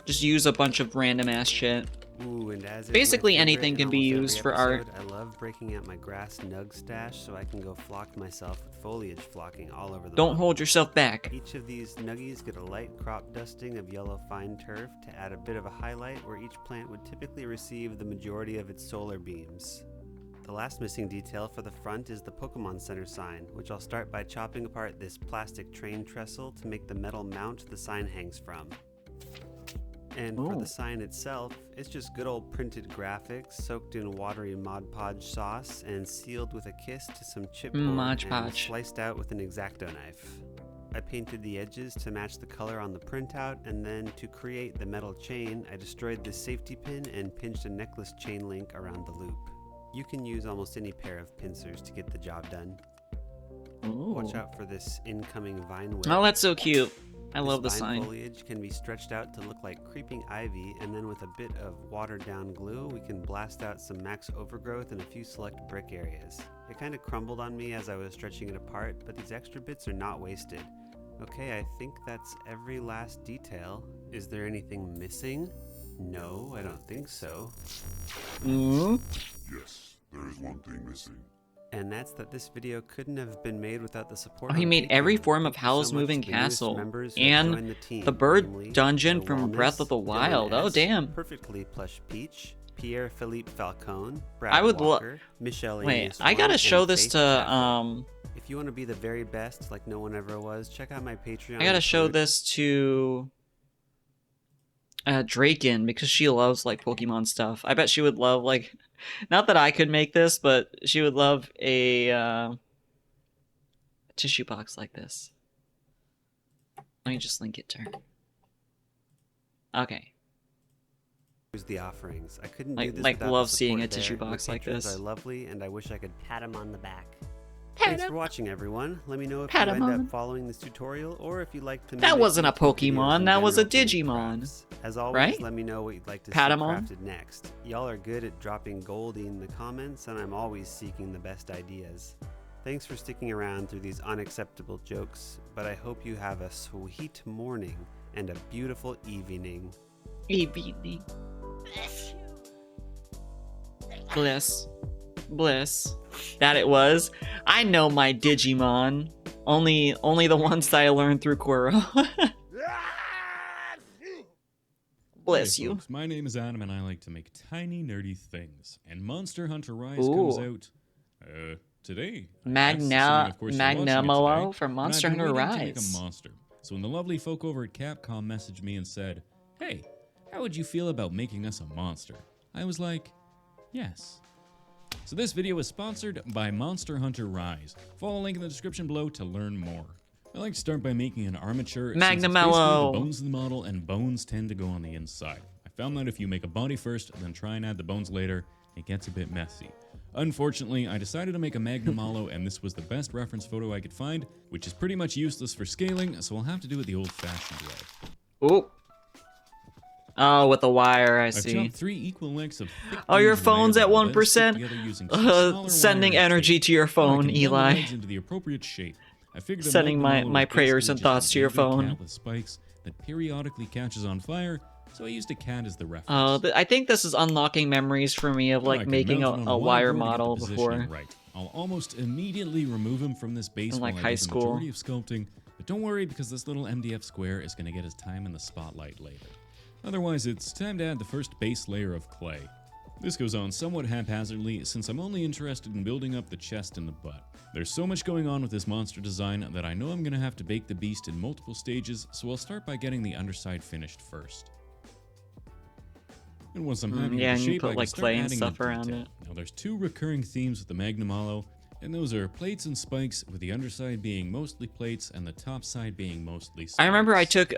just use a bunch of random ass shit. Ooh, and as basically anything can be used for art. I love breaking out my grass nug stash so I can go flock myself with foliage flocking all over the Don't hold yourself back. Each of these nuggies get a light crop dusting of yellow fine turf to add a bit of a highlight where each plant would typically receive the majority of its solar beams. The last missing detail for the front is the Pokemon Center sign, which I'll start by chopping apart this plastic train trestle to make the metal mount the sign hangs from. And for the sign itself, it's just good old printed graphics soaked in watery Mod Podge sauce and sealed with a kiss to some chipboard and sliced out with an X-Acto knife. I painted the edges to match the color on the printout, and then to create the metal chain, I destroyed the safety pin and pinched a necklace chain link around the loop. You can use almost any pair of pincers to get the job done. Watch out for this incoming vine whip. Oh, that's so cute. I love the sign. Foliage can be stretched out to look like creeping ivy, and then with a bit of watered down glue, we can blast out some max overgrowth in a few select brick areas. It kind of crumbled on me as I was stretching it apart, but these extra bits are not wasted. Okay, I think that's every last detail. Is there anything missing? No, I don't think so. Yes, there is one thing missing. And that's that this video couldn't have been made without the support. Oh, he on made every Patreon. form of Thank you so Howl's much Moving to the newest Castle members who have joined and team, the bird namely dungeon Joe from Breath of the Wellness, Wild. Dylan Oh, S., damn. Perfectly Plush Peach, Pierre Philippe Falcone, Brad I would Walker, Michelle Wait, Ines I gotta Swan, show and this Faith to Chaffee. If you want to be the very best, like no one ever was, check out my Patreon. I gotta show for- this to Draken because she loves like Pokemon stuff. I bet she would love like, not that I could make this, but she would love a tissue box like this. Let me just link it to her. Okay. Here's the offerings. I couldn't Like- do this like without love the seeing support a tissue there. box Your like patrons this. are lovely, and I wish I could Pat him on the back. Thanks for watching, everyone. Let me know if Pat you him end on. up following this tutorial or if you'd like to. That mimic wasn't a YouTube videos Pokemon, in that was a general for Digimon. crafts. As always, Right? let me know what you'd like to see Patamon? crafted next. Y'all are good at dropping goldie in the comments, and I'm always seeking the best ideas. Thanks for sticking around through these unacceptable jokes, but I hope you have a sweet morning and a beautiful evening. Evening. Bliss. Bliss. That it was. I know my Digimon. Only the ones that I learned through Quirrell. Bless Hey, you. folks, my name is Adam, and I like to make tiny, nerdy things. And Monster Hunter Rise comes Ooh. out today. That's assuming, of course, you're watching it Magnamalo today. from And Monster I've been Hunter waiting to make Rise. a monster. So when the lovely folk over at Capcom messaged me and said, "Hey, how would you feel about making us a monster?" I was like, yes. So this video is sponsored by Monster Hunter Rise. Follow the link in the description below to learn more. I like to start by making an armature, since it's basically Magnamello. the bones of the model, and bones tend to go on the inside. I found that if you make a body first, then try and add the bones later, it gets a bit messy. Unfortunately, I decided to make a Magnamalo, and this was the best reference photo I could find, which is pretty much useless for scaling, so I'll have to do it the old-fashioned way. Ooh. Oh, with the wire, I I've see. chopped 3 equal lengths of thick Oh, your beams in phone's layers at and then 1%. stick together using some smaller Sending wire and energy tape. to your Now I phone, can bend the Eli. legs into the appropriate shape. I figured a Sending my Magnamalo was prayers basically and just thoughts a to your big phone. cat with spikes that periodically catches on fire, so I used a cat as the reference. Oh, I think this is unlocking memories for me of Now I like can making mount it on a wire wire board to get the model positioning before. Right. I'll almost immediately remove him from this base In, like, while high I do the school. majority of sculpting, but don't worry because this little MDF square is going to get his time in the spotlight later. Otherwise, it's time to add the first base layer of clay. This goes on somewhat haphazardly since I'm only interested in building up the chest and the butt. There's so much going on with this monster design that I know I'm going to have to bake the beast in multiple stages, so I'll start by getting the underside finished first. And once I'm happy yeah, with and the you shape, put, I can like, start clay and adding stuff the around detail. it. Now there's 2 recurring themes with the Magnamalo, and those are plates and spikes, with the underside being mostly plates and the top side being mostly spikes. I remember I took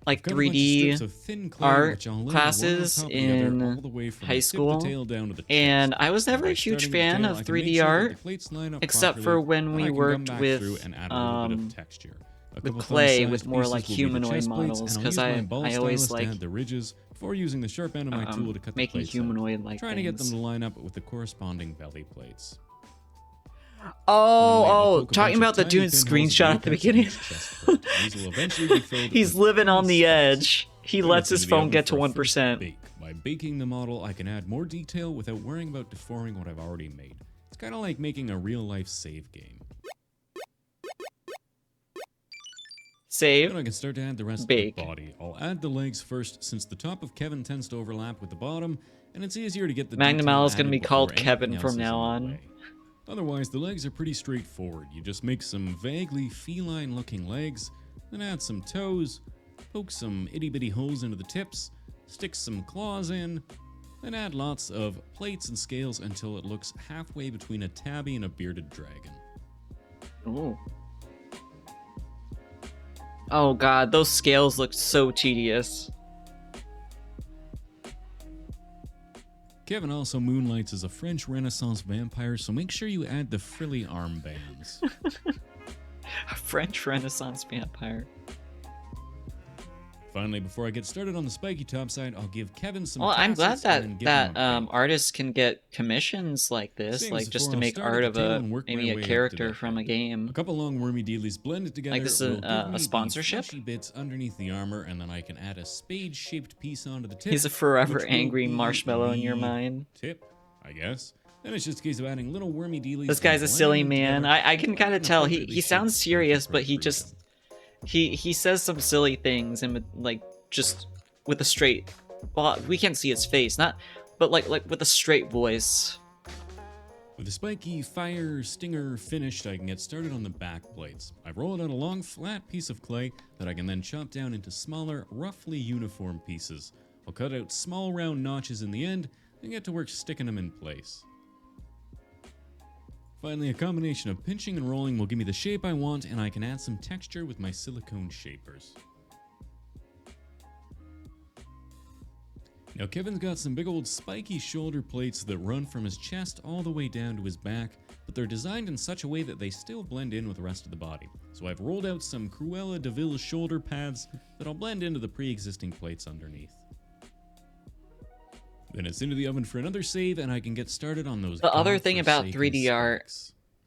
like Got a bunch of 3D strips of thin clay, art which I'll lay one on classes top of the other, in all the way from high the tip of school, the tail down to the and chest. I was never By a huge starting at the fan tail, of I can make 3D sure that art, the plates line up except properly, for when and we I can come worked back with through and add a little bit of texture. A couple clay thumb-sized with more pieces like will be the humanoid chest plates, models, and I'll because use my I ball always stylus to like add the ridges before using the sharp end of my tool to cut the making plates out. humanoid like Trying to get them things. to line up with the corresponding belly plates. Oh, poke a talking bunch about of the tiny dude pinholes screenshot in at the apex of beginning. each chest plate. These will eventually be filled He's with living on the thin edge. He Then lets it's his into the phone oven get to for a first 1%. bake. By baking the model, I can add more detail without worrying about deforming what I've already made. It's kind of like making a real-life save game. Save. Then I can start to add the rest Bake. of the body. I'll add the legs first, since the top of Kevin tends to overlap with the bottom, and it's easier to get the detail Magnamalo is going to added be before called anything Kevin else from is now in the on. way. Otherwise, the legs are pretty straightforward. You just make some vaguely feline-looking legs, then add some toes, poke some itty-bitty holes into the tips, stick some claws in, then add lots of plates and scales until it looks halfway between a tabby and a bearded dragon. Ooh. Oh god, those scales look so tedious. Kevin also moonlights as a French Renaissance vampire, so make sure you add the frilly armbands. A French Renaissance vampire. Finally, before I get started on the spiky top side, I'll give Kevin some Well, I'm glad facets and then that give him a artists can get commissions like this, Same like as just before, to I'll make start at art the of tail a and work my maybe way a up character to the from a game. A couple long wormy dealies blended together Like this will is give a me sponsorship? the fleshy bits underneath the armor, and then I can add a spade-shaped piece onto the tip. He's a forever which will angry be marshmallow in your the mind. Tip, I guess. Then it's just a case of adding little wormy dealies. This guy's a silly man. I can kind of tell. He sounds serious, but he just he says some silly things and like just with a straight. Well, we can't see his face, but like with a straight voice. With the spiky fire stinger finished, I can get started on the back plates. I've rolled out a long flat piece of clay that I can then chop down into smaller, roughly uniform pieces. I'll cut out small round notches in the end and get to work sticking them in place. Finally, a combination of pinching and rolling will give me the shape I want, and I can add some texture with my silicone shapers. Now Kevin's got some big old spiky shoulder plates that run from his chest all the way down to his back, but they're designed in such a way that they still blend in with the rest of the body. So I've rolled out some Cruella de Vil shoulder pads that'll blend into the pre-existing plates underneath. Then it's into the oven for another save, and I can get started on those. The other thing about 3D art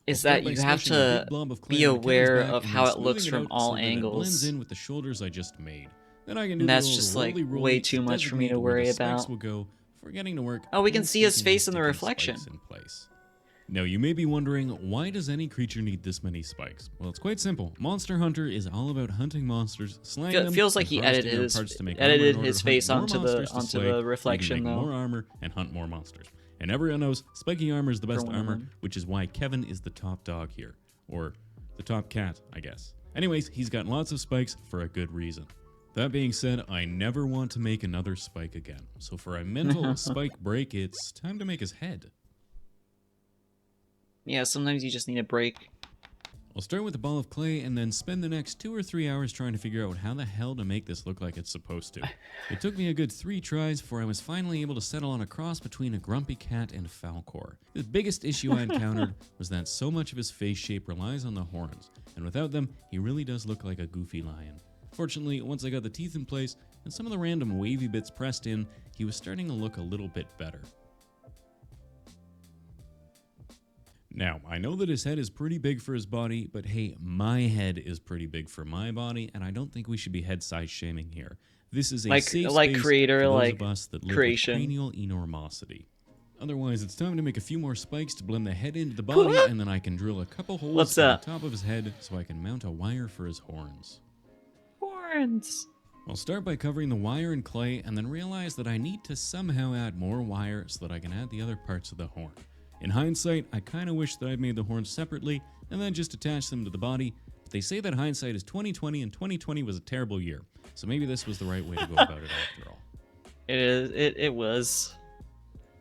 is that you have to be aware of how it looks from all angles. Blends in with the shoulders I just made. Then I can do and that's just like way too much for me to worry about. Oh, we can see his face in the reflection. Now you may be wondering, why does any creature need this many spikes? Well, it's quite simple. Monster Hunter is all about hunting monsters, slaying them. It feels like he edited his face onto the reflection, though. More armor and hunt more monsters. And everyone knows spiky armor is the best armor, which is why Kevin is the top dog here, or the top cat, I guess. Anyways, he's got lots of spikes for a good reason. That being said, I never want to make another spike again. So for a mental spike break, it's time to make his head. Yeah, sometimes you just need a break. I'll start with a ball of clay and then spend the next 2 or 3 hours trying to figure out how the hell to make this look like it's supposed to. It took me a good 3 tries before I was finally able to settle on a cross between a grumpy cat and Falcor. The biggest issue I encountered was that so much of his face shape relies on the horns, and without them, he really does look like a goofy lion. Fortunately, once I got the teeth in place and some of the random wavy bits pressed in, he was starting to look a little bit better. Now, I know that his head is pretty big for his body, but hey, my head is pretty big for my body, and I don't think we should be head size shaming here. This is a safe space creator, for those like of us that live creation. with cranial enormosity. Otherwise, it's time to make a few more spikes to blend the head into the body, and then I can drill a couple holes on the top of his head so I can mount a wire for his horns. I'll start by covering the wire in clay and then realize that I need to somehow add more wire so that I can add the other parts of the horn. In hindsight, I kinda wish that I'd made the horns separately and then just attached them to the body, but they say that hindsight is 20/20 and 2020 was a terrible year, so maybe this was the right way to go about it after all. It was.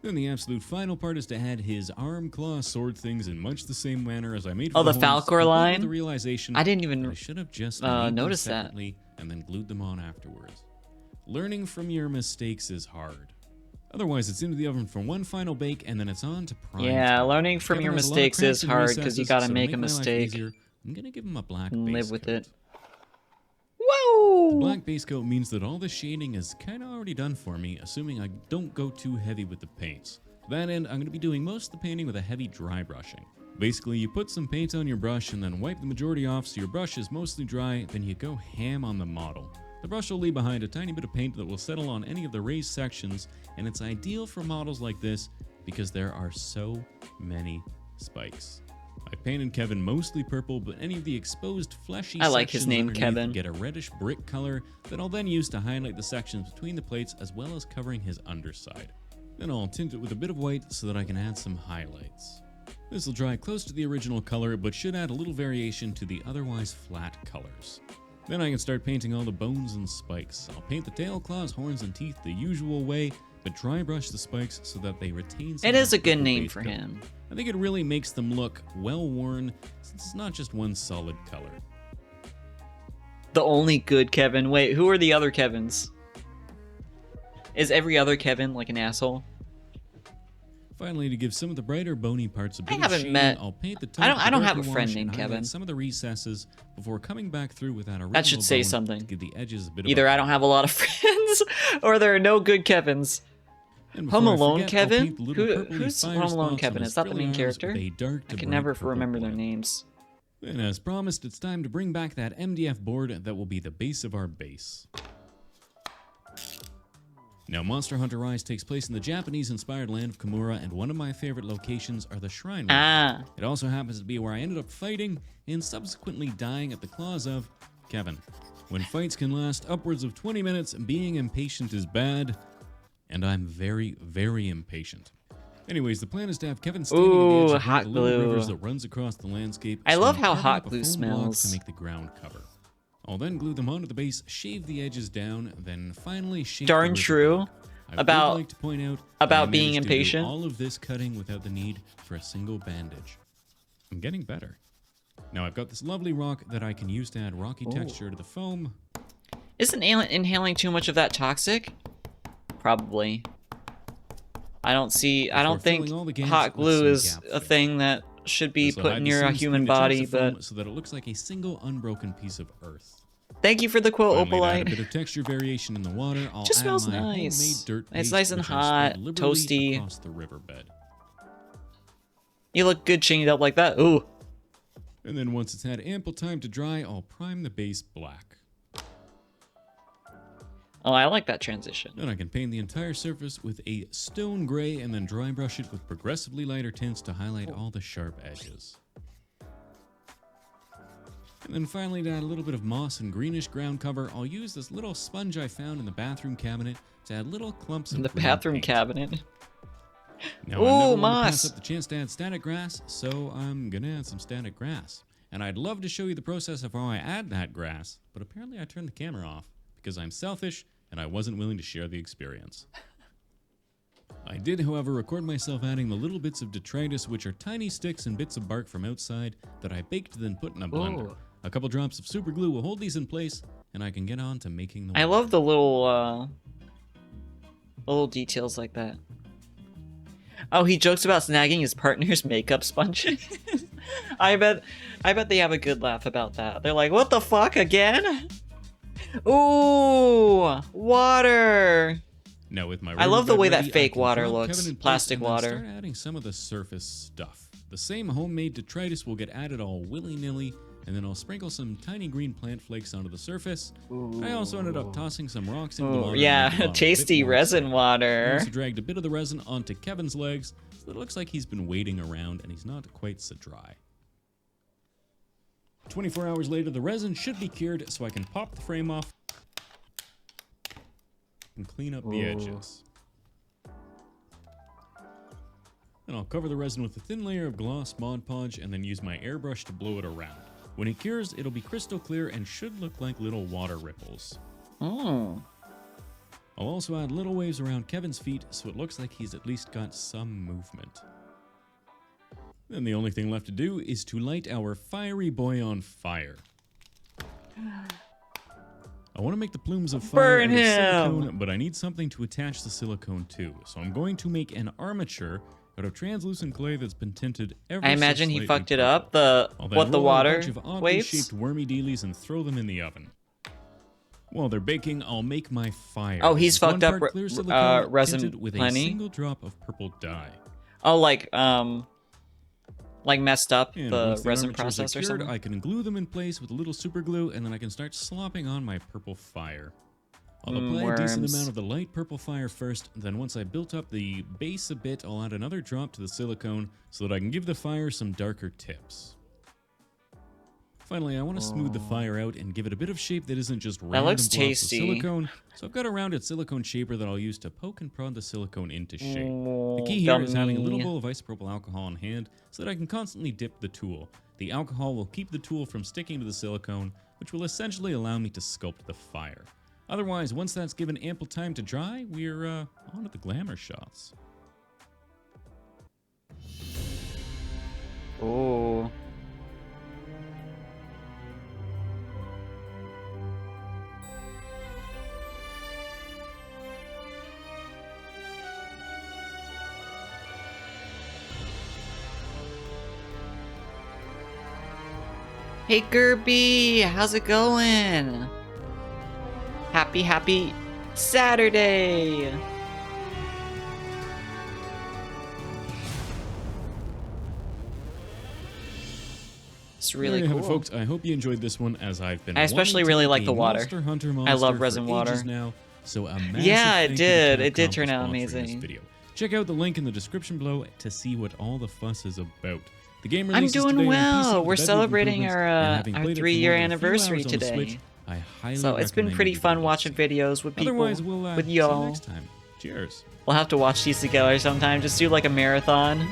Then the absolute final part is to add his arm, claw, sword things in much the same manner as I made for the horns, Falcor line? The realization I didn't even I should have just noticed that. And then glued them on afterwards. Learning from your mistakes is hard. Otherwise, it's into the oven for one final bake, and then it's on to prime. Yeah, time. learning from your mistakes is hard because you gotta make a mistake. I'm gonna give him a black and base live with coat. it. Whoa! The black base coat means that all the shading is kind of already done for me, assuming I don't go too heavy with the paints. To that end, I'm going to be doing most of the painting with a heavy dry brushing. Basically, you put some paint on your brush and then wipe the majority off so your brush is mostly dry, then you go ham on the model. The brush will leave behind a tiny bit of paint that will settle on any of the raised sections, and it's ideal for models like this because there are so many spikes. I painted Kevin mostly purple, but any of the exposed fleshy I like his sections name, underneath Kevin. get a reddish brick color that I'll then use to highlight the sections between the plates as well as covering his underside. Then I'll tint it with a bit of white so that I can add some highlights. This will dry close to the original color, but should add a little variation to the otherwise flat colors. Then I can start painting all the bones and spikes. I'll paint the tail, claws, horns, and teeth the usual way, but dry brush the spikes so that they retain some It is a of good the name base for coat. him. I think it really makes them look well worn, since it's not just one solid color. The only good Kevin. Wait, who are the other Kevins? Is every other Kevin like an asshole? Finally, to give some of the brighter bony parts a bit of haven't shading, met- I'll paint the top I don't with have a darker friend wash named and highlight Kevin. some of the recesses before coming back through with that original That should say bone something. to give the edges a bit Either of a I don't have a lot of friends, or there are no good Kevins. And Home before I Alone forget, I'll Kevin? paint the little purpley Who's fire Home Alone spots on Kevin? his Is that the frilly main arms character? with a dark I to can bright never purple remember their blend. names. And as promised, it's time to bring back that MDF board that will be the base of our base. Now, Monster Hunter Rise takes place in the Japanese-inspired land of Kimura, and one of my favorite locations are the shrine rooms. It also happens to be where I ended up fighting and subsequently dying at the claws of Kevin. When fights can last upwards of 20 minutes, being impatient is bad, and I'm very, very impatient. Anyways, the plan is to have Kevin standing at the edge of one of the little rivers that runs across the landscape. I love how carving hot up a glue foam block smells. to make the ground cover. I'll then glue them onto the base, shave the edges down, then finally shape Darn the true river. I about would like to point out about I being managed to do impatient. all of this cutting without the need for a single bandage. I'm getting better. Now I've got this lovely rock that I can use to add rocky texture to the foam. Isn't inhaling too much of that toxic? Probably. I don't think hot glue is a thing that should be put near a human body, but so that it looks like a single unbroken piece of earth. thank you for the quote, Finally, to add a Opalite. bit of texture variation in the water. I'll Just add smells my nice. homemade dirt It's paste, nice and which I hot, spread liberally toasty. across the riverbed. You look good chained up like that. Ooh. And then once it's had ample time to dry, I'll prime the base black. Oh, I like that transition. Then I can paint the entire surface with a stone gray and then dry brush it with progressively lighter tints to highlight all the sharp edges. And then finally, to add a little bit of moss and greenish ground cover, I'll use this little sponge I found in the bathroom cabinet to add little clumps of The green bathroom paint. cabinet. Now, Ooh, I never want to moss. pass up the chance to add static grass, so I'm gonna add some static grass. And I'd love to show you the process of how I add that grass, but apparently I turned the camera off because I'm selfish and I wasn't willing to share the experience. I did, however, record myself adding the little bits of detritus, which are tiny sticks and bits of bark from outside that I baked then put in a blender. Ooh. A couple drops of super glue will hold these in place, and I can get on to making the I love the little details like that. Oh, he jokes about snagging his partner's makeup sponge. I bet they have a good laugh about that. They're like, "What the fuck again?" Ooh, water. Now with my I love the riverbed way that ready, I fake can water drop looks, Kevin in place plastic and then water. Start adding some of the surface stuff. The same homemade detritus will get added all willy-nilly, and then I'll sprinkle some tiny green plant flakes onto the surface. I also ended up tossing some rocks into the Ooh, water. yeah, to make the bottom a bit tasty more resin acidic. water. I also dragged a bit of the resin onto Kevin's legs, so that it looks like he's been waiting around and he's not quite so dry. 24 hours later, the resin should be cured, so I can pop the frame off and clean up the edges. Then I'll cover the resin with a thin layer of gloss Mod Podge and then use my airbrush to blow it around. When it cures, it'll be crystal clear and should look like little water ripples. Oh. I'll also add little waves around Kevin's feet so it looks like he's at least got some movement. Then the only thing left to do is to light our fiery boy on fire. I want to make the plumes of fire Burn out of him! silicone, but I need something to attach the silicone to. So I'm going to make an armature out of translucent clay that's been tinted ever I so imagine he slightly fucked it purple. up. The I'll then what the roll out a water bunch of oddly waves. shaped wormy dealies and throw them in the oven. While they're baking, I'll make my fire. Oh, he's This is fucked one up part clear silicone resin tinted with plenty. a single drop of purple dye. Oh, like messed up And the once the resin armatures are process or cured, something. I can glue them in place with a little super glue, and then I can start slopping on my purple fire. I'll apply a decent worms. amount of the light purple fire first, then once I built up the base a bit, I'll add another drop to the silicone so that I can give the fire some darker tips. Finally, I want to smooth the fire out and give it a bit of shape that isn't just random looks blobs of tasty. silicone. So I've got a rounded silicone shaper that I'll use to poke and prod the silicone into shape. Oh, The key here is having a little yummy. bowl of isopropyl alcohol on hand so that I can constantly dip the tool. The alcohol will keep the tool from sticking to the silicone, which will essentially allow me to sculpt the fire. Otherwise, once that's given ample time to dry, we're on to the glamour shots. Oh. Hey Gerby, how's it going? Happy Saturday! It's really There you cool. have it, folks. I hope you enjoyed this one, as I've been. I especially wanting to really make like a the water. Monster Hunter I monster love for resin water. ages now, So a massive Yeah, it thank you to did. It Capcom did for turn out sponsoring this amazing. video. Check out the link in the description below to see what all the fuss is about. The game I'm releases doing today on PC well. with We're bedrock celebrating improvements, our and having played it for 3-year more than a few anniversary hours on the Switch, today. I highly So it's been recommend pretty you give fun it a watching listen. videos with people, Otherwise, we'll with see you y'all. next time. Cheers. We'll have to watch these together sometime. Just do like a marathon.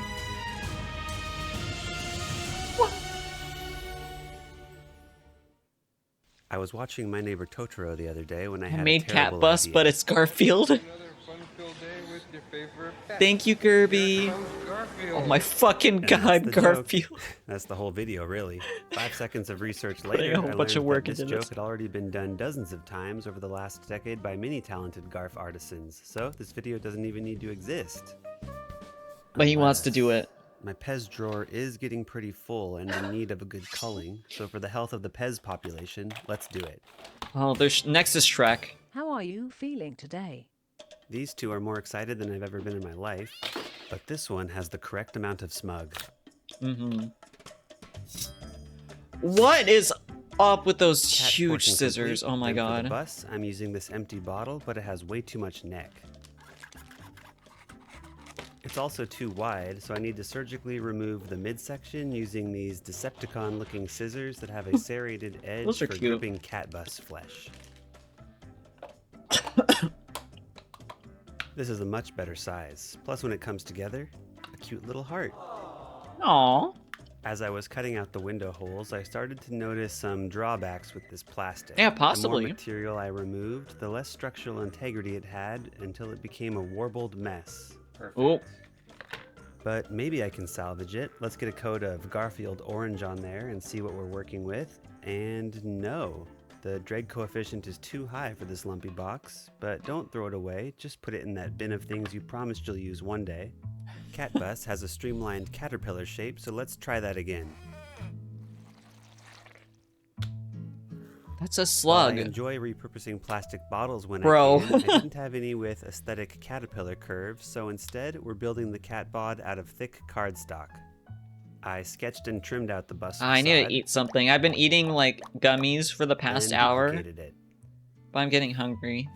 I was watching My Neighbor Totoro the other day when I I had made a Cat terrible Bus, idea. but it's Garfield. Thank you, Kirby. Oh my fucking And god, that's the joke. Garfield. That's the whole video, really. 5 seconds of research Putting later, a whole I bunch learned of work that this into joke this. had already been done dozens of times over the last decade by many talented Garf artisans. So this video doesn't even need to exist. But he wants to do it. My Pez drawer is getting pretty full and in need of a good culling, so for the health of the Pez population, let's do it. Oh, there's next is Shrek. How are you feeling today? These two are more excited than I've ever been in my life, but this one has the correct amount of smug. What is up with those Cat huge portion scissors? complete. Oh my And for god. the bus, I'm using this empty bottle, but it has way too much neck. It's also too wide, so I need to surgically remove the midsection using these Decepticon-looking scissors that have a serrated edge Those are for cute. gripping cat bus flesh. This is a much better size. Plus, when it comes together, a cute little heart. Aww. As I was cutting out the window holes, I started to notice some drawbacks with this plastic. Yeah, The possibly. more material I removed, the less structural integrity it had until it became a warbled mess. Oh. But maybe I can salvage it. Let's get a coat of Garfield orange on there and see what we're working with. And no, the drag coefficient is too high for this lumpy box. But don't throw it away, just put it in that bin of things you promised you'll use one day. Cat Bus has a streamlined caterpillar shape, so let's try that again. That's a While slug. I enjoy repurposing plastic bottles when Bro. I can, I didn't have any with aesthetic caterpillar curves, so instead we're building the cat bod out of thick cardstock. I sketched and trimmed out the bus I need to facade, eat something. I've been eating like gummies for the past and hour, duplicated it. but I'm getting hungry.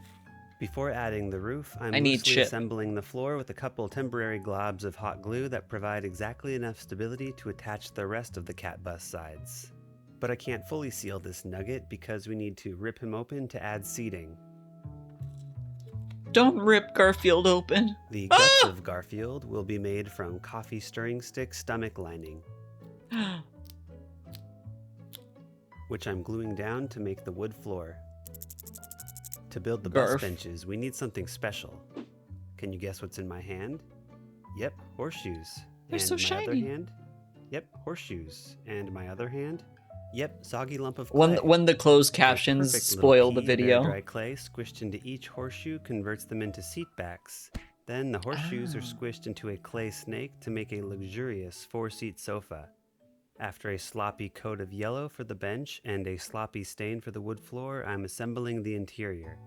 Before adding the roof, I'm I need loosely chip. assembling the floor with a couple temporary globs of hot glue that provide exactly enough stability to attach the rest of the cat bus sides. But I can't fully seal this nugget because we need to rip him open to add seating. Don't rip Garfield open. The guts of Garfield will be made from coffee stirring stick stomach lining, which I'm gluing down to make the wood floor. To build the bus Garf. benches, we need something special. Can you guess what's in my hand? Yep, horseshoes. They're and so my other shiny. hand? Yep, horseshoes. And my other hand? Yep, soggy lump of clay. When the closed A captions perfect little spoil the pea of video. air-dry clay squished into each horseshoe converts them into seat backs. Then the horseshoes are squished into a clay snake to make a luxurious 4-seat sofa. After a sloppy coat of yellow for the bench and a sloppy stain for the wood floor, I'm assembling the interior.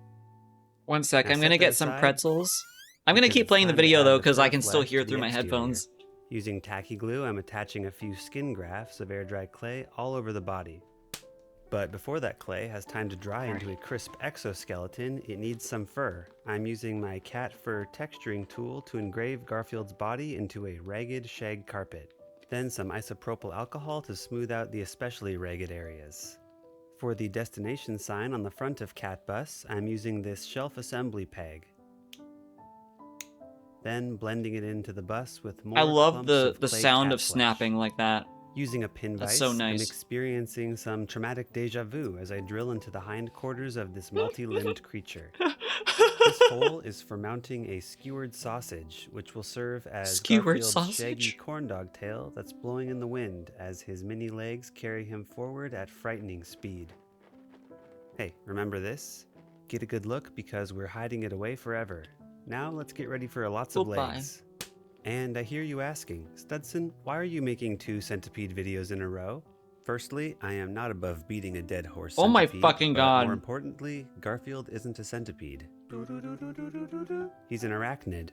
One sec, Now I'm set gonna that get some aside, pretzels. I'm gonna because keep it's playing the time to video add though, the because I fur can still flesh hear to the through my exterior. headphones. Using tacky glue, I'm attaching a few skin grafts of air-dry clay all over the body. But before that clay has time to dry into a crisp exoskeleton, it needs some fur. I'm using my cat fur texturing tool to engrave Garfield's body into a ragged shag carpet. Then some isopropyl alcohol to smooth out the especially ragged areas. For the destination sign on the front of Cat Bus, I'm using this shelf assembly peg. Then blending it into the bus with more I love clumps the of clay sound cat of flesh. snapping like that. Using a pin That's vise, so I'm nice. experiencing some traumatic deja vu as I drill into the hindquarters of this multi-limbed creature. This hole is for mounting a skewered sausage, which will serve as Skewered Garfield's sausage? shaggy corndog tail that's blowing in the wind as his mini legs carry him forward at frightening speed. Hey, remember this? Get a good look because we're hiding it away forever. Now let's get ready for lots of Goodbye. legs. And I hear you asking, Studson, why are you making 2 centipede videos in a row? Firstly, I am not above beating a dead horse Oh my centipede, fucking but god. more importantly, Garfield isn't a centipede. He's an arachnid.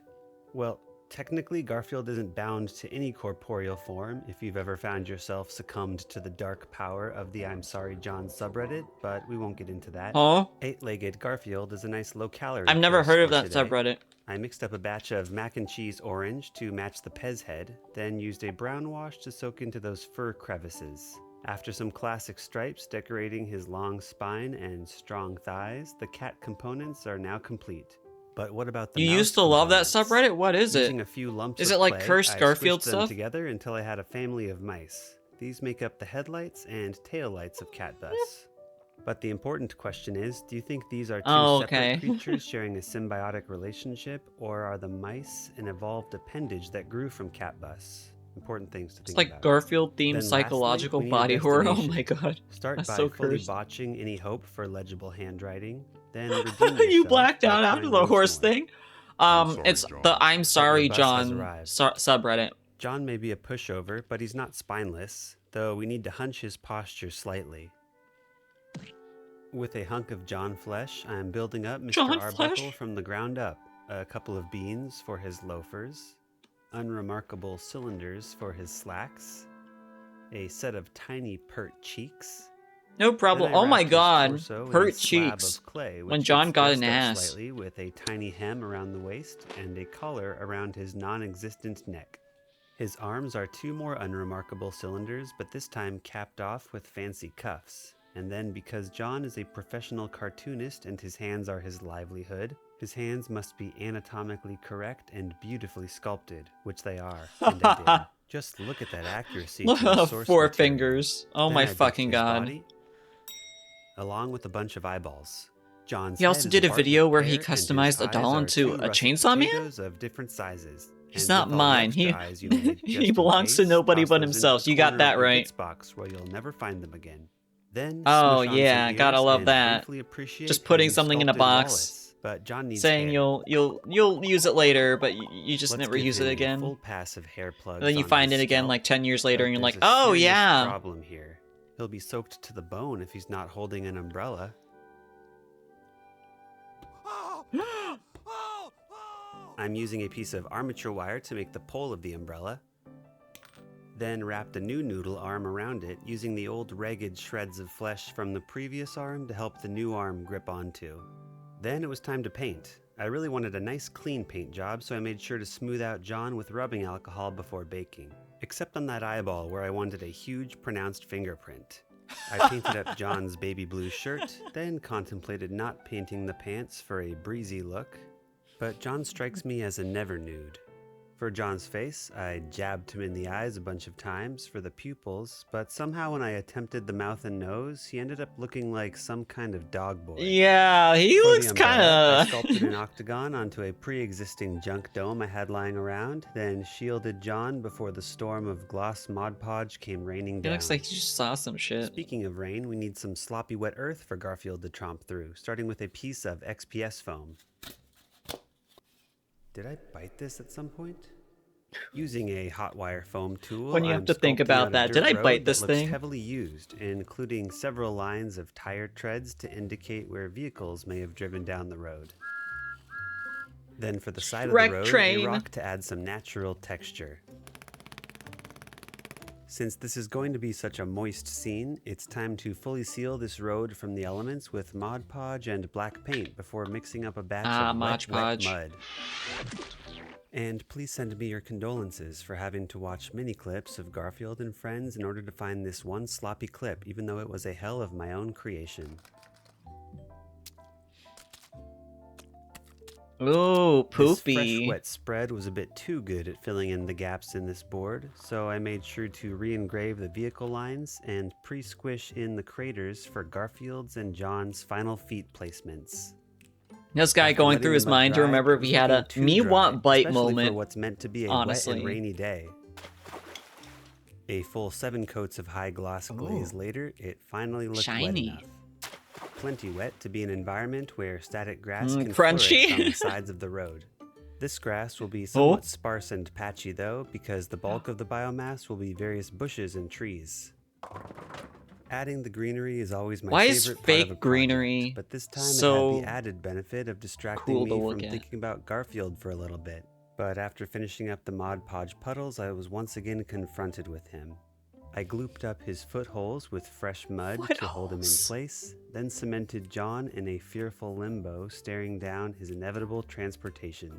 Well, Technically, Garfield isn't bound to any corporeal form if you've ever found yourself succumbed to the dark power of the I'm Sorry John subreddit, but we won't get into that. Huh? Eight-legged Garfield is a nice low-calorie I've never twist heard of for that today. subreddit. I mixed up a batch of mac and cheese orange to match the Pez head, then used a brown wash to soak into those fur crevices. After some classic stripes decorating his long spine and strong thighs, the cat components are now complete. But what about the You mouse used to love that components? subreddit? What is it? Using a few lumps Is of it like clay, cursed I Garfield squished them stuff? together until I had a family of mice. These make up the headlights and taillights of Catbus. But the important question is, do you think these are two separate creatures sharing a symbiotic relationship, or are the mice an evolved appendage that grew from Catbus? Important things to think It's like about. Garfield-themed Then psychological lastly, we need a body horror. Oh destination. my god. Start That's by so fully cursed. botching any hope for legible handwriting. Then redeem You yourself blacked by out after trying the once horse more. thing? It's the I'm Sorry Your bus has John arrived. subreddit. John may be a pushover, but he's not spineless, though we need to hunch his posture slightly. With a hunk of John flesh, I'm building up Mr. John Arbuckle flesh? from the ground up. A couple of beans for his loafers, unremarkable cylinders for his slacks, a set of tiny pert cheeks. No problem. Then I Oh my wrapped his god. torso in a Hurt slab cheeks. of clay, When which John gets got dressed an up ass. slightly with a tiny hem around the waist and a collar around his non-existent neck. His arms are two more unremarkable cylinders, but this time capped off with fancy cuffs. And then, because John is a professional cartoonist and his hands are his livelihood, his hands must be anatomically correct and beautifully sculpted, which they are. And I did. Just look at that accuracy. to the source Four material. fingers. Oh Then my I built fucking his god. body, along with a bunch of eyeballs. John's He also head did is a art video with where he hair, and his customized a eyes doll are into two a russet chainsaw man? potatoes of different sizes. He's And not with all the mine. extra eyes you made, just He in belongs to case, nobody toss but those into himself. the You got corner that of your right. bits box where you'll never find them again. Then Oh smush on yeah, some gotta ears love and that. briefly appreciate Just how putting you've something in a sculpted box, Wallace. But John needs saying hair. you'll use it later, but you just Let's never give use him it a again. full pass of hair plugs And then you on find his it again scalp, like 10 years later, but and you're like, there's a oh serious yeah. problem here. He'll be soaked to the bone if he's not holding an umbrella. I'm using a piece of armature wire to make the pole of the umbrella, then wrapped a new noodle arm around it using the old ragged shreds of flesh from the previous arm to help the new arm grip onto. Then it was time to paint. I really wanted a nice clean paint job, so I made sure to smooth out John with rubbing alcohol before baking. Except on that eyeball where I wanted a huge pronounced fingerprint. I painted up John's baby blue shirt, then contemplated not painting the pants for a breezy look. But John strikes me as a never nude. For John's face, I jabbed him in the eyes a bunch of times for the pupils, but somehow when I attempted the mouth and nose, he ended up looking like some kind of dog boy. Yeah, he For the looks umbrella, I kind sculpted an of. octagon onto a pre-existing junk dome I had lying around, then shielded John before the storm of gloss Mod Podge came raining He down. looks like he just saw some shit. Speaking of rain, we need some sloppy wet earth for Garfield to tromp through, starting with a piece of XPS foam. Did I bite this at some point? Using a hot wire foam tool, When you have I'm to think sculpting about out a that, did dirt I road bite this that looks thing? heavily used, including several lines of tire treads to indicate where vehicles may have driven down the road. Then for the side Wreck of the road, train. a rock to add some natural texture. Since this is going to be such a moist scene, it's time to fully seal this road from the elements with Mod Podge and black paint before mixing up a batch of Mod wet Podge. mud. And please send me your condolences for having to watch mini clips of Garfield and friends in order to find this one sloppy clip, even though it was a hell of my own creation. Ooh, This poopy. fresh wet spread was a bit too good at filling in the gaps in this board, so I made sure to re-engrave the vehicle lines and pre-squish in the craters for Garfield's and John's final feet placements. This guy After going letting through the his mud mind to dry, remember it if was he had a looking too me dry, want bite especially moment. for what's meant to be a honestly. wet and rainy day. A full 7 coats of high gloss glaze later, it finally looked Shiny. wet enough. Plenty wet to be an environment where static grass Mm, can crunchy. flourish on the sides of the road. This grass will be somewhat sparse and patchy though, because the bulk of the biomass will be various bushes and trees. Adding the greenery is always my Why is favorite part fake of a project, greenery but this time so it had the added benefit of distracting cool me to from look at? thinking about Garfield for a little bit. But after finishing up the Mod Podge puddles, I was once again confronted with him. I glooped up his footholes with fresh mud to hold him in place, then cemented John in a fearful limbo, staring down his inevitable transportation.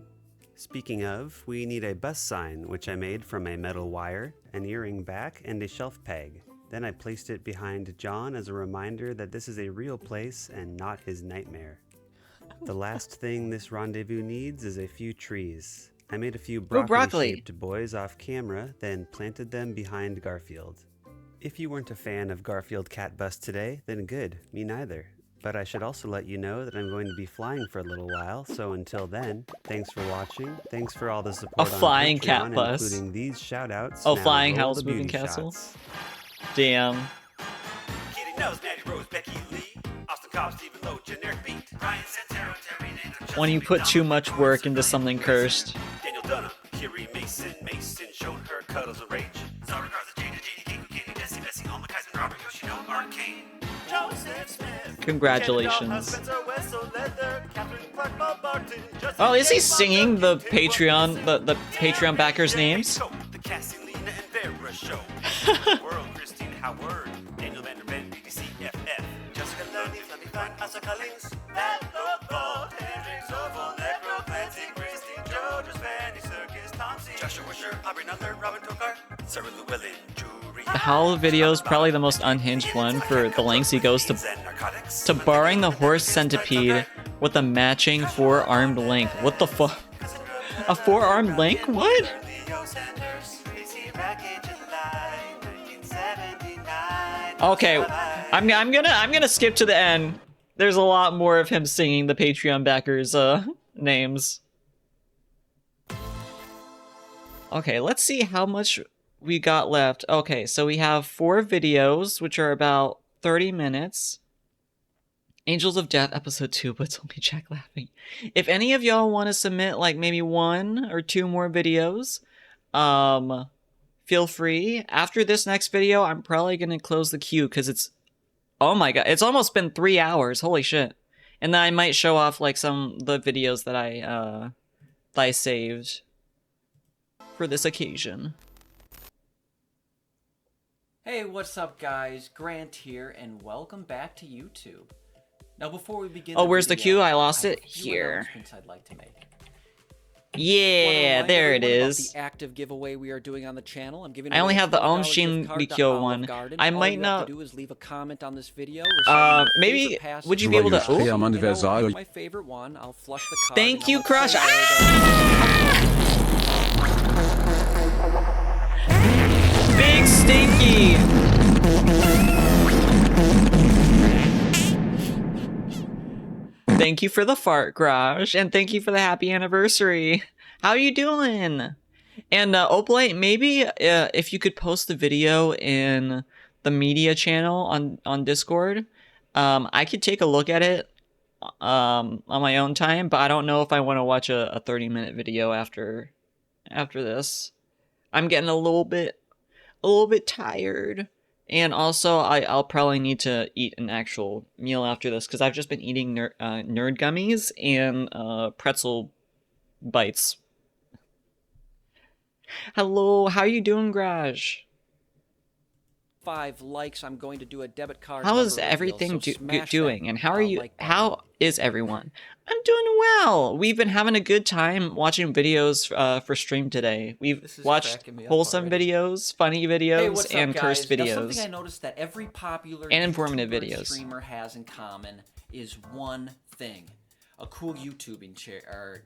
Speaking of, we need a bus sign, which I made from a metal wire, an earring back, and a shelf peg. Then I placed it behind John as a reminder that this is a real place and not his nightmare. The last thing this rendezvous needs is a few trees. I made a few broccoli-shaped boys off camera, then planted them behind Garfield. If you weren't a fan of Garfield Cat Bus today, then good, me neither. But I should also let you know that I'm going to be flying for a little while, so until then, thanks for watching, thanks for all the support A flying on Patreon, cat bus. including these shout-outs. Oh, Now flying roll Howl's the Moving beauty Castle. shots. Damn. Kitty Nose, Natty Rose, Becky Lee, Austin Cobb, Stephen Lowe, generic beat, Ryan Santero, Terry Nathan, When you put too much work into something cursed. Daniel Dunham, Kiri Mason, showed her cuddles of rage. Zara Garza, Jada, Katie, Kenny, Desi, Bessie, Alma Kaiser, Robert, Yoshino, Arcane, Joseph Smith. Congratulations. Oh, is he singing the Patreon, the Patreon backers' names? The Cassie, Lena, and Vera show. World, Christine Howard, Daniel Vanderben, BBC, FF, Jessica Lundy, Flemmy Fine, Asa Collins, Matt Lobo, Hendrix, Oval, Necromancy, Christine, Joe, Vanny, Circus, Tomsy, Joshua Wisher, Aubrey Nuther, Robin Tokar, Sarah Llewellyn, Jury. The Howl video is probably the most unhinged one for the lengths he goes to barring the horse centipede with a matching four-armed link. What the fuck? A four-armed link? What? Okay, I'm gonna skip to the end. There's a lot more of him singing the Patreon backers' names. Okay, let's see how much we got left. Okay, so we have 4 videos, which are about 30 minutes. Angels of Death, episode 2, but it's only Jack laughing. If any of y'all want to submit like maybe 1 or 2 more videos, feel free. After this next video, I'm probably going to close the queue because it's, oh my god, it's almost been 3 hours. Holy shit. And then I might show off like some of the videos that I saved for this occasion. Hey, what's up guys? Grant here, and welcome back to YouTube. Now before we begin Oh, where's the queue? I lost it. Here. I'd like to make. Yeah, there it is. The active giveaway we are doing on the channel. I'm giving I only away have the $12 Om Shin gift card to Rikyo Olive one. Garden. I All might you not. have to do is leave a comment on this video. Or Maybe would you be able to? Oh. My favorite one. I'll flush the card. Thank you, Crush. Big Stinky. Thank you for the fart, Crush, and thank you for the happy anniversary. How you doing? And Oplite, maybe if you could post the video in the media channel on Discord, I could take a look at it on my own time, but I don't know if I want to watch a 30-minute video after this. I'm getting a little bit tired, and also I'll probably need to eat an actual meal after this because I've just been eating nerd gummies and pretzel bites. Hello, how you doing, Graj? 5 likes, I'm going to do a debit card. How is everything doing? And how are you? How is everyone? I'm doing well. We've been having a good time watching videos for stream today. We've watched wholesome videos, funny videos, and cursed videos. Now, something I noticed that every popular and informative YouTuber videos streamer has in common is one thing: a cool YouTubing chair or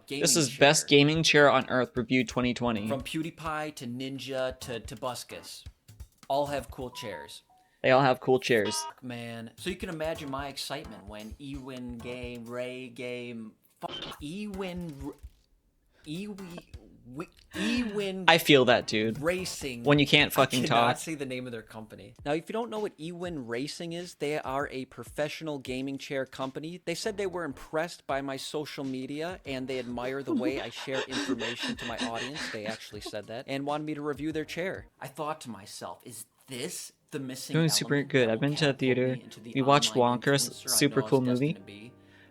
gaming This is chair. best gaming chair on earth, reviewed 2020. From PewDiePie to Ninja to Buscus, all have cool chairs. They all have cool chairs. Man, so you can imagine my excitement when Ewin game, Ray game, Ewin I feel that, dude. Racing. When you can't fucking I cannot talk. say the name of their company. Now, if you don't know what Ewin Racing is, they are a professional gaming chair company. They said they were impressed by my social media and they admire the way I share information to my audience. They actually said that and wanted me to review their chair. I thought to myself, is this the missing Doing element super good. I've been to the theater. We watched Wonka, super cool movie.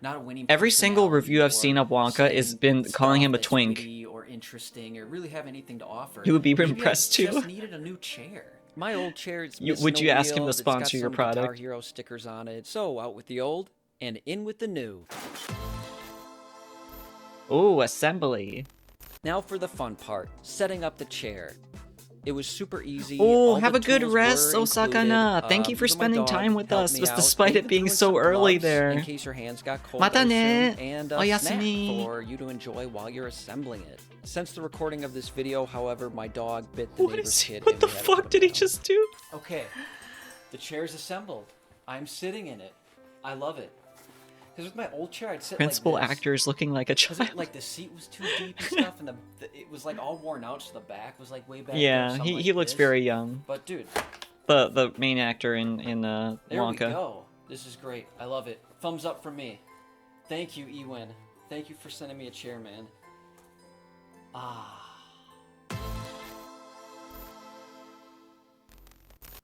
not a winning Every single personality review I've or seen of Wonka has saying been calling him a stuff that's twink. witty or interesting or really have anything to offer. He would be Maybe impressed I too. just needed a new chair. My old chair is Would you ask him to it's sponsor got your some Guitar product? Hero stickers on it. So out with the old and in with the new. Ooh, assembly. Now for the fun part, setting up the chair. It was super easy. Oh, All have the a good tools rest, were Osakana. included. Thank you for Even my spending dog time with helped us, me but out. despite They it even being threw in so some early gloves there. in case your hands got cold Mata very ne. soon, and a Oyasumi. snack for you to enjoy while you're assembling it. Since the recording of this video, however, my dog bit the neighbor's kid. What the fuck did he just do? Okay, the chair's assembled. I'm sitting in it. I love it. Because with my old chair, I'd sit Principal like this. actor's looking like a Because child. like the seat was too deep and stuff, and it was like all worn out, so the back was like way back. Yeah, there, he like looks this. very young. But dude, The main actor in there Wonka. we go. This is great. I love it. Thumbs up from me. Thank you, Ewan. Thank you for sending me a chair, man. Ah.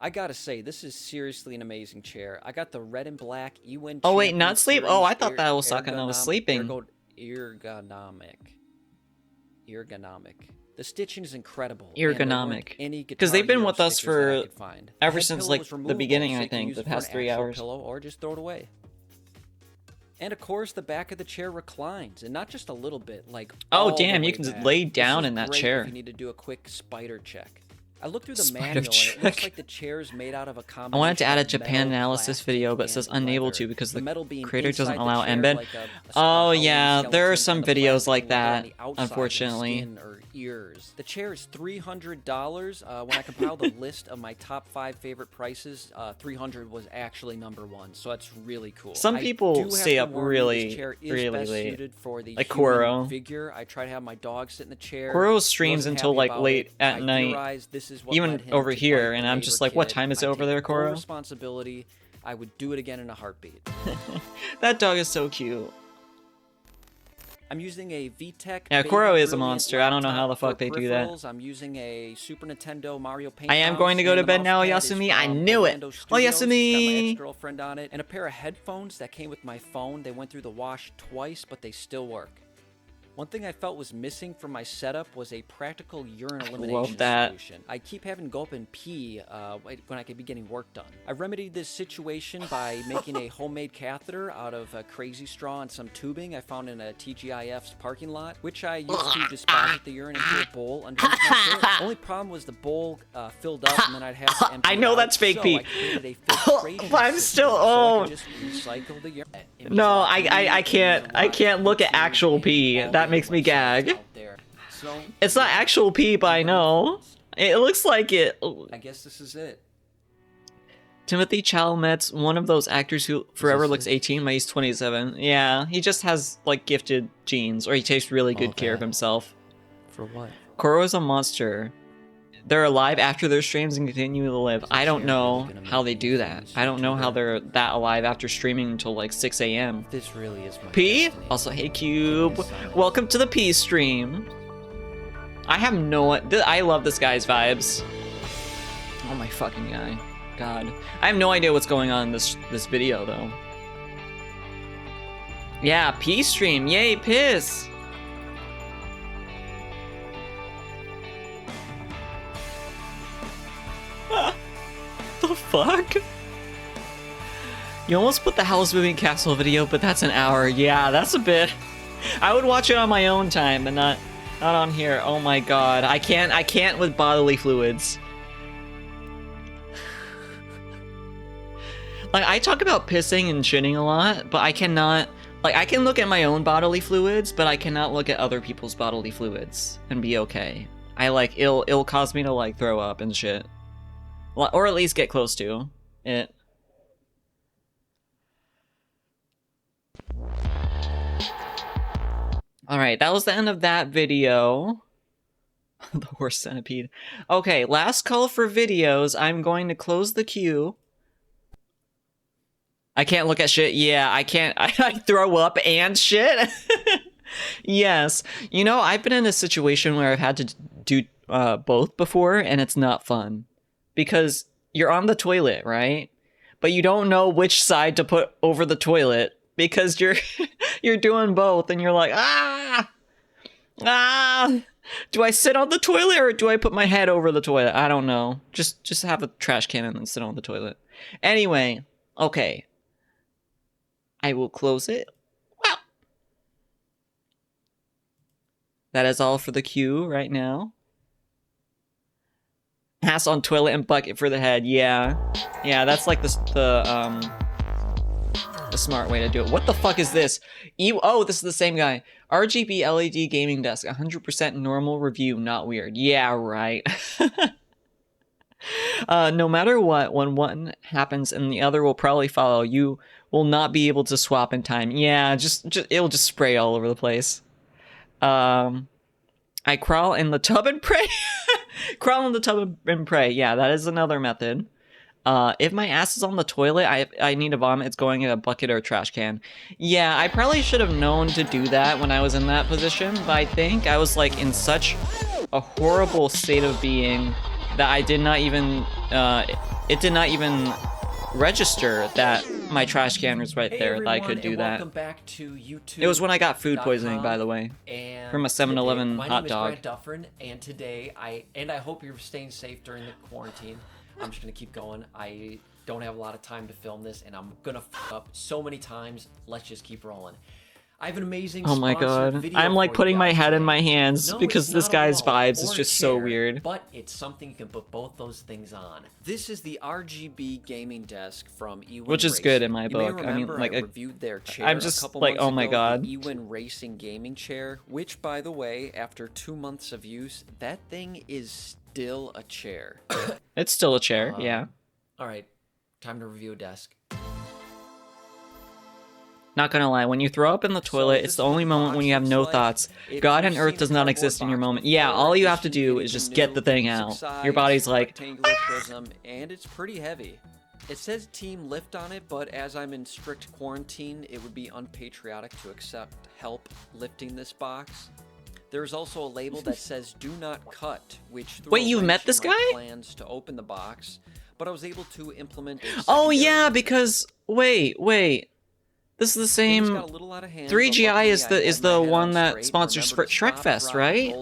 I gotta say, this is seriously an amazing chair. I got the red and black Ewan. Oh wait, Champion not sleep. Series Oh, I thought that Osakana was sleeping. Ergonomic. The stitching is incredible. Ergonomic. Because they've been with us for ever since pillow like was the removable, beginning, so I you can think, use the it for past an 3 actual hours. pillow or just throw it away. And of course, the back of the chair reclines, and not just a little bit, like Oh all the damn, way you can just back. lay This down is in that great chair. If you need to do a quick spider check. I looked through the Spider manual, and it check. looks like the chair is made out of a combination. I wanted to add a of Japan metal, analysis plastic, video, but it says and unable leather. to because the metal being creator doesn't inside the allow chair embed. like a Oh Halloween yeah, there are skeleton, some and the videos plastic like leather on that, the outside with unfortunately. skin or ears. The chair is $300. When I compiled a list of my top 5 favorite prices, 300 was actually number 1, so that's really cool. Some I people do have stay to up warn you, really, this chair is really best late. suited for the Like human Koro. figure. I try to have my dog sit in the chair. Koro streams Wasn't until happy like about late it. at I night, theorized this is what even led him over to here, bite and the I'm just neighbor like, what kid. time is it I over take there, full Koro? responsibility. I would do it again in a heartbeat. That dog is so cute. I'm using a VTech. Yeah, Baby Koro is a Brilliant monster. I don't know how the laptop fuck for they do that. peripherals. I'm using a Super Nintendo Mario Paint. I am going to go to bed now, Yasumi. I knew it. Oh, It's got my Yasumi. ex-girlfriend on it, and a pair of headphones that came with my phone. They went through the wash twice, but they still work. One thing I felt was missing from my setup was a practical urine elimination that. solution. I keep having to go up and pee when I could be getting work done. I remedied this situation by making a homemade catheter out of crazy straw and some tubing I found in a TGIF's parking lot, which I used to deposit the urine into a bowl underneath my toilet. Only problem was the bowl filled up, and then I'd have to empty I know it out, that's fake so pee. I created a filtration I'm system still. so I Oh. could just recycle the urine. No, I can't look at actual pee. That makes me gag. It's not actual pee, but I know. It looks like it. I guess this is it. Timothy Chalamet's one of those actors who forever looks 18, but he's 27. Yeah, he just has like gifted genes, or he takes really good care of himself. For what? Koro is a monster. They're alive after their streams and continue to live. I don't know how they do that. I don't know how they're that alive after streaming until like 6 a.m. This really is my P? Also, hey Cube. Welcome to the P stream. I have no... I love this guy's vibes. Oh my fucking guy. God. I have no idea what's going on in this video, though. Yeah, P stream. Yay, piss. The fuck? You almost put the House Moving Castle video, but that's an hour. Yeah, that's a bit. I would watch it on my own time, but not on here. Oh my god. I can't with bodily fluids. Like, I talk about pissing and shitting a lot, but I cannot... Like, I can look at my own bodily fluids, but I cannot look at other people's bodily fluids and be okay. It'll cause me to, like, throw up and shit. Or at least get close to it. Alright, that was the end of that video. The horse centipede. Okay, last call for videos. I'm going to close the queue. I can't look at shit. Yeah, I can't. I throw up and shit. Yes. You know, I've been in a situation where I've had to do both before, and it's not fun. Because you're on the toilet, right? But you don't know which side to put over the toilet because you're you're doing both and you're like, do I sit on the toilet or do I put my head over the toilet? I don't know. Just have a trash can and then sit on the toilet. Anyway, okay. I will close it. Wow. That is all for the queue right now. Pass on toilet and bucket for the head. Yeah. Yeah, that's like the smart way to do it. What the fuck is this? Oh, this is the same guy. RGB LED gaming desk. 100% normal review, not weird. Yeah, right. No matter what, when one happens and the other will probably follow, you will not be able to swap in time. Yeah, just it'll just spray all over the place. I crawl in the tub and pray. Crawl in the tub and pray. Yeah, that is another method. If my ass is on the toilet, I need to vomit, it's going in a bucket or a trash can. Yeah, I probably should have known to do that when I was in that position, but I think I was like in such a horrible state of being that I did not even, it did not even register that my trash can was right there, that I could do that. Welcome back to YouTube. It was when I got food poisoning, by the way, from a 7-Eleven hot dog. My name is Grant Dufferin, and today I hope you're staying safe during the quarantine. I'm just gonna keep going. I don't have a lot of time to film this, and I'm gonna f up so many times. Let's just keep rolling. I have an amazing oh my god, I'm like putting my head in my hands because this guy's vibes is just so weird. But it's something you can put both those things on. This is the RGB gaming desk from Ewin Which is Racing. good in my You book. may I mean, remember like, I reviewed their chair I'm just a couple like, months oh my ago, god. the Ewin Racing gaming chair, which by the way, after 2 months of use, that thing is still a chair. It's still a chair, yeah. All right, time to review a desk. Not gonna lie, when you throw up in the toilet, it's the only moment when you have no thoughts. God and Earth does not exist in your moment. Yeah, all you have to do is just get the thing out. Your body's like, rectangular prism, and it's pretty heavy. It says team lift on it, but as I'm in strict quarantine, it would be unpatriotic to accept help lifting this box. There's also a label that says "Do not cut," which wait, you met this guy? Plans to open the box, but I was able to implement. Oh yeah, because wait. This is the same. 3GI is the one that sponsors Shrekfest, right?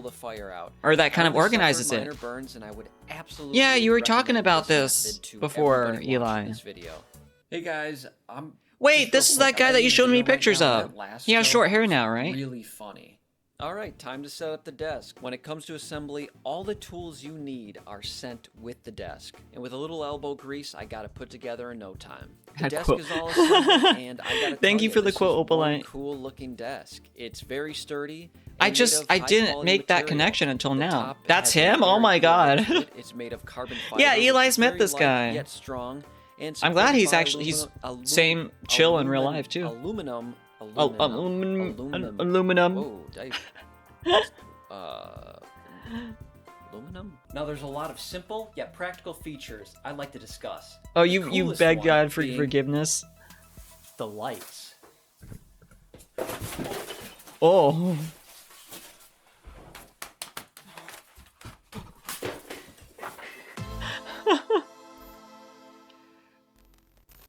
Or that kind of organizes it. Yeah, you were talking about this before, Eli. Hey guys, Wait, this is that guy that you showed me pictures of. He has short hair now, right? Really funny. Alright, time to set up the desk. When it comes to assembly, all the tools you need are sent with the desk. And with a little elbow grease, I got it put together in no time. The desk is all assembled, and I gotta Thank you for the quote, Opalite. Cool looking desk. It's very sturdy. I didn't make that connection until now. That's him? Oh my god. It's made of carbon fiber. Yeah, Eli's met this guy. Yet strong, and I'm glad he's same chill in real life too. Aluminum. Aluminum. Whoa, aluminum? Now there's a lot of simple yet practical features I'd like to discuss. Oh, you begged God for forgiveness? The lights. Oh.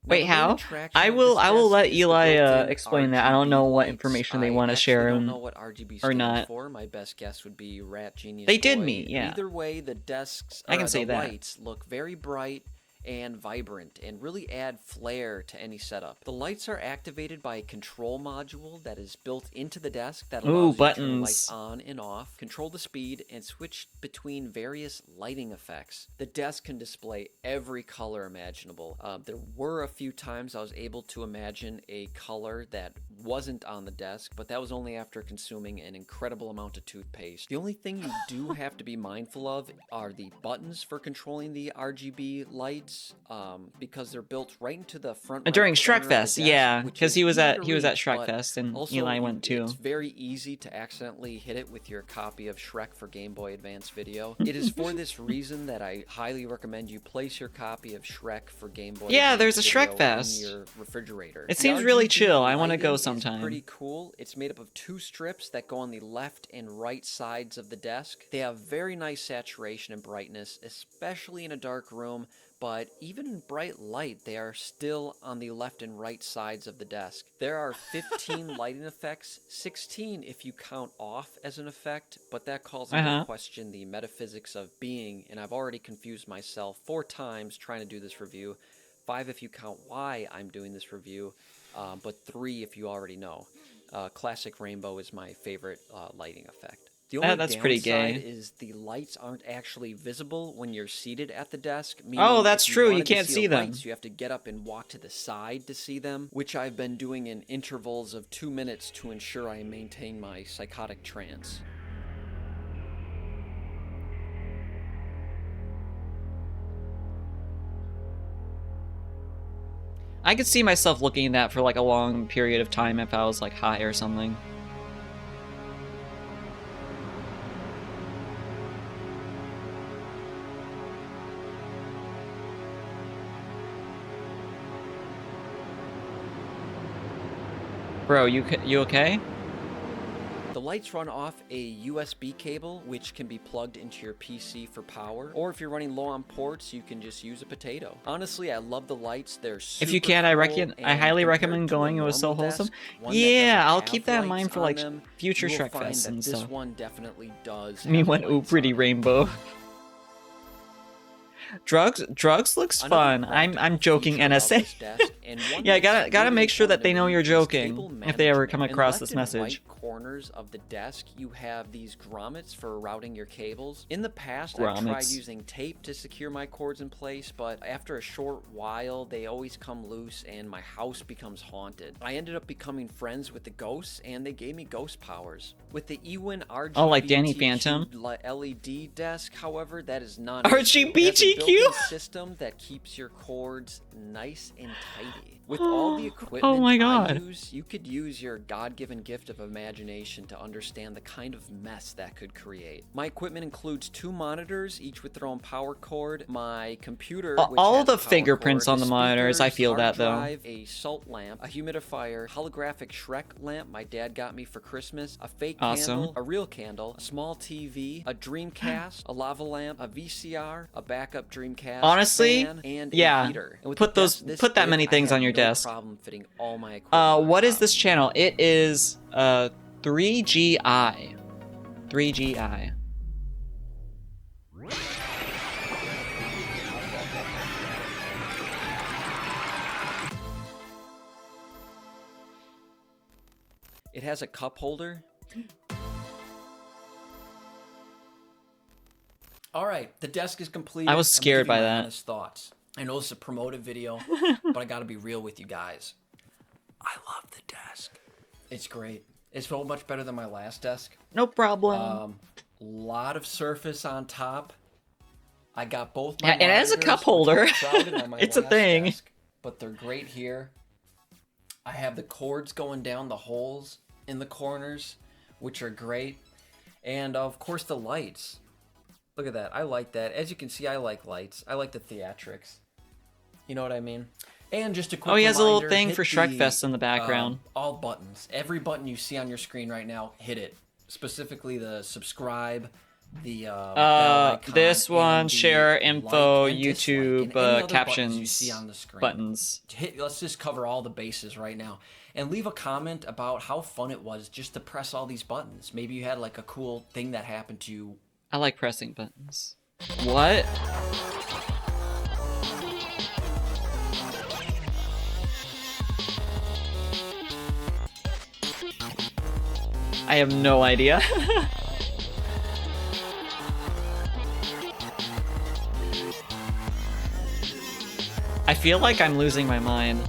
Wait, how? I will let Eli explain that. I don't know what information they want to share or not. My best guess would be Rat Genius. They did meet, yeah. Either way, the desks, I can say that. Lights look very bright and vibrant and really add flair to any setup. The lights are activated by a control module that is built into the desk that allows you to turn the lights on and off, control the speed, and switch between various lighting effects. The desk can display every color imaginable. There were a few times I was able to imagine a color that wasn't on the desk, but that was only after consuming an incredible amount of toothpaste. The only thing you do have to be mindful of are the buttons for controlling the RGB lights. Because they're built right into the front. During Shrekfest, yeah, because he was at Shrekfest and Eli went too. It's very easy to accidentally hit it with your copy of Shrek for Game Boy Advance video. It is for this reason that I highly recommend you place your copy of Shrek for Game Boy. Yeah, Advance there's a Shrekfest in your refrigerator. It seems really chill. I want to go sometime. Pretty cool. It's made up of 2 strips that go on the left and right sides of the desk. They have very nice saturation and brightness, especially in a dark room. but even in bright light, they are still on the left and right sides of the desk. There are 15 lighting effects, 16 if you count off as an effect, but that calls into question the metaphysics of being, and I've already confused myself 4 times trying to do this review. 5 if you count why I'm doing this review, but 3 if you already know. Classic rainbow is my favorite lighting effect. The only That's pretty gay. is the lights aren't actually visible when you're seated at the desk. Oh, that's true. You wanted to can't see the them. lights, you have to get up and walk to the side to see them, which I've been doing in intervals of 2 minutes to ensure I maintain my psychotic trance. I could see myself looking at that for like a long period of time if I was like high or something. Bro, you okay? The lights run off a USB cable, which can be plugged into your PC for power. Or if you're running low on ports, you can just use a potato. Honestly, I love the lights. They're super If you can, I highly recommend going. It was so wholesome. Yeah, I'll keep that in mind for like future Shrek Fests and stuff. This one definitely does. Me went, ooh, pretty rainbow. Drugs looks fun. I'm joking, NSA. Yeah, gotta make sure that they know you're joking if they ever come across this message. Corners of the desk, you have these grommets for routing your cables. In the past, I tried using tape to secure my cords in place, but after a short while, they always come loose and my house becomes haunted. I ended up becoming friends with the ghosts, and they gave me ghost powers. With the Ewin RGB like Danny Phantom LED desk, however, that is not RGBTQ system that keeps your cords nice and tidy. With all the equipment I use, you could use your God-given gift of imagination to understand the kind of mess that could create. My equipment includes 2 monitors, each with their own power cord, my computer, all the fingerprints on the monitors, I feel that though. A salt lamp, a humidifier, holographic Shrek lamp my dad got me for Christmas, a fake candle, a real candle, a small TV, a Dreamcast, a lava lamp, a VCR, a backup Dreamcast, honestly, fan, and yeah, a heater. And put that many things on your desk. Problem fitting all my equipment. What is this channel? It is 3GI. 3GI. It has a cup holder. All right, the desk is complete. I was scared by that. Honest thoughts. I know it's a promoted video, but I gotta be real with you guys. I love the desk. It's great. It's so much better than my last desk. No problem. Lot of surface on top. I got both my it has a cup holder. It's a thing. Desk, but they're great here. I have the cords going down the holes in the corners, which are great. And of course the lights. Look at that. I like that. As you can see, I like lights. I like the theatrics. You know what I mean? And just a quick he has a little reminder, thing for Shrek Fest in the background. All buttons. Every button you see on your screen right now, hit it. Specifically the subscribe, the bell icon, this one, and the share, info, like and YouTube, dislike, and any other captions, buttons you see on the screen. buttons. Let's just cover all the bases right now. And leave a comment about how fun it was just to press all these buttons. Maybe you had like a cool thing that happened to you. I like pressing buttons. What? I have no idea. I feel like I'm losing my mind.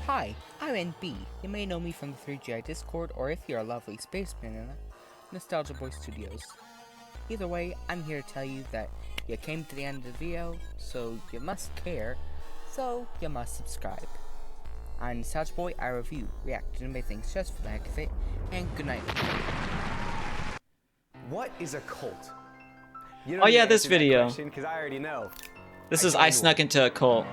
Hi, I'm NB. You may know me from the 3GI Discord, or if you're a lovely space banana, Nostalgia Boy Studios. Either way, I'm here to tell you that you came to the end of the video, so you must care, so you must subscribe. On Nostalgia Boy, I review, react, and make things just for the heck of it, and good night. What is a cult? You Oh yeah, this video. Because I already know. This is I snuck into a cult.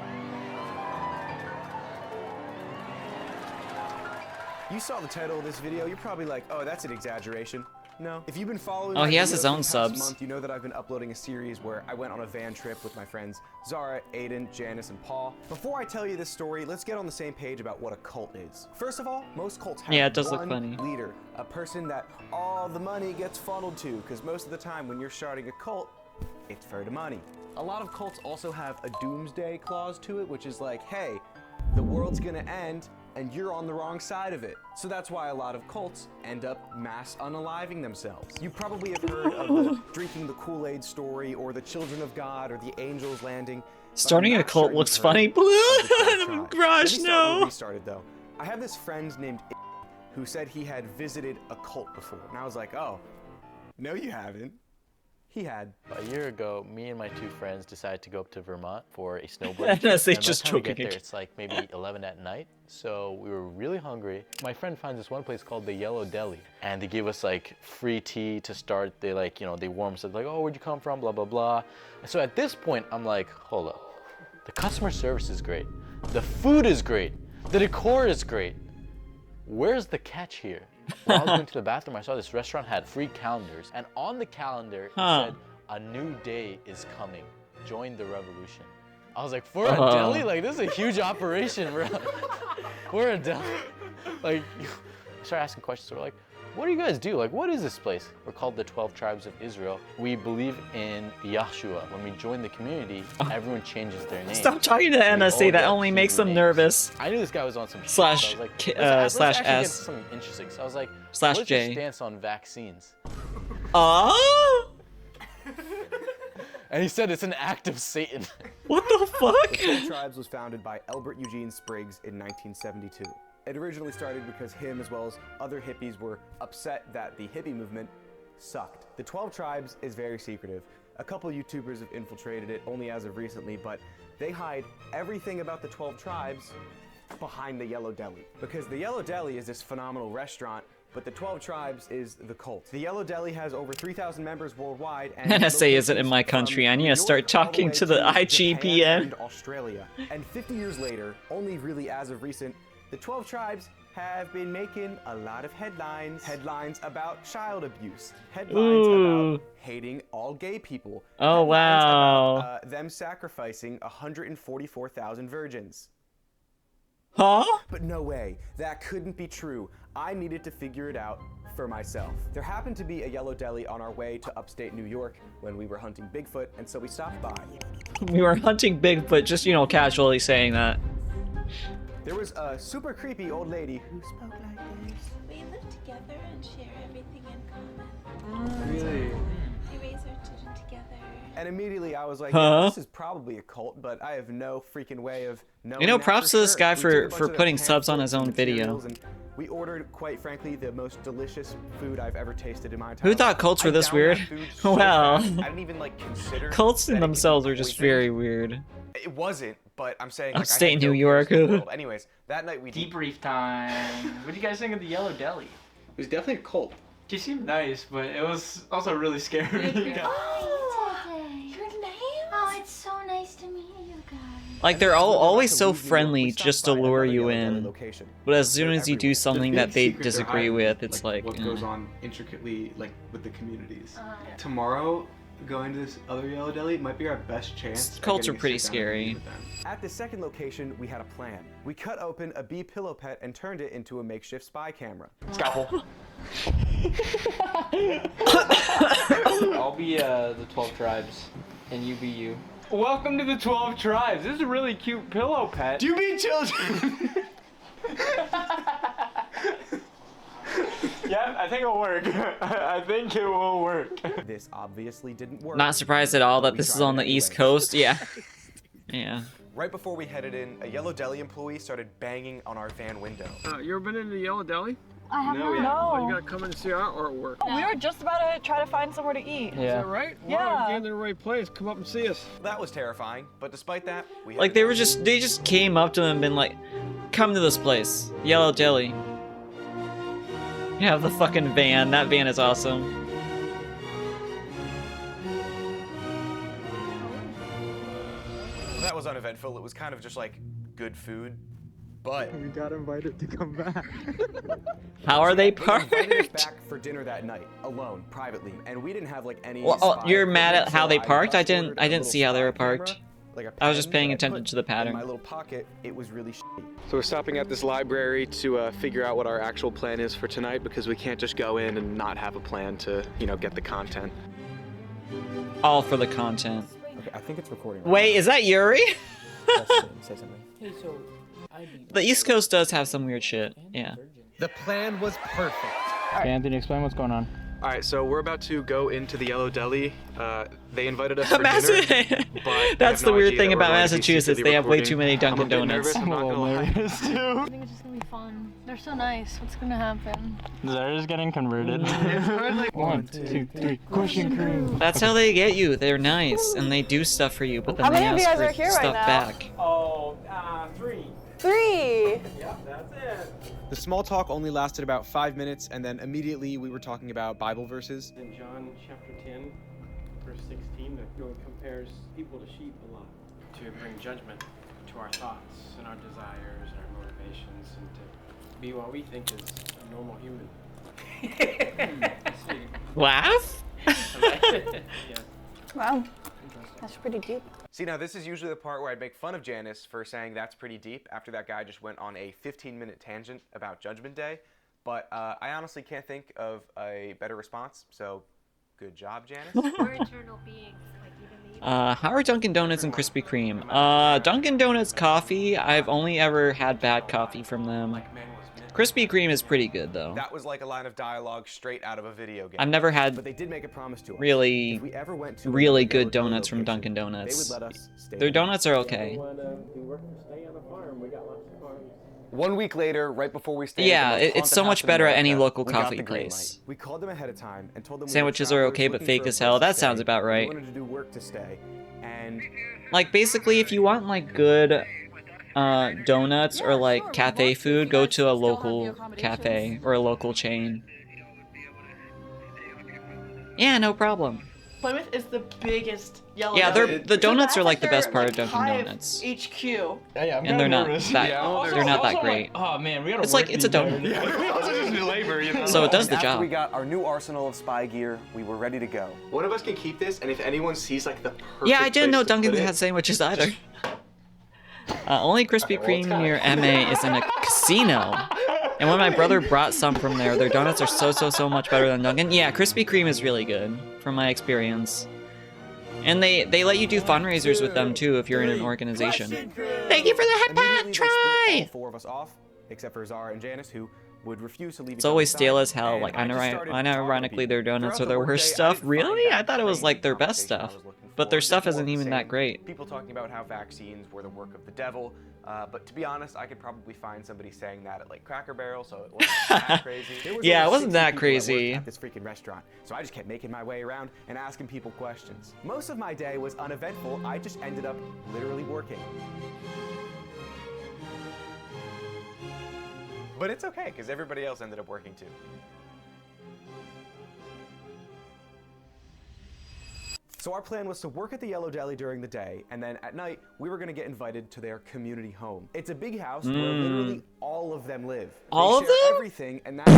You saw the title of this video, you're probably like, oh, that's an exaggeration. No. If you've been following Oh, my he has videos his for own the past subs. month, you know that I've been uploading a series where I went on a van trip with my friends Zara, Aiden, Janice, and Paul. Before I tell you this story, let's get on the same page about what a cult is. First of all, most cults have Yeah, it does look one funny. leader, a person that all the money gets funneled to, because most of the time when you're starting a cult, it's for the money. A lot of cults also have a doomsday clause to it, which is like, hey, the world's gonna end and you're on the wrong side of it. So that's why a lot of cults end up mass unaliving themselves. You probably have heard of the drinking the Kool-Aid story or the children of God or the angels landing. Starting a cult looks funny. Gosh, no. We started though. I have this friend named who said he had visited a cult before. And I was like, oh, no you haven't. He had. A year ago, me and my two friends decided to go up to Vermont for a snowboard. And as they by the just time we joking get there, again. it's like maybe 11 at night. So we were really hungry. My friend finds this one place called the Yellow Deli, and they give us like free tea to start. They like, you know, they warm us up like, oh, where'd you come from? Blah blah blah. And so at this point, I'm like, hold up. The customer service is great. The food is great. The decor is great. Where's the catch here? While I was going to the bathroom, I saw this restaurant had free calendars, and on the calendar it said, "A new day is coming. Join the revolution." I was like, for a deli? Like, this is a huge operation, bro. For a deli? Like, I started asking questions. So we're like, what do you guys do? Like, what is this place? We're called the 12 Tribes of Israel. We believe in Yahshua. When we join the community, everyone changes their name. Stop talking to NSA. That only makes them nervous. I knew this guy was on some shit, Slash so I was like, slash let's actually get S. something interesting. So I was like, Slash what's J. your stance on vaccines? And he said it's an act of Satan. What the fuck? The 12 Tribes was founded by Albert Eugene Spriggs in 1972. It originally started because him, as well as other hippies, were upset that the hippie movement sucked. The 12 Tribes is very secretive. A couple YouTubers have infiltrated it only as of recently, but they hide everything about the 12 Tribes behind the Yellow Deli. Because the Yellow Deli is this phenomenal restaurant, but the 12 Tribes is the cult. The Yellow Deli has over 3,000 members worldwide. And NSA isn't in my country. I need to start talking to the IGPN. And Australia. And 50 years later, only really as of recent, the 12 Tribes have been making a lot of headlines. Headlines about child abuse. Headlines about hating all gay people. Oh, wow. About, them sacrificing 144,000 virgins. Huh? But no way. That couldn't be true. I needed to figure it out for myself. There happened to be a Yellow Deli on our way to upstate New York when we were hunting Bigfoot, and so we stopped by. We were hunting Bigfoot, just, you know, casually saying that. There was a super creepy old lady who spoke like this. We live together and share everything in common. Really? We raise our children together. And immediately I was like, Huh? yeah, this is probably a cult, but I have no freaking way of knowing. You know, that props for to this sure. guy We took a bunch for of the putting subs on his own pamphlets video. and materials, and we ordered, quite frankly, the most delicious food I've ever tasted in my entire Who life. thought cults were I this downed weird? that food so Wow. fast, I didn't even like consider Cults in that it could themselves be are just poisoned. very weird. It wasn't, but I'm saying like, Upstate I had New no York. cares in the world. Anyways, that night we Debrief time. What do you guys think of the Yellow Deli? It was definitely a cult. She seemed nice, but it was also really scary. Your name? Oh, it's so nice to meet you guys. Like, they're always so friendly just to lure you in. But as soon as you do something that they disagree with, it's like, what goes on intricately, like with the communities. Tomorrow, going to this other Yellow Deli might be our best chance. at Cults are getting a pretty sit-down and meet scary. with them. At the second location, we had a plan. We cut open a bee pillow pet and turned it into a makeshift spy camera. Scalpel. I'll be the 12 Tribes, and you be you. Welcome to the 12 Tribes. This is a really cute pillow pet. Do you mean children? Yeah, I think it'll work. I think it will work. This obviously didn't work. Not surprised at all that this is on the East Coast. Yeah. Yeah. Right before we headed in, a Yellow Deli employee started banging on our van window. You ever been in the Yellow Deli? I have No. not. Oh, you gotta come in and see our artwork. We were just about to try to find somewhere to eat. Is that right? Yeah. Wow, you're in the right place. Come up and see us. That was terrifying, but despite that, we Like, they just came up to them and been like, come to this place. Yellow Deli. You have the fucking van. That van is awesome. That was uneventful. It was kind of just like good food. But we got invited to come back. How are they They invited us parked? back for dinner that night, alone, privately, and we didn't have like any. Well, oh, spy you're mad equipment, at how so they parked? I ordered a didn't little see how they were spy camera, parked. like a I was just pen paying that I attention put to the in pattern. my little pocket. It was really shitty. So we're stopping at this library to figure out what our actual plan is for tonight because we can't just go in and not have a plan to, you know, get the content. All for the content. Okay, I think it's recording. Right Wait, is that Yuri? Say something. Hey, so The East Coast does have some weird shit. Yeah. The plan was perfect. Anthony, explain what's going on. All right, so we're about to go into the Yellow Deli. They invited us for Massachusetts. dinner, but I That's have the no weird idea thing that we're about going to be Massachusetts. secretly They have way recording. too many Dunkin' I'm a bit Donuts. nervous, I'm not gonna lie. I think it's just gonna be fun. They're so nice. What's gonna happen? Zara's getting converted. 1, 2, 3. Question crew. That's how they get you. They're nice and they do stuff for you, but then How they many of you ask guys for are here right stuff now? back. Oh, 3. 3! Yep, that's it. The small talk only lasted about 5 minutes, and then immediately we were talking about Bible verses. In John chapter 10, verse 16, that compares people to sheep a lot. To bring judgment to our thoughts and our desires and our motivations and to be what we think is a normal human. Laugh? Yeah. Wow. That's pretty deep. See, now this is usually the part where I'd make fun of Janice for saying that's pretty deep after that guy just went on a 15-minute tangent about Judgment Day. But I honestly can't think of a better response, so good job, Janice. We're eternal beings. How are Dunkin' Donuts and Krispy Kreme? Dunkin' Donuts coffee, I've only ever had bad coffee from them. Krispy Kreme is pretty good though. That was like a line of dialogue straight out of a video game. I've never had But they did make a promise to us. really, If we ever went to really another good Yellow donuts from location, Dunkin' Donuts. They would let us stay Their there. donuts are okay. We work and stay on a farm. We got lots of farms. 1 week later, right before we stayed Yeah, at the most it's so haunted much house in better at any America, local we got coffee the green place. light. We called them ahead of time and told them Sandwiches we were are okay, but travelers fake looking as for a hell. place That to sounds stay. about right. We wanted to do work to stay, and Like basically, if you want like good donuts or like cafe food, go to a local cafe or a local chain. Yeah, no problem. Plymouth is the biggest yellow. Yeah, Deli. the donuts So are like the that's best part of their, Dunkin' Hive Donuts. HQ. And they're not that they're not that great. Oh man, we gotta It's like it's a donut. We also just do labor, you know. So it does the after job. we got our new arsenal of spy gear, we were ready to go. One of us can keep this, and if anyone sees like the perfect Yeah, I didn't know place to Dunkin' put it- had sandwiches either. Only Krispy Kreme near MA is in a casino. And when my brother brought some from there, their donuts are so much better than Dunkin'. Yeah, Krispy Kreme is really good, from my experience. And they let you do fundraisers with them too if you're in an organization. Thank you for the head pat, Immediately, they split try! all 4 of us off, except for Zara and Janice, who would refuse to leave. It's always stale as hell. Like, unironically, their donuts are their worst stuff. Really? I thought it was like their best stuff. But their stuff isn't even that great. People talking about how vaccines were the work of the devil, but to be honest, I could probably find somebody saying that at like Cracker Barrel, so it wasn't that crazy. There was Yeah, only it wasn't 60 that people crazy. worked at this freaking restaurant, so I just kept making my way around and asking people questions. Most of my day was uneventful. I just ended up literally working. But it's okay, because everybody else ended up working too. So our plan was to work at the Yellow Deli during the day, and then at night, we were gonna get invited to their community home. It's a big house where literally all of them live. All of They share them? everything, and that's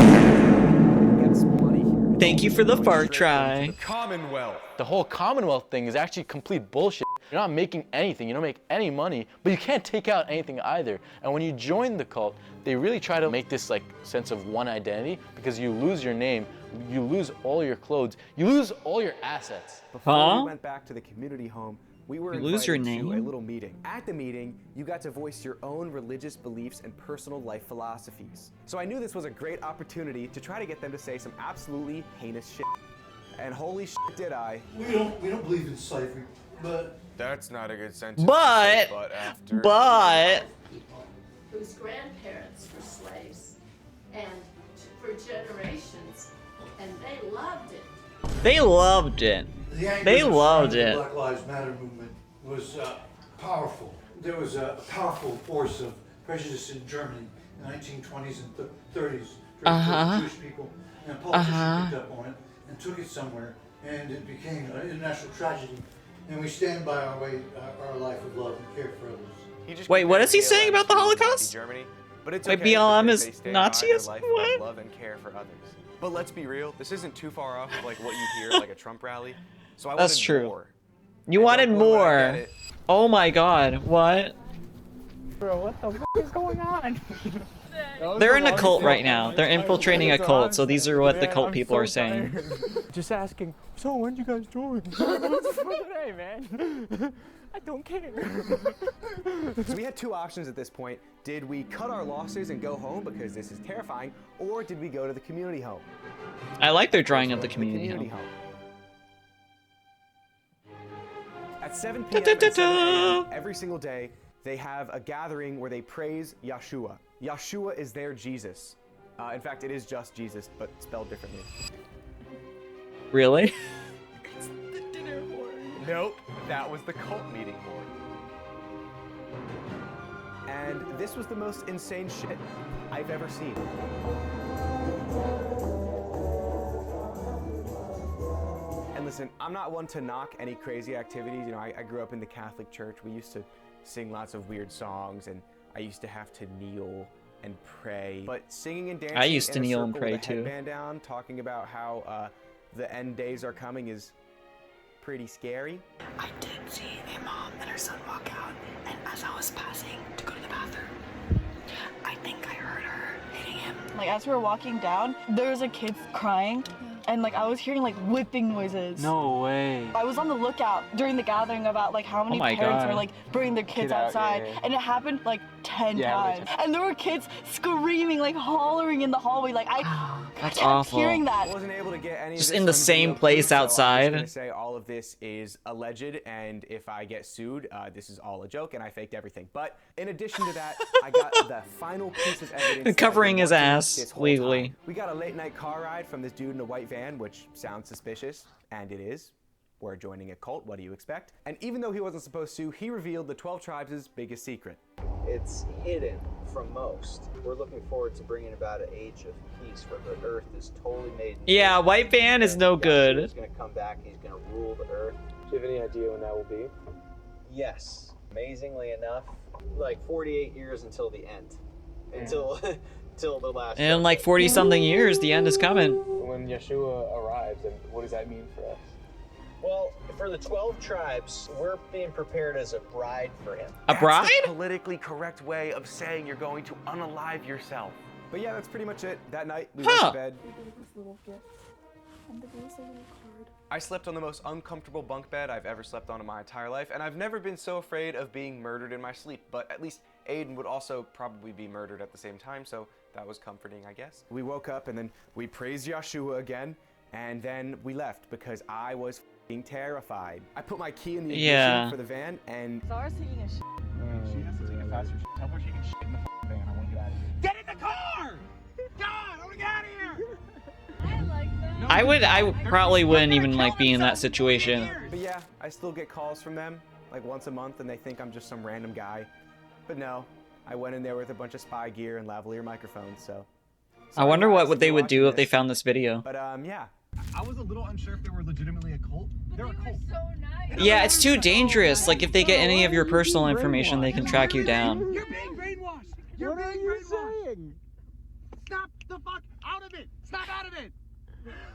gets money here. Thank you for the far try. Commonwealth. The whole Commonwealth thing is actually complete bullshit. You're not making anything, you don't make any money, but you can't take out anything either. And when you join the cult, they really try to make this like sense of one identity because you lose your name, you lose all your clothes, you lose all your assets. Before we went back to the community home, we were You invited lose your to a name? little meeting. At the meeting, you got to voice your own religious beliefs and personal life philosophies. So I knew this was a great opportunity to try to get them to say some absolutely heinous shit. And holy shit did I. We don't believe in slavery, but That's not a good sentence. But, whose grandparents were slaves and for generations, and they loved it. They loved it. the anger They that loved surrounded it. the Black Lives Matter movement was powerful. There was a powerful force of prejudice in Germany in the 1920s and 30s towards Jewish people, and politicians picked up on it and took it somewhere, and it became an international tragedy. And we stand by our life of love and care for others. He just Wait, what compared is he BLM saying about the to Holocaust? Nazi Germany, but it's Wait, okay BLM because is they stay by their Nazism? life What? of love and care for others. But let's be real, this isn't too far off of like what you hear at like a Trump rally. So I That's wanted true. more. You And wanted don't blow it, I more. get it. Oh my god, what? Bro, what the f is going on? They're in a cult right now. They're infiltrating a cult, so these are what the cult people are saying. Just asking, so when'd you guys join? Hey, man. I don't care. So we had two options at this point. Did we cut our losses and go home because this is terrifying, or did we go to the community home? I like their drawing of the community home. At 7 p.m. and 7 a.m. every single day, they have a gathering where they praise Yeshua. Yeshua is their Jesus. In fact, it is just Jesus, but spelled differently. Really? Nope, that was the cult meeting board. And this was the most insane shit I've ever seen. And listen, I'm not one to knock any crazy activities. You know, I grew up in the Catholic Church. We used to sing lots of weird songs, and I used to have to kneel and pray. But singing and dancing I used to in a kneel and circle pray with a too. headband down, talking about how the end days are coming is pretty scary. I did see a mom and her son walk out, and as I was passing to go to the bathroom, I think I heard her hitting him. Like as we were walking down, there was a kid crying, and like I was hearing like whipping noises. No way. I was on the lookout during the gathering about like how many my parents God. were like bringing their kids Get out, outside, yeah. and it happened like 10 Yeah, times. And there were kids screaming, like hollering in the hallway. Like I That's kept awful. hearing that. I wasn't able to get any Just of this in the on same video place proof, so I'm outside. just gonna say all of this is alleged, and if I get sued, this is all a joke, and I faked everything. But in addition to that, I got the final piece of evidence. that I've Covering been his wanting ass this whole legally. time. We got a late night car ride from this dude in a white van, which sounds suspicious, and it is. We're joining a cult, what do you expect? And even though he wasn't supposed to, he revealed the 12 tribes' biggest secret. It's hidden from most. We're looking forward to bringing about an age of peace where the earth is totally made. Yeah, white van is no good. He's going to come back. He's going to rule the earth. Do you have any idea when that will be? Yes. Amazingly enough, like 48 years until the end. Until till the last. In like 40 something years, the end is coming. When Yeshua arrives, and what does that mean for us? Well, for the 12 tribes, we're being prepared as a bride for him. A bride? That's the politically correct way of saying you're going to unalive yourself. But yeah, that's pretty much it. That night, we went to bed. I slept on the most uncomfortable bunk bed I've ever slept on in my entire life, and I've never been so afraid of being murdered in my sleep. But at least Aiden would also probably be murdered at the same time, so that was comforting, I guess. We woke up, and then we praised Yeshua again, and then we left because I was f***ing terrified. I put my key in the ignition for the van, and... Zara's taking a shit. She has to take a faster shit. Tell her she can shit in the van. I want to get out of here. Get in the car! God, I want to get out of here! I probably wouldn't even like be in that situation. But yeah, I still get calls from them, like once a month, and they think I'm just some random guy. But no, I went in there with a bunch of spy gear and lavalier microphones, so... I wonder guys, what if they you're would do watching if they this. found this video. But yeah. I was a little unsure if they were legitimately a cult. They're a cult. Yeah, it's too dangerous. Like, if they get any of your personal information, they can track you down. You're being brainwashed! You're being brainwashed! Saying? Snap the fuck out of it! Snap out of it!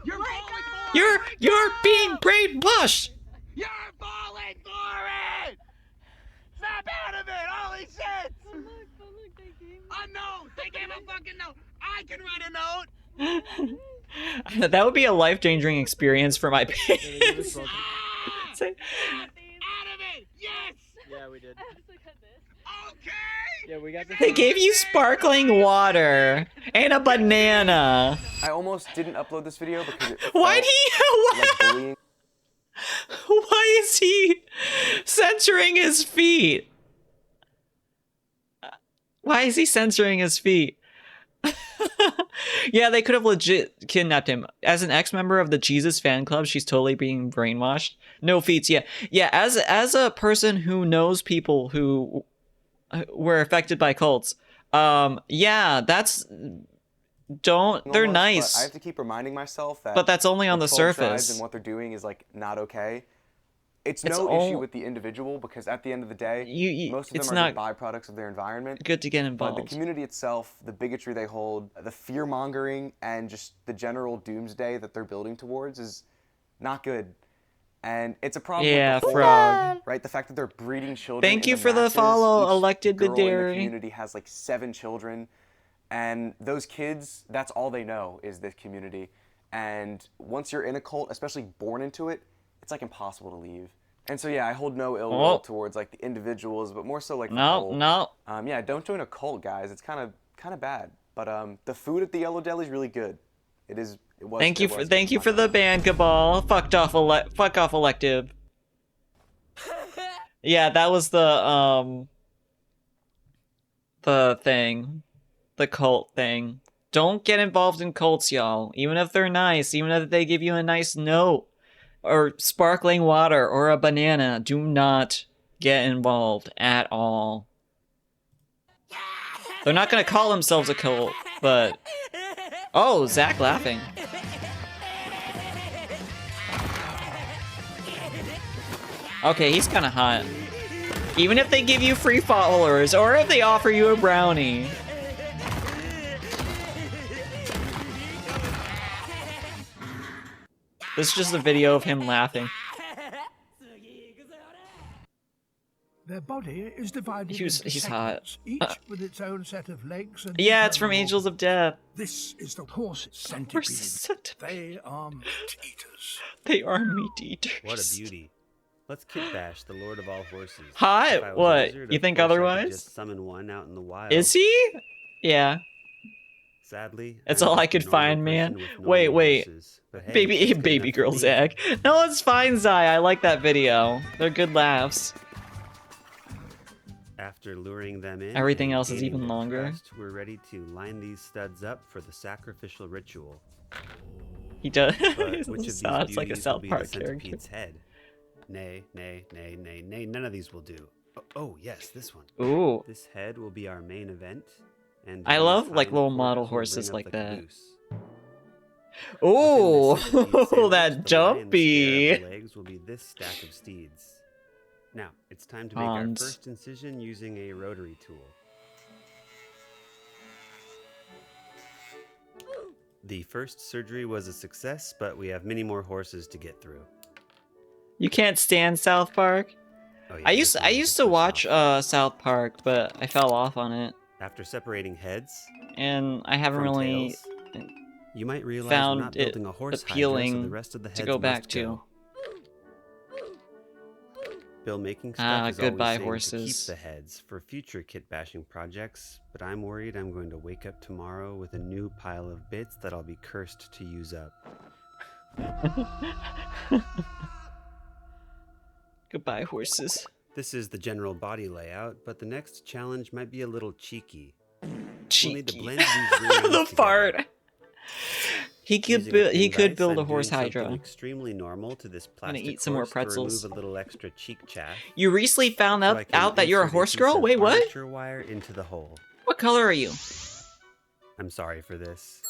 You're falling for it! You're being brainwashed! You're falling for it! Snap out of it! Holy shit! A note! They gave a fucking note! I can write a note! That would be a life-changing experience for my parents. Out of it! Yes! Yeah, we did. Okay! Yeah, we got this. They gave you sparkling water and a banana. I almost didn't upload this video because it Why'd he? like bullying. Why is he censoring his feet? Why is he censoring his feet? Yeah, they could have legit kidnapped him. As an ex-member of the Jesus fan club, she's totally being brainwashed. No feats, yeah. Yeah, as a person who knows people who were affected by cults, yeah, that's... They're Almost, nice. But I have to keep reminding myself that... But that's only on the 12 tribes surface. and what they're doing is, like, not okay. It's It's no all- issue with the individual because at the end of the day, most of it's them are not the byproducts of their environment. good to get But involved. the community itself, the bigotry they hold, the fear-mongering, and just the general doomsday that they're building towards is not good. And it's a problem Yeah, with the whole, Frog. right? The fact that they're breeding children. Thank in you for the masses. follow, Each Elected girl in the Bidary. community has like 7 children, and those kids, that's all they know is this community. And once you're in a cult, especially born into it, it's like impossible to leave. And so yeah, I hold no ill will towards like the individuals, but more so like the cult. No. Yeah, don't join a cult, guys. It's kind of bad. But the food at the Yellow Deli is really good. It was. Thank you good, for the ban, Cabal. Fuck off Elective. Yeah, that was the thing. The cult thing. Don't get involved in cults, y'all. Even if they're nice, even if they give you a nice note, or sparkling water, or a banana, do not get involved at all. They're not gonna call themselves a cult, but... Oh, Zach laughing. Okay, he's kinda hot. Even if they give you free followers, or if they offer you a brownie. This is just a video of him laughing. Their body is divided He's into hot. segments, each with its own set of legs and Yeah, it's from internal Angels of Death. This is the horse's centipede. They are meat eaters. They are meat eaters. What a beauty. Let's kit bash the Lord of all horses. Hi, If I was a what? wizard, You of think course I could otherwise? just summon one out in the wild. Is he? Yeah. Sadly, That's I'm all just I a could normal find, person man. with normal Wait. horses. But hey, Baby it's good baby enough for girl me. Zach. No, it's fine, Zai. I like that video. They're good laughs. After luring them in, Everything and else is gaining even their longer. trust, we're ready to line these studs up for the sacrificial ritual. He does. But which of these Sounds like a beauties South will be Park the centipede's head? Nay, none of these will do. Oh, yes, this one. Ooh. This head will be our main event. And I these love like little hindquarters model will horses bring up like the that. caboose. Ooh, Within this centipede sandwich, that the lion's jumpy. share of the legs will be this stack of steeds. Now, it's time to make our Hans. first incision using a rotary tool. The first surgery was a success, but we have many more horses to get through. You can't stand South Park? Oh, yeah, I used to watch South Park, but I fell off on it. After separating heads And I haven't from really tails, you might realize found we're not it building a horse appealing hydra, so the rest of the to heads go back must to. go. Bill making stuff is goodbye, always saying to horses. keep the heads for future kit bashing projects, but I'm worried I'm going to wake up tomorrow with a new pile of bits that I'll be cursed to use up. Goodbye, horses. This is the general body layout, but the next challenge might be a little cheeky. Cheeky. We'll need to blend these rings The together. fart. He could Using a build. thin He could vise, build a I'm horse doing something hydra. extremely normal to this I'm gonna plastic eat some more horse to pretzels. remove a little extra cheek chaff. You recently found so out, I can that you're a insert horse piece girl? of Wait, what? armature wire into the hole. What color are you? I'm sorry for this.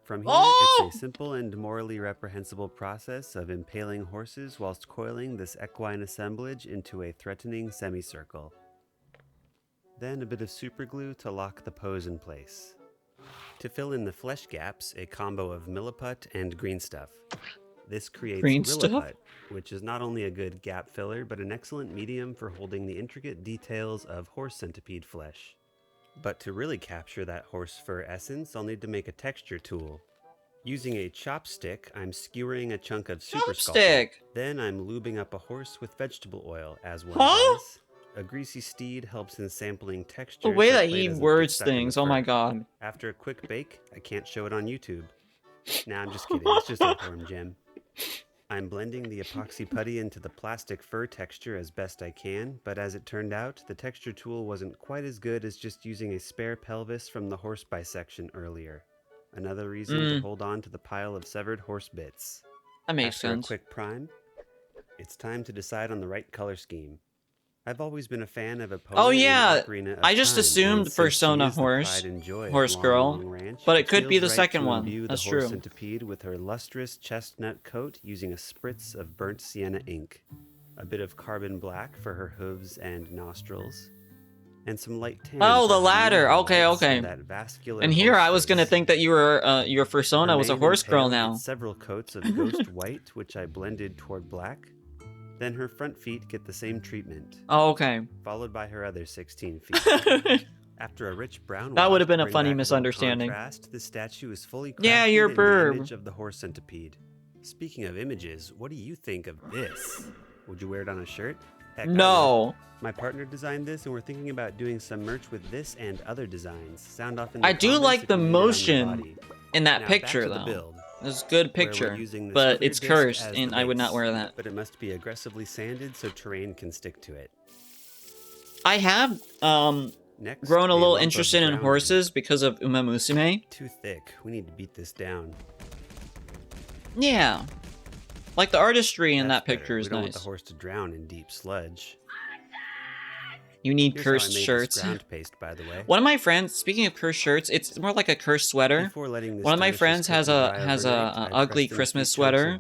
From here, Oh! it's a simple and morally reprehensible process of impaling horses whilst coiling this equine assemblage into a threatening semicircle. Then a bit of superglue to lock the pose in place. To fill in the flesh gaps, a combo of milliput and green stuff. This creates Green stuff? lilliput, which is not only a good gap filler, but an excellent medium for holding the intricate details of horse centipede flesh. But to really capture that horse fur essence, I'll need to make a texture tool. Using a chopstick, I'm skewering a chunk of super Chopstick? sculpting. Then I'm lubing up a horse with vegetable oil, as one Huh? does. A greasy steed helps in sampling texture. The way so that clay he doesn't get words stuck in the things, oh my fur. god. After a quick bake, I can't show it on YouTube. Nah, I'm just kidding. It's just a form gem. I'm blending the epoxy putty into the plastic fur texture as best I can, but as it turned out, the texture tool wasn't quite as good as just using a spare pelvis from the horse bisection earlier. Another reason to hold on to the pile of severed horse bits. That makes After sense. a quick prime, it's time to decide on the right color scheme. I've always been a fan of a Oh yeah, I just assumed Persona horse girl, but it could be the second one. That's true. Centipede with her lustrous chestnut coat using a spritz of burnt sienna ink, a bit of carbon black for her hooves and nostrils, and some light tan. Oh, the latter. Okay, okay. And here I was gonna think that you were your persona was a horse girl now. Several coats of ghost white, which I blended toward black. Then her front feet get the same treatment. Oh, okay. Followed by her other 16 feet. After a rich brown that would have been a funny misunderstanding. Contrast, the statue is fully crafted yeah, you're in burb. The image of the horse centipede. Speaking of images, what do you think of this? Would you wear it on a shirt? Heck, no. My partner designed this, and we're thinking about doing some merch with this and other designs. Sound off in I do like the motion in that picture, though. Build. It's a good picture, but it's cursed, and I would not wear that. But it must be aggressively sanded so terrain can stick to it. I have grown a little interested in horses because of Uma Musume. Too thick. We need to beat this down. Yeah. Like the artistry in that picture is nice. We don't nice. want the horse to drown in deep sludge. You need Here's cursed shirts. Ground paste, by the way. One of my friends, speaking of cursed shirts, it's more like a cursed sweater. One of my friends has a ugly Christmas sweater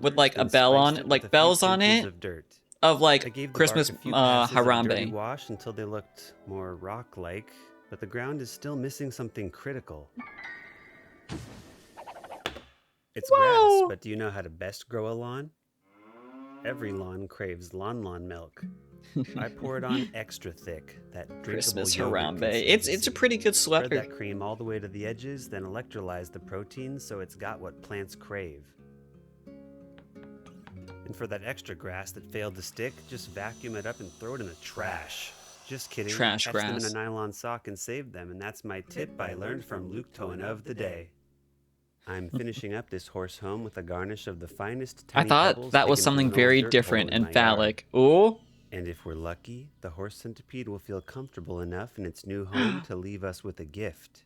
with like a bell on it, like bells on it, of like Christmas Harambe. Wash until they looked more rock-like, but the ground is still missing something critical. It's grass, but do you know how to best grow a lawn? Every lawn craves lawn milk. I pour it on extra thick, that Christmas Harambe. It's a pretty good sweater. Spread that cream all the way to the edges, then electrolyze the protein so it's got what plants crave. And for that extra grass that failed to stick, just vacuum it up and throw it in the trash. Just kidding. Trash Catch grass. them in a nylon sock and save them, and that's my tip I learned from Luke Toan of the day. I'm finishing up this horse home with a garnish of the finest tiny I thought that was something very different and phallic. Ooh. And if we're lucky, the horse centipede will feel comfortable enough in its new home to leave us with a gift.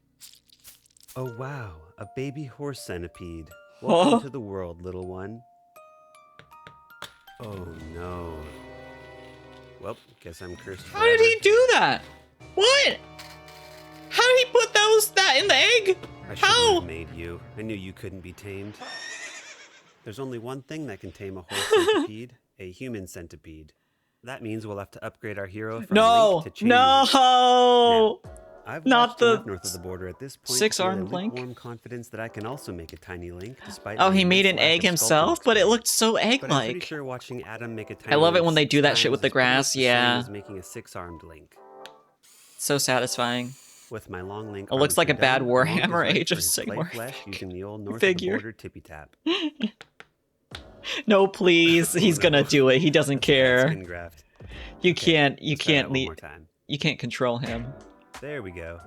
Oh wow, a baby horse centipede. Welcome to the world, little one. Oh no. Well, guess I'm cursed forever. How did he do that? What? How did he put that in the egg? I shouldn't have made you. I knew you couldn't be tamed. There's only one thing that can tame a horse centipede, a human centipede. That means we'll have to upgrade our hero from Link to Chain. No! I've not the north of the border at this point. Six-armed Link. Warm confidence that I can also make a tiny Link, despite. Oh, he made an egg himself, but it looked so egg-like. But I'm pretty sure watching Adam make a tiny I love it Link when they do that 6 shit with the times grass. is Yeah. as making a 6-armed Link. So satisfying. With my long Link. It looks like a bad Warhammer Age of Sigmar using the old north figure. of the border tippy tap. No, please. He's gonna do it. He doesn't care. Skin graft. You can't leave. You can't control him. There we go.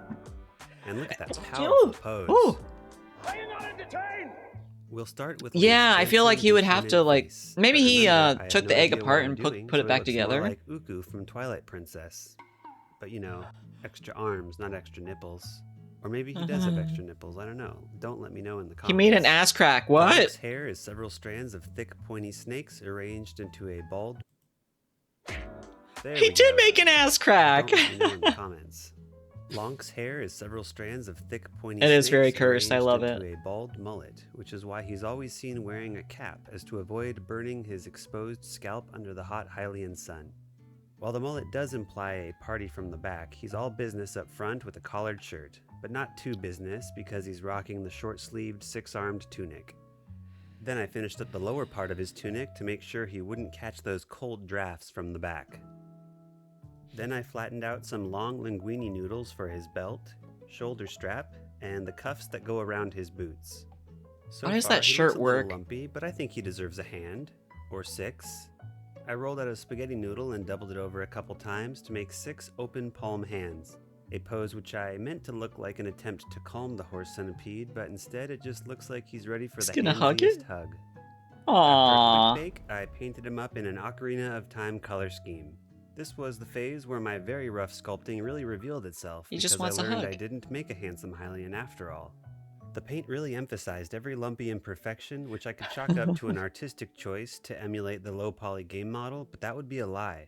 And look at that powerful pose. Ooh. We'll start with. Yeah, I feel like he would have to like. Maybe he took the egg apart and put it back together. Like Uku from Twilight Princess, but you know, extra arms, not extra nipples. Or maybe he does have extra nipples. I don't know. Don't let me know in the comments. He made an ass crack. What? His hair is several strands of thick, pointy snakes arranged into a bald. He did make an ass crack. Don't let me know in the comments. Lonk's hair is several strands of thick, pointy snakes. It is very snakes cursed. I love into it. A bald mullet, which is why he's always seen wearing a cap, as to avoid burning his exposed scalp under the hot Hylian sun. While the mullet does imply a party from the back, he's all business up front with a collared shirt, but not too business because he's rocking the short-sleeved, 6-armed tunic. Then I finished up the lower part of his tunic to make sure he wouldn't catch those cold drafts from the back. Then I flattened out some long linguine noodles for his belt, shoulder strap, and the cuffs that go around his boots. So How does far, that he shirt looks a little work? lumpy, but I think he deserves a hand, or 6. I rolled out a spaghetti noodle and doubled it over a couple times to make 6 open palm hands, a pose which I meant to look like an attempt to calm the horse centipede, but instead it just looks like he's ready for the gonna hug it? hug. Aww. After a quick bake, I painted him up in an Ocarina of Time color scheme. This was the phase where my very rough sculpting really revealed itself, He because just wants I a learned hug. I didn't make a handsome Hylian after all. The paint really emphasized every lumpy imperfection, which I could chalk up to an artistic choice to emulate the low-poly game model, but that would be a lie.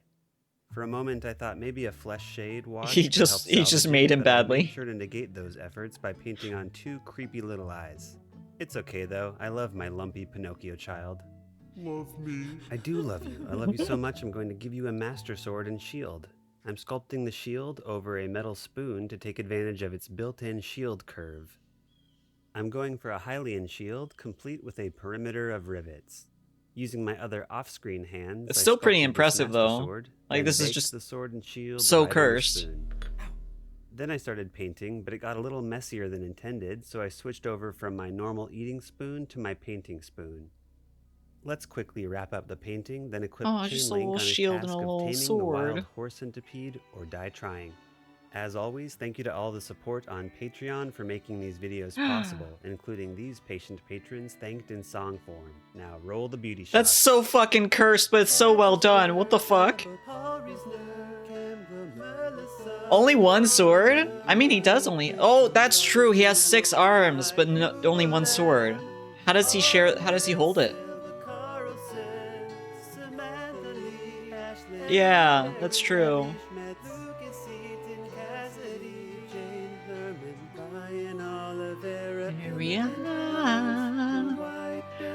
For a moment, I thought maybe a flesh shade wash. He could just- help he just salvage made it, him but I badly. made sure to negate those efforts by painting on 2 creepy little eyes. It's okay though. I love my lumpy Pinocchio child. Love me. I do love you. I love you so much. I'm going to give you a master sword and shield. I'm sculpting the shield over a metal spoon to take advantage of its built-in shield curve. I'm going for a Hylian shield, complete with a perimeter of rivets. Using my other off-screen hands, It's I still pretty sculpted this impressive, master though. sword, Like, then this is baked just the sword and shield so right on the cursed. spoon. Then I started painting, but it got a little messier than intended, so I switched over from my normal eating spoon to my painting spoon. Let's quickly wrap up the painting, then equip Oh, just a Chainlink little on a shield and task a of little taming the sword. wild horse centipede or die trying. As always, thank you to all the support on Patreon for making these videos possible, including these patient patrons thanked in song form. Now roll the beauty shot. That's so fucking cursed, but it's so well done. What the fuck? Only one sword? I mean, he does only... Oh, that's true. He has 6 arms, but only one sword. How does he share... How does he hold it? Yeah, that's true.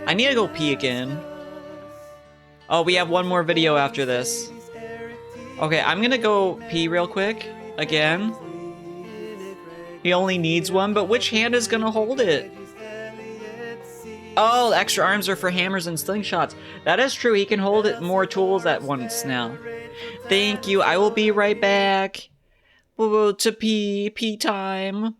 I need to go pee again. Oh, we have one more video after this. Okay, I'm gonna go pee real quick. Again. He only needs one, but which hand is gonna hold it? Oh, the extra arms are for hammers and slingshots. That is true, he can hold it more tools at once now. Thank you, I will be right back. Whoa, to pee time.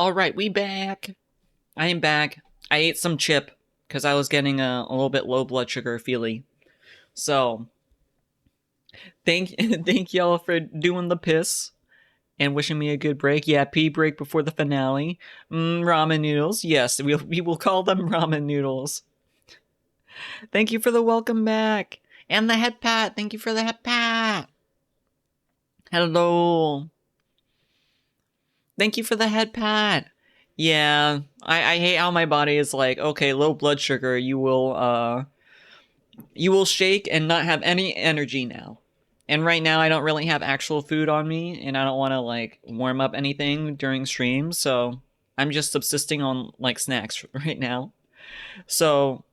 Alright, we back. I am back. I ate some chip because I was getting a little bit low blood sugar feely. So, thank y'all for doing the piss and wishing me a good break. Yeah, pee break before the finale. Ramen noodles. Yes, we will call them ramen noodles. Thank you for the welcome back. And the head pat. Thank you for the head pat. Hello. Thank you for the head pat. Yeah, I hate how my body is like, okay, low blood sugar, you will shake and not have any energy now. And right now I don't really have actual food on me, and I don't want to like warm up anything during streams, so I'm just subsisting on like snacks right now. So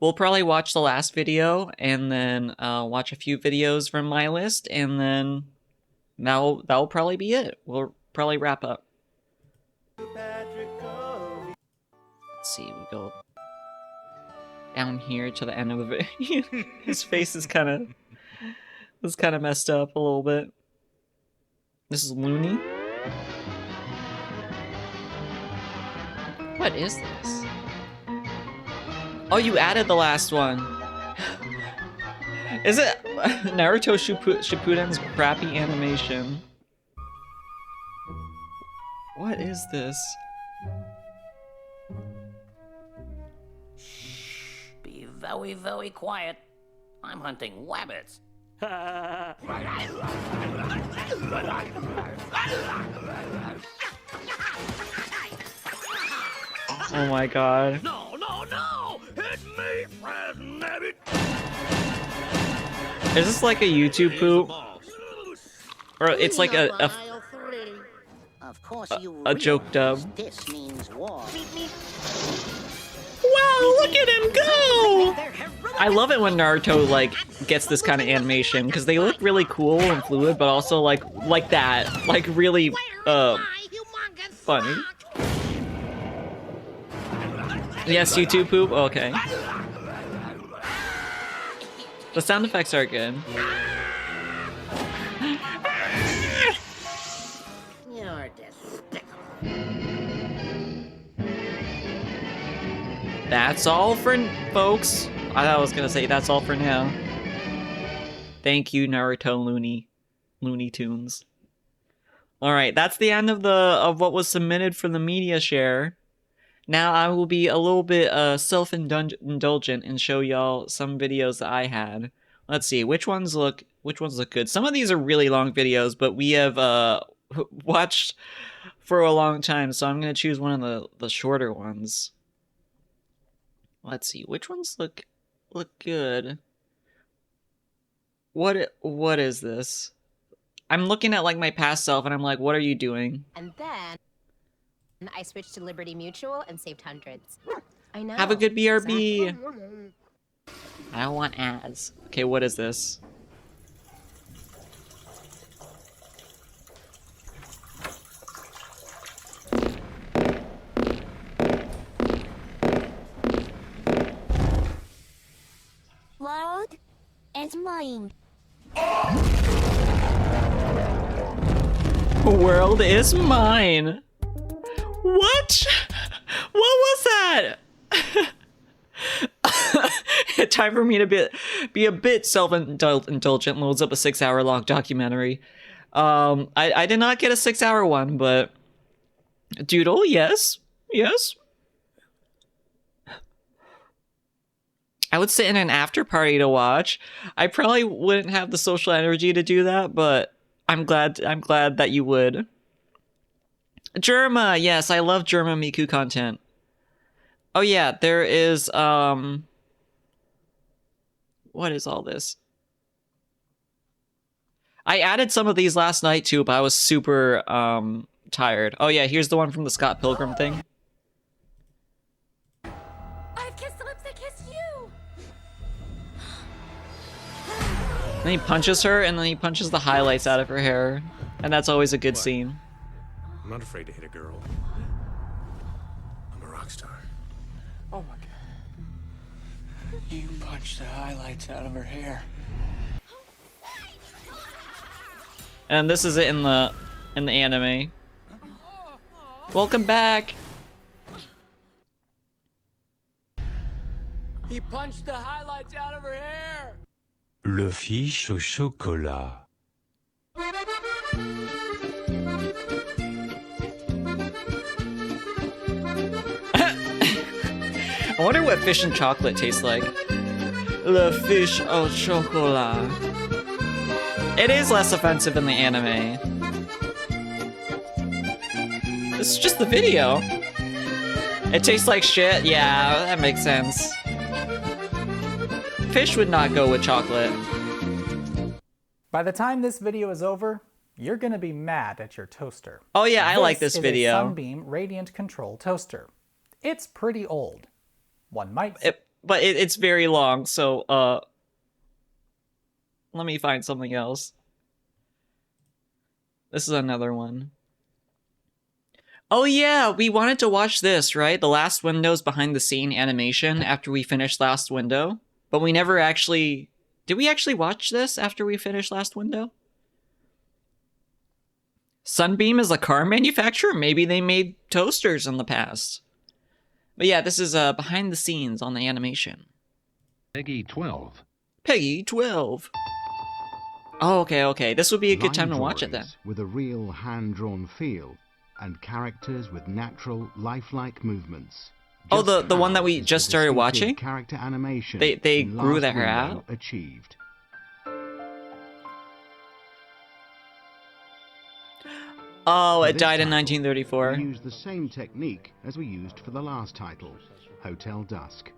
we'll probably watch the last video and then watch a few videos from my list, and then that'll probably be it. We'll probably wrap up. Let's see, we go down here to the end of the video. His face is kind of messed up a little bit. This is Looney. What is this? Oh, you added the last one. Is it Naruto Shippuden's crappy animation? What is this? Be very, very quiet. I'm hunting rabbits. Oh my god. No, no, no! It's me, Fred Nabbit! Is this like a YouTube poop? Or it's like a Of course you joke dub? This means war. Wow, look at him go! I love it when Naruto like gets this kind of animation because they look really cool and fluid, but also like that, like really funny. Yes, YouTube poop. Okay. The sound effects are good. You're despicable. That's all for folks. I thought I was gonna say that's all for now. Thank you, Naruto Looney Tunes. All right, that's the end of what was submitted for the media share. Now I will be a little bit self-indulgent and show y'all some videos that I had. Let's see which ones look good. Some of these are really long videos, but we have watched for a long time, so I'm gonna choose one of the shorter ones. Let's see which ones look good. What is this? I'm looking at like my past self and I'm like, what are you doing? And then I switched to Liberty Mutual and saved hundreds. I know. Have a good BRB. I don't want ads. Okay, what is this? World is mine. World is mine. What? What was that? Time for me to be a bit self-indulgent. Loads up a 6-hour long documentary. I did not get a 6-hour one, but Doodle, yes. I would sit in an after party to watch. I probably wouldn't have the social energy to do that, but I'm glad that you would. Germa, yes, I love Germa Miku content. Oh yeah, there is what is all this? I added some of these last night too, but I was super tired. Oh yeah, here's the one from the Scott Pilgrim thing. I've kissed the lips that kissed you. Then he punches her, and then he punches the highlights out of her hair, and that's always a good scene. I'm not afraid to hit a girl. I'm a rock star. Oh my god. You punched the highlights out of her hair. And this is it in the anime. Welcome back. He punched the highlights out of her hair. Le fiche au chocolat. I wonder what fish and chocolate tastes like. Le fiche au chocolat. It is less offensive in the anime. This is just the video. It tastes like shit? Yeah, that makes sense. Fish would not go with chocolate. By the time this video is over, you're gonna be mad at your toaster. Oh yeah, I like this is video. A Sunbeam Radiant Control toaster. It's pretty old. One might say. But it's very long, so let me find something else. This is another one. Oh yeah, we wanted to watch this, right? The last window's behind the scene animation after we finished last window. But we never actually... Did we actually watch this after we finished last window? Sunbeam is a car manufacturer? Maybe they made toasters in the past. But yeah, this is behind the scenes on the animation. Peggy 12. Peggy 12. Oh, okay. This would be a good time to watch it then. With a real hand-drawn feel and characters with natural, lifelike movements. Oh, the one that we just started watching? Character animation they grew that out? Achieved. Oh, it died in 1934. We used the same technique as we used for the last title, Hotel Dusk.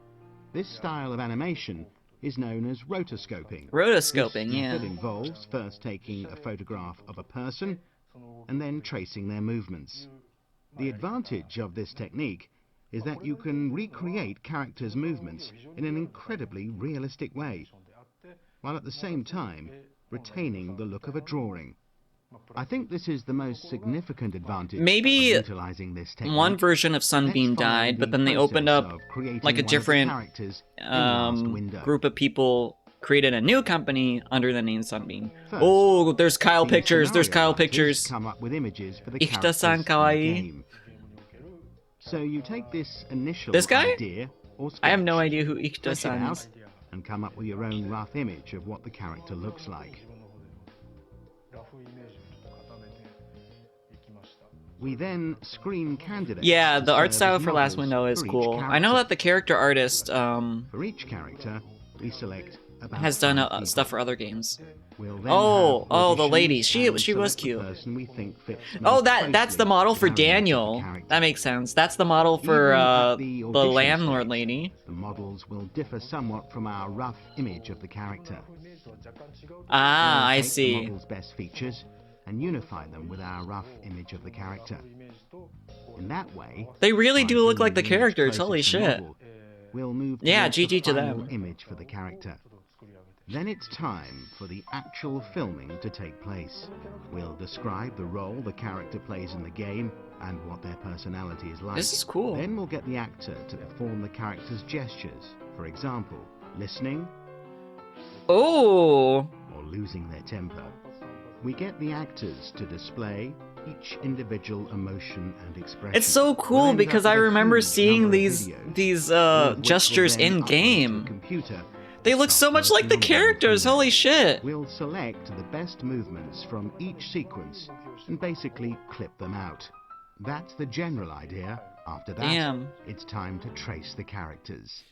This style of animation is known as rotoscoping. Rotoscoping, this yeah. method involves first taking a photograph of a person and then tracing their movements. The advantage of this technique is that you can recreate characters' movements in an incredibly realistic way, while at the same time retaining the look of a drawing. I think this is the most significant advantage Maybe of utilizing this technique. One version of Sunbeam died, but then they opened up like a different group of people, created a new company under the name Sunbeam. First, oh, there's Kyle the pictures. There's scenario Kyle pictures. Come up with images for the Ikita-san characters in the kawaii. game. So you take this initial This guy? idea or I have no sketch, idea who flesh it Ikita-san out, is. and come up with your own rough image of what the character looks like. We then screen candidates. Yeah, the art to serve style as for Last models Window is for each cool. I know character. that the character artist For each character, we select about has done 5 people. stuff for other games. We'll then Oh, have the auditions lady. She and was select the cute. person we think fits Oh, most that's the closely model to for the values of the Daniel. character. That makes sense. That's the model for Even at the audition landlord stage, lady. The models will differ somewhat from our rough image of the character. Ah, We'll I take the see. model's best features and unify them with our rough image of the character. In that way, They really by do look like the bringing the image characters. closer Holy to the shit. model, we'll move Yeah, towards the GG to final them. image for the character. Then it's time for the actual filming to take place. We'll describe the role the character plays in the game and what their personality is like. This is cool. Then we'll get the actor to perform the character's gestures. For example, listening Oh. or losing their temper. We get the actors to display each individual emotion and expression. It's so cool We'll end because up I with a remember huge seeing number of these videos, all of which will gestures then in upload to game. a computer. They look so much like the characters. Holy shit. We'll select the best movements from each sequence and basically clip them out. That's the general idea. After that, Damn. it's time to trace the characters.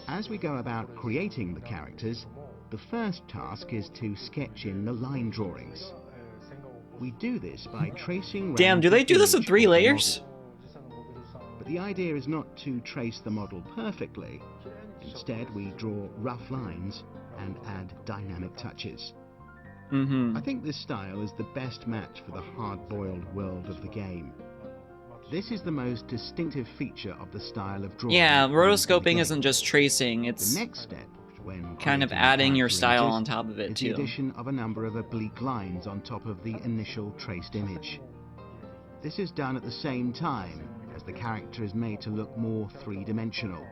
As we go about creating the characters, the first task is to sketch in the line drawings. We do this by tracing Damn, round do the they do this in image 3 of the layers? model. But the idea is not to trace the model perfectly. Instead, we draw rough lines and add dynamic touches. Mm-hmm. I think this style is the best match for the hard-boiled world of the game. This is the most distinctive feature of the style of drawing. Yeah, used in the rotoscoping game. isn't just tracing, it's The next step, when kind of creating adding your character style images, on top of it is the too. addition of a number of oblique lines on top of the initial traced image. This is done at the same time as the character is made to look more three-dimensional.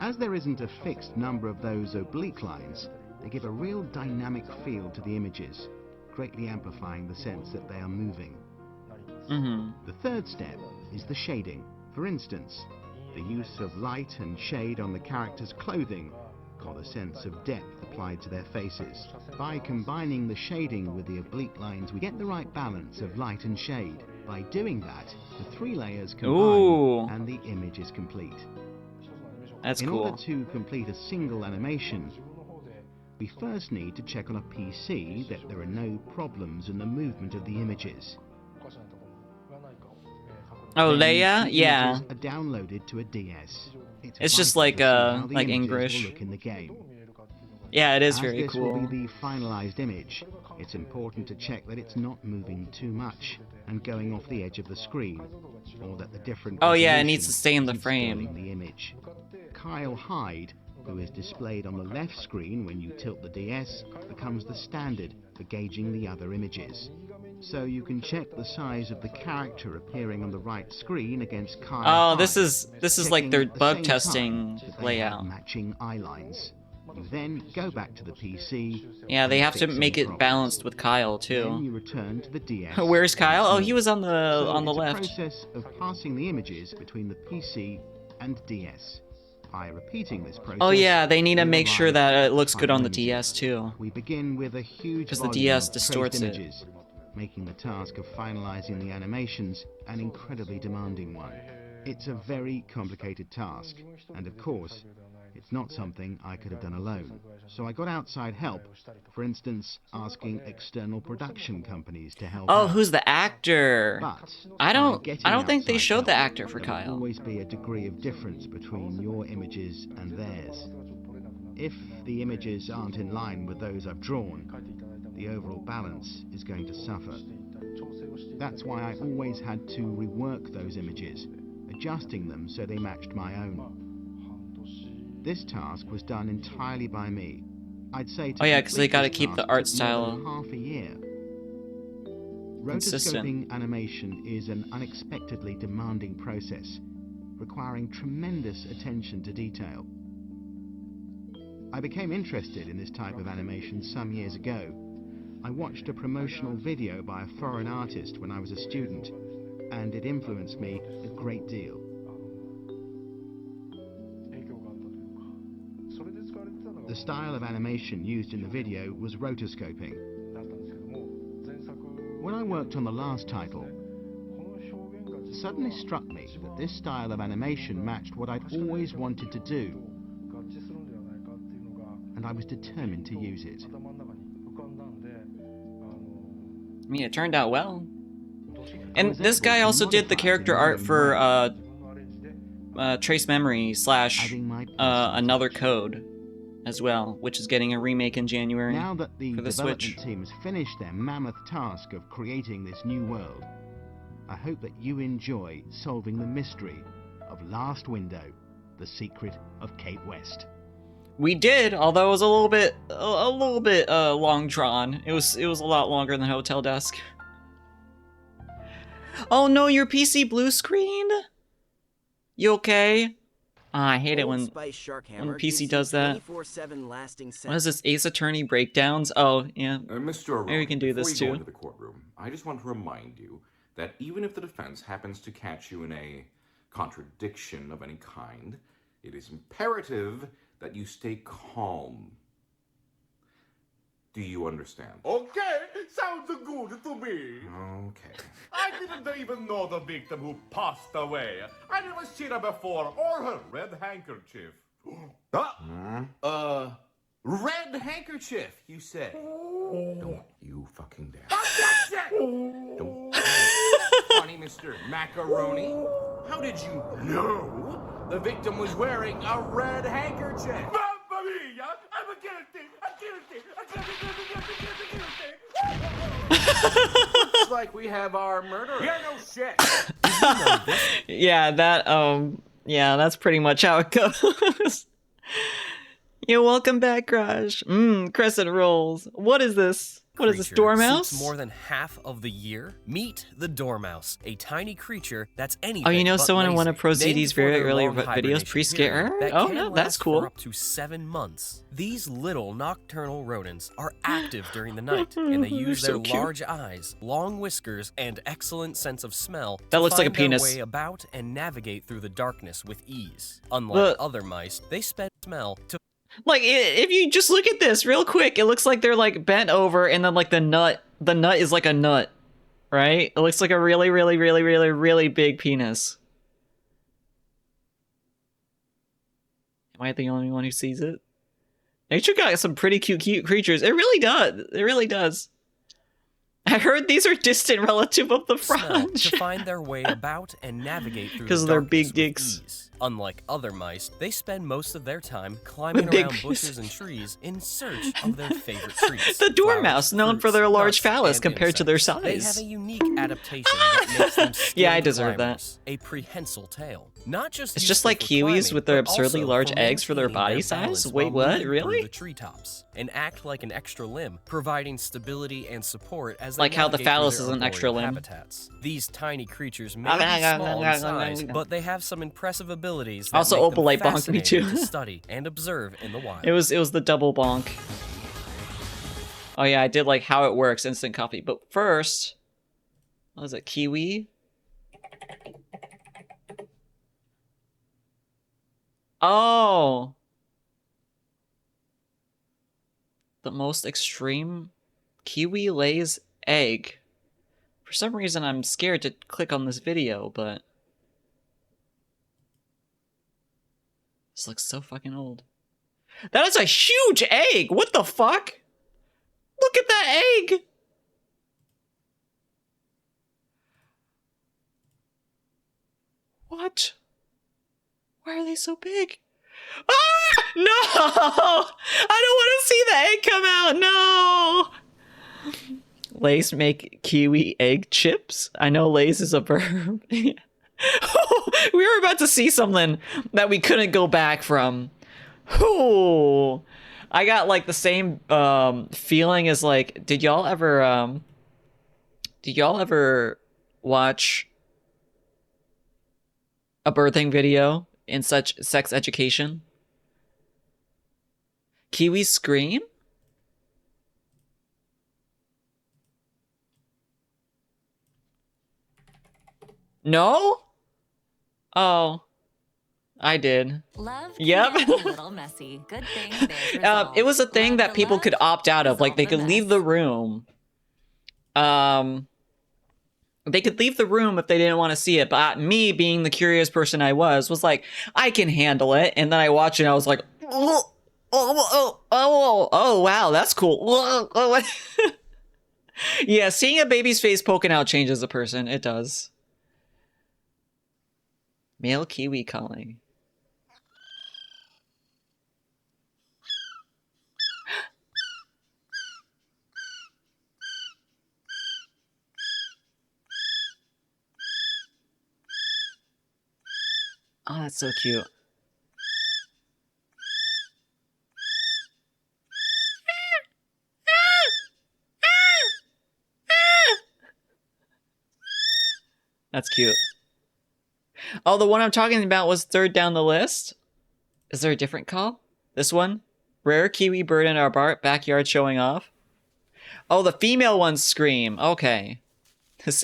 As there isn't a fixed number of those oblique lines, they give a real dynamic feel to the images, greatly amplifying the sense that they are moving. Mm-hmm. The third step is the shading. For instance, the use of light and shade on the character's clothing, or the sense of depth applied to their faces. By combining the shading with the oblique lines, we get the right balance of light and shade. By doing that, the 3 layers combine Ooh. and the image is complete. That's In cool. order to complete a single animation, we first need to check on a PC that there are no problems in the movement of the images. Oh, Then Leia? the Yeah. images are downloaded to a DS. It's just vital like to see how the like images English. will look in the game. Yeah, it is As very this cool. will be the finalized image, it's important to check that it's not moving too much and going off the edge of the screen, or that the different Oh yeah, it needs to resolution stay in the isn't spoiling frame. the image. Kyle Hyde, who is displayed on the left screen when you tilt the DS, becomes the standard for gauging the other images. So you can check the size of the character appearing on the right screen against Kyle Oh, Hyde, this is like checking their at the bug same testing time that they have layout. matching eye lines. You then go back to the PC. Yeah, they and have to fix any make it problems. balanced with Kyle Then too. you return to the DS. Where's Kyle? Oh, he was on the So on the it's left. a process of passing the images between the PC and DS. By repeating this process, Oh yeah, they need to we make sure arrive that at it looks good on the final images. DS too. We begin with a huge 'Cause the volume DS of traced distorts it. images, making the task of finalizing the animations an incredibly demanding one. It's a very complicated task, and of course, it's not something I could have done alone. So I got outside help, for instance, asking external production companies to help Oh, out. who's the actor? But I by don't getting think they outside showed the help, actor for there will Kyle. always be a degree of difference between your images and theirs. If the images aren't in line with those I've drawn, the overall balance is going to suffer. That's why I always had to rework those images, adjusting them so they matched my own. This task was done entirely by me. I'd say to Oh yeah, 'cause they complete gotta this keep the task art took more than style half a year. consistent. Rotoscoping animation is an unexpectedly demanding process, requiring tremendous attention to detail. I became interested in this type of animation some years ago. I watched a promotional video by a foreign artist when I was a student, and it influenced me a great deal. The style of animation used in the video was rotoscoping. When I worked on the last title, it suddenly struck me that this style of animation matched what I'd always wanted to do, and I was determined to use it. I mean, it turned out well. And this guy also did the character art for Trace Memory / Another Code as well, which is getting a remake in January Now that the for the development Switch. team has finished their mammoth task of creating this new world, I hope that you enjoy solving the mystery of Last Window, the secret of Cape West. We did, although it was a little bit long drawn. It was a lot longer than Hotel Desk. Oh no, your PC blue screened? You okay? Ah, I hate it when PC does that. What is this, Ace Attorney breakdowns? Oh, yeah. Mr. Maybe we can do this before you go too. into the courtroom, I just want to remind you that even if the defense happens to catch you in a contradiction of any kind, it is imperative that you stay calm. Do you understand? Okay, sounds good to me. Okay. I didn't even know the victim who passed away. I never seen her before, or her red handkerchief. Red handkerchief, you say? Don't you fucking dare. Don't. Funny, Mr. Macaroni. How did you know the victim was wearing a red handkerchief? Mamma mia! I'm guilty! Looks like we have our murderer. Yeah, no shit. Yeah, that's pretty much how it goes. Yeah, welcome back, Crash. Crescent rolls. What is this? What is this, creature dormouse? sleeps more than half of the year? Meet the dormouse, a tiny creature that's anything Oh, you know but someone in one of lazy. ProCD's Named for very their early long videos, hibernation pre-scare? period that Oh, can no, that's last cool. for up to 7 months. These little nocturnal rodents are active during the night, and they use so their cute. large eyes, long whiskers, and excellent sense of smell That to looks like a find their penis. way about and navigate through the darkness with ease. Unlike Look. other mice, they spend smell to Like, if you just look at this real quick, it looks like they're like bent over, and then like the nut is like a nut, right? It looks like a really, really, really, really, really big penis. Am I the only one who sees it? Nature got some pretty cute creatures. It really does. It really does. I heard these are distant relative of the smell Fronge. to find their way about and navigate through Because the of their darkness big with dicks. ease. Unlike other mice, they spend most of their time climbing With big around bushes and trees in search of their favorite treats. The dormouse, known for their large phallus compared to their They have size. a unique adaptation that makes them Yeah, I skilled deserve that. climbers, a prehensile tail. Not just It's just useful like for kiwis climbing, with their but absurdly also large for eggs for their maintaining body balance size? while Wait, what? moving through Really? the treetops, and act like an extra limb, providing stability and support as they Like how the navigate through phallus their is an extra arboreal limb. habitats. These tiny creatures may be small in size, but they have some impressive abilities that Also, make them Opalite bonked me fascinating too. to study and observe in the wild. It was the double bonk. Oh yeah, I did like how it works, instant coffee. But first, what was it, kiwi? Oh. The most extreme kiwi lays egg. For some reason, I'm scared to click on this video, but this looks so fucking old. That is a huge egg! What the fuck? Look at that egg! What? Why are they so big? Ah! No! I don't want to see the egg come out! No! Lay's make kiwi egg chips? I know Lay's is a verb. We were about to see something that we couldn't go back from. Ooh. I got like the same feeling as like, did y'all ever watch a birthing video in such sex education? Kiwis scream? No? Oh. I did. Love Yep. can get a little messy. Good thing there's resolve. It was a thing that people could opt out of. Like, they could leave the room. They could leave the room if they didn't want to see it. But me, being the curious person I was like, I can handle it. And then I watched it and I was like, oh, wow, that's cool. Yeah, seeing a baby's face poking out changes a person. It does. Male kiwi calling. Oh, that's so cute. That's cute. Oh, the one I'm talking about was third down the list. Is there a different call? This one? Rare kiwi bird in our backyard showing off. Oh, the female ones scream. Okay.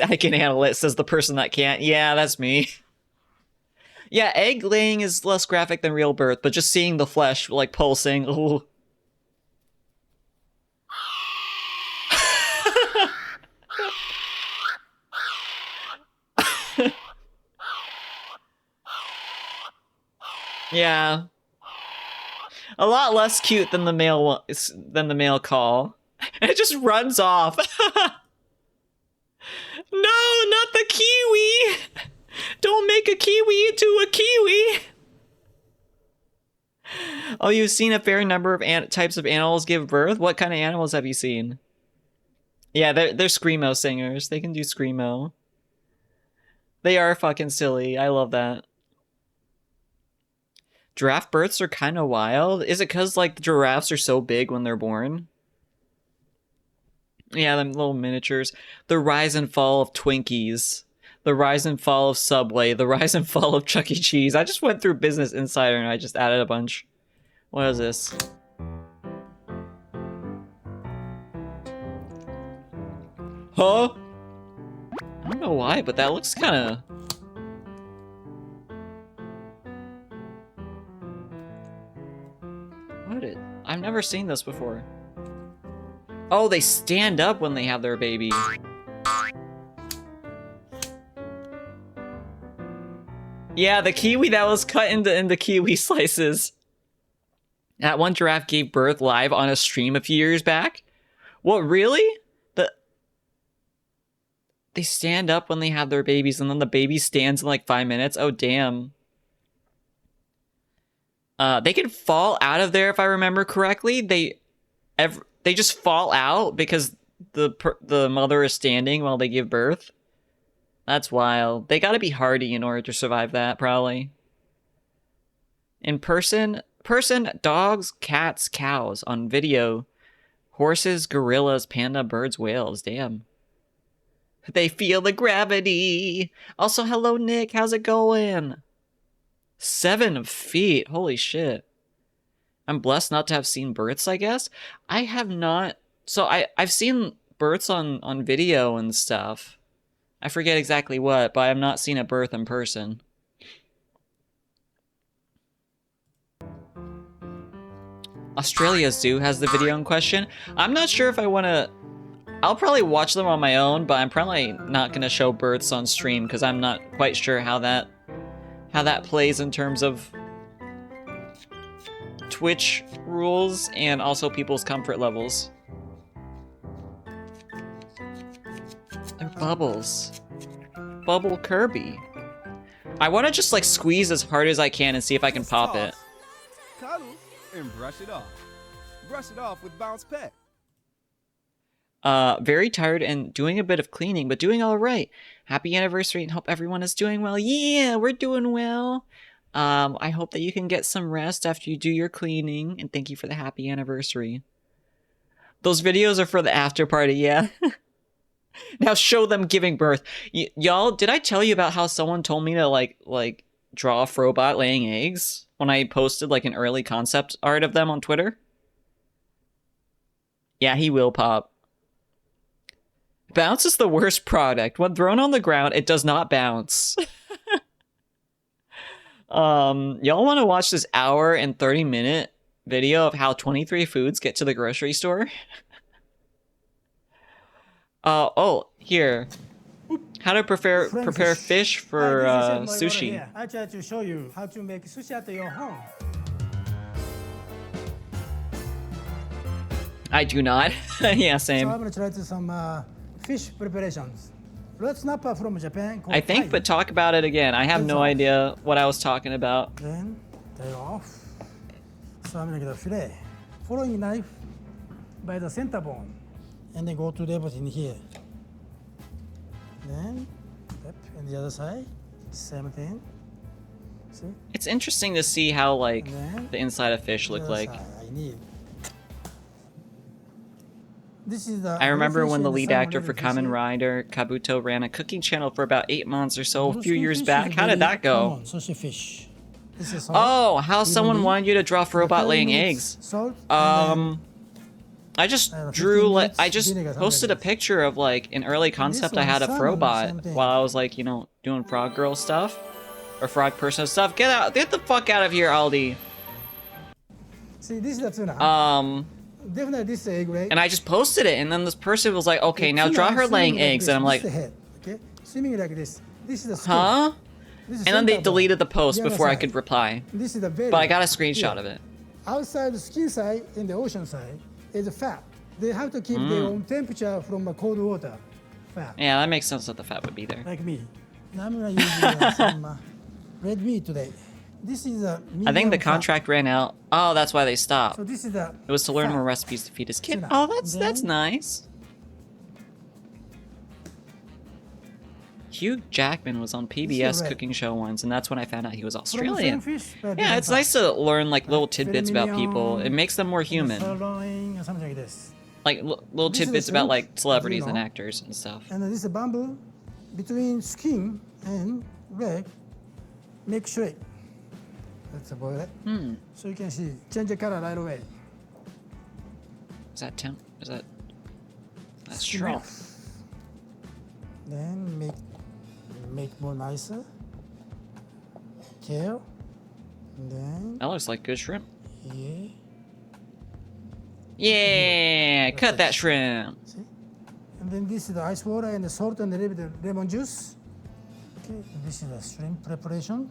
I can handle it, says the person that can't. Yeah, that's me. Yeah, egg laying is less graphic than real birth, but just seeing the flesh, like, pulsing. Ooh. Yeah. A lot less cute than the male one, than the male call. It just runs off. No, not the kiwi! Don't make a kiwi into a kiwi! Oh, you've seen a fair number of types of animals give birth? What kind of animals have you seen? Yeah, they're screamo singers. They can do screamo. They are fucking silly. I love that. Giraffe births are kind of wild. Is it because, like, the giraffes are so big when they're born? Yeah, them little miniatures. The rise and fall of Twinkies. The rise and fall of Subway. The rise and fall of Chuck E. Cheese. I just went through Business Insider and I just added a bunch. What is this? Huh? I don't know why, but that looks kind of... I've never seen this before. Oh, they stand up when they have their baby. Yeah, the kiwi that was cut into kiwi slices. That one giraffe gave birth live on a stream a few years back. What, really? They stand up when they have their babies, and then the baby stands in like 5 minutes? Oh, damn. They can fall out of there if I remember correctly. They just fall out because the mother is standing while they give birth. That's wild. They gotta be hardy in order to survive that, probably. In person, dogs, cats, cows. On video, horses, gorillas, panda, birds, whales. Damn. They feel the gravity. Also, hello, Nick. How's it going? 7 feet. Holy shit. I'm blessed not to have seen births, I guess. I have not. So I've seen births on video and stuff. I forget exactly what, but I have not seen a birth in person. Australia Zoo has the video in question. I'm not sure if I want to... I'll probably watch them on my own, but I'm probably not going to show births on stream because I'm not quite sure how that plays in terms of Twitch rules and also people's comfort levels. They're bubbles. Bubble Kirby. I want to just like squeeze as hard as I can and see if I can pop it. Cuddle and brush it off. Brush it off with Bounce Pet. Very tired and doing a bit of cleaning, but doing all right. Happy anniversary and hope everyone is doing well. Yeah, we're doing well. I hope that you can get some rest after you do your cleaning, and thank you for the happy anniversary. Those videos are for the after party, yeah. Now show them giving birth. Y'all, did I tell you about how someone told me to like draw a Frobot laying eggs when I posted like an early concept art of them on Twitter? Yeah, he will pop. Bounce is the worst product. When thrown on the ground, it does not bounce. Y'all want to watch this hour and 30-minute video of how 23 foods get to the grocery store? Oh, here. How to prepare fish for sushi. I try to show you how to make sushi at your home. I do not. Yeah, same. So I'm gonna try to some fish preparations. Red snapper from Japan. I think, but talk about it again. I have no idea what I was talking about. Then tail off. So I'm gonna get a fillet. Following knife by the center bone, and then go to the bottom here. Then, yep, and the other side, same thing. See? It's interesting to see how like the inside of fish look like. This is the I remember when the lead actor for Kamen Rider, Kabuto, ran a cooking channel for about 8 months or so a few years back. How did that go? Sushi fish. Oh, how someone wanted you to draw for robot laying eggs. I just drew I just posted a picture of like an early concept I had of Frobot while I was like, you know, doing frog girl stuff or frog person stuff. Get the fuck out of here, Aldi. See, this is the tuna. Definitely this egg, right? And I just posted it, and then this person was like, "Okay, now draw her laying eggs," and I'm like, "Okay, swimming like this. This is the skin. Huh?" And then they deleted the post before I could reply. This is the belly. But I got a screenshot of it. Outside the skin side and the ocean side is fat. They have to keep their own temperature from the cold water. Fat. Yeah, that makes sense that the fat would be there. Like me. Now I'm gonna use some red meat today. This is a I think the contract ran out. Oh, that's why they stopped. So this is the It was to learn more recipes to feed his kid. Oh, that's nice. Hugh Jackman was on PBS cooking show once, and that's when I found out he was Australian. Yeah, it's nice to learn like little tidbits about people. It makes them more human. Sirloin or something like this. Like little This is tidbits the about shrimp, like celebrities you and know. actors and stuff. And this is bamboo between skin and leg make straight. Let's avoid it. So you can see change the color right away. Is that temp? Is that? That's Skin shrimp. off. Then make more nicer. Tail. And then That looks like good shrimp. yeah. Yeah, cut that shrimp. And then this is the ice water and the salt and a little bit of lemon juice. Okay, this is the shrimp preparation.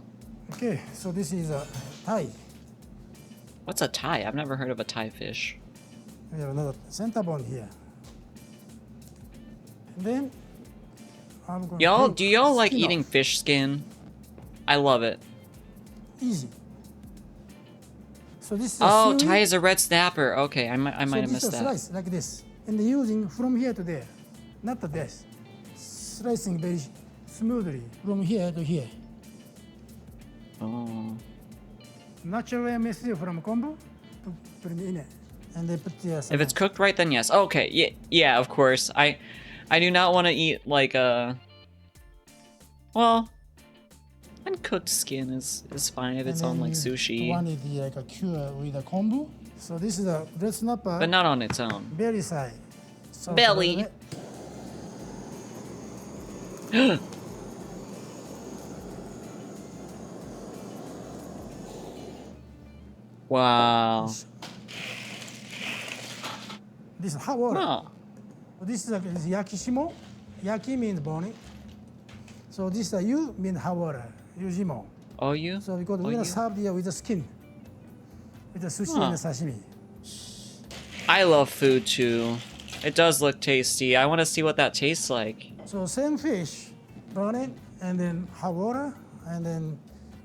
Okay, so this is a Thai. What's a Thai? I've never heard of a Thai fish. We have another center bone here. And then I'm going Y'all, to do y'all like skin eating fish skin? I love it. easy. So this is Oh, seaweed. Thai is a red snapper. Okay, I might have So missed this is a that. slice like this, and using from here to there, not to this. Slicing very smoothly from here to here. Oh. Natural way I mix it from kombu to put it in it, and then put the. If it's cooked right, then yes. Okay, yeah, of course. I do not want to eat like a. Well, uncooked skin is fine if it's on like sushi, One is the, like a cure with a kombu. So this is a red snapper. but not on its own. Belly side. So Belly. Wow. This is hot water. Huh. This is yakishimo. Yaki means burning. So this is yu means hot water. Yujimo. Oh, you? So because Oh, we're gonna you? serve the with the skin, with the sushi Huh. and the sashimi. I love food too. It does look tasty. I want to see what that tastes like. So same fish, burn it, and then hot water, and then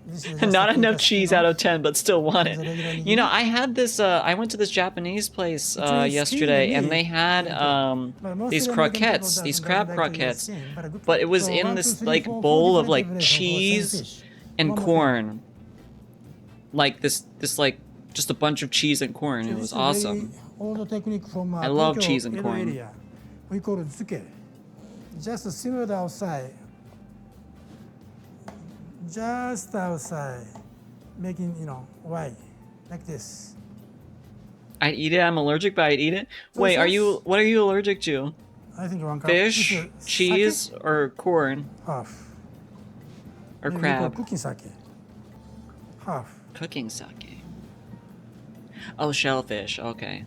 this is just Not to take enough the cheese skin out off. of 10, but still want Is it regular it. You know, I had this, I went to this Japanese place Between yesterday, skin and and they meat, had But most these of the American people croquettes, these doesn't crab like to eat croquettes, skin, but a good but it was So in 1, this 2, 3, like 4, 4 bowl of different like preparations for the same cheese fish. and One more corn. Like this like just a bunch of cheese and corn. So It this was is very awesome. old technique from I love Tokyo, cheese and Edo corn. area. We call it zuke. Just simmered outside. Just outside. Making, white. Like this. I'd eat it. I'm allergic, but I'd eat it. So Wait, it's what are you allergic to? I think 1 cup. This Fish, is cheese, or corn? Half. Or Maybe we call crab? cooking sake. Half. Cooking sake. Oh, shellfish. Okay.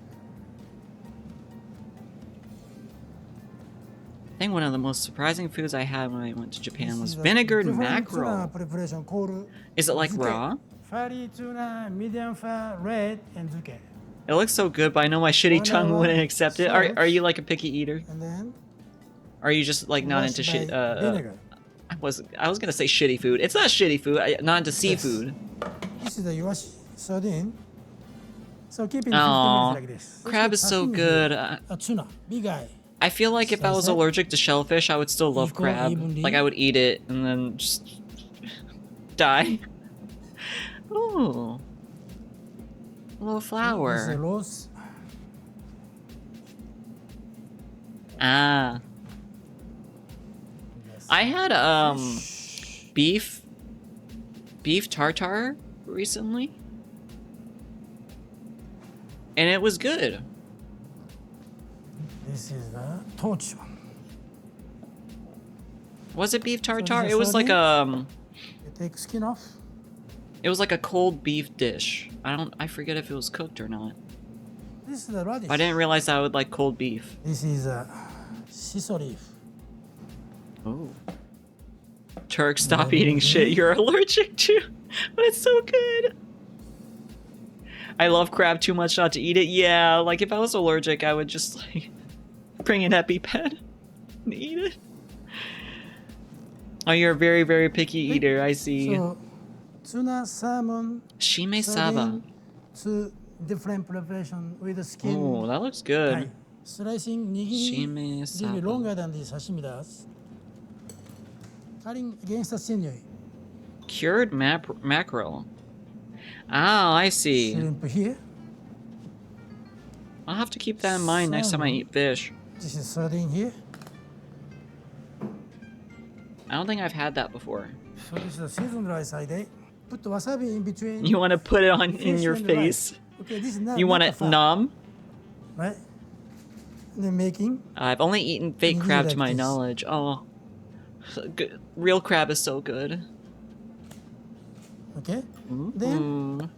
I think one of the most surprising foods I had when I went to Japan was This is a vinegared different mackerel. tuna preparation called Is it like zuke. raw? Fatty tuna, medium fat, red, and zuke. It looks so good, but I know my shitty One tongue hour, wouldn't accept it. Are you like a picky eater? And then Are you just like not into washed shit? by vinegar. I was gonna say shitty food. It's not shitty food. Not into seafood. This is the iwashi sardine. So keep it 15 Aw, minutes like this. crab is so Sashimi good. A tuna, big eye. I feel like if I was Slice it. allergic to shellfish, I would still love Equal crab. evenly. Like I would eat it and then just die. Ooh, a little This is flower. the rose. Ah, I had beef tartare recently, and it was good. This is the torch one. Was it beef this tartare? is It was like sardine. You take skin off. it was like a cold beef dish. I forget if it was cooked or not. This is the radish. I didn't realize I would like cold beef. This is a shiso leaf. Oh. Turk, stop eating shit you're allergic to. But it's so good. I love crab too much not to eat it. Yeah, like if I was allergic, I would just like bring an EpiPen and eat it. Oh, you're a very, very picky eater. I see. So, tuna, salmon, Shime sardine, saba. 2 different preparation with the skin. Oh, that looks good. Right. Slicing nigiri Shime really saba. longer than the sashimi does. Cutting against the sinew. Cured mackerel. Oh, I see. Shrimp here. I'll have to keep that in mind next time I eat fish. This is sardine here. I don't think I've had that before. So this is the seasoned rice I did. Put the wasabi in between. You want to put it on in fish your and the face? rice. Okay, this is not. You want not it the fat, numb? right? And then making. I've only eaten fake You crab like to my this. knowledge. Oh, so good. Real crab is so good. Okay. Then Ooh.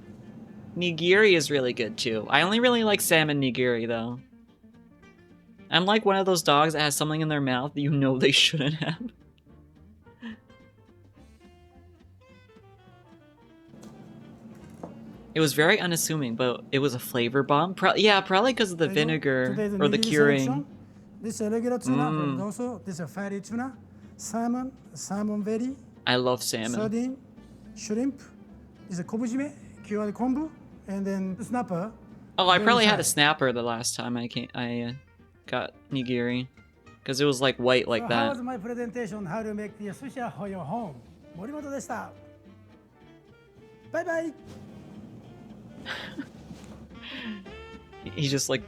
Nigiri is really good too. I only really like salmon nigiri though. I'm like one of those dogs that has something in their mouth that you know they shouldn't have. It was very unassuming, but it was a flavor bomb. Yeah, probably because of the vinegar today's or the nigiri curing. selection. This is a regular tuna, and also this is a fatty tuna, salmon belly, I love salmon. sardine, shrimp. This is a kobujime, cured kombu, and then snapper. Oh, I very probably had a fatty. snapper the last time I got nigiri, because it was like white like So that. how was my presentation on how to make the sushi for your home? Morimoto deshita. Bye bye. He just like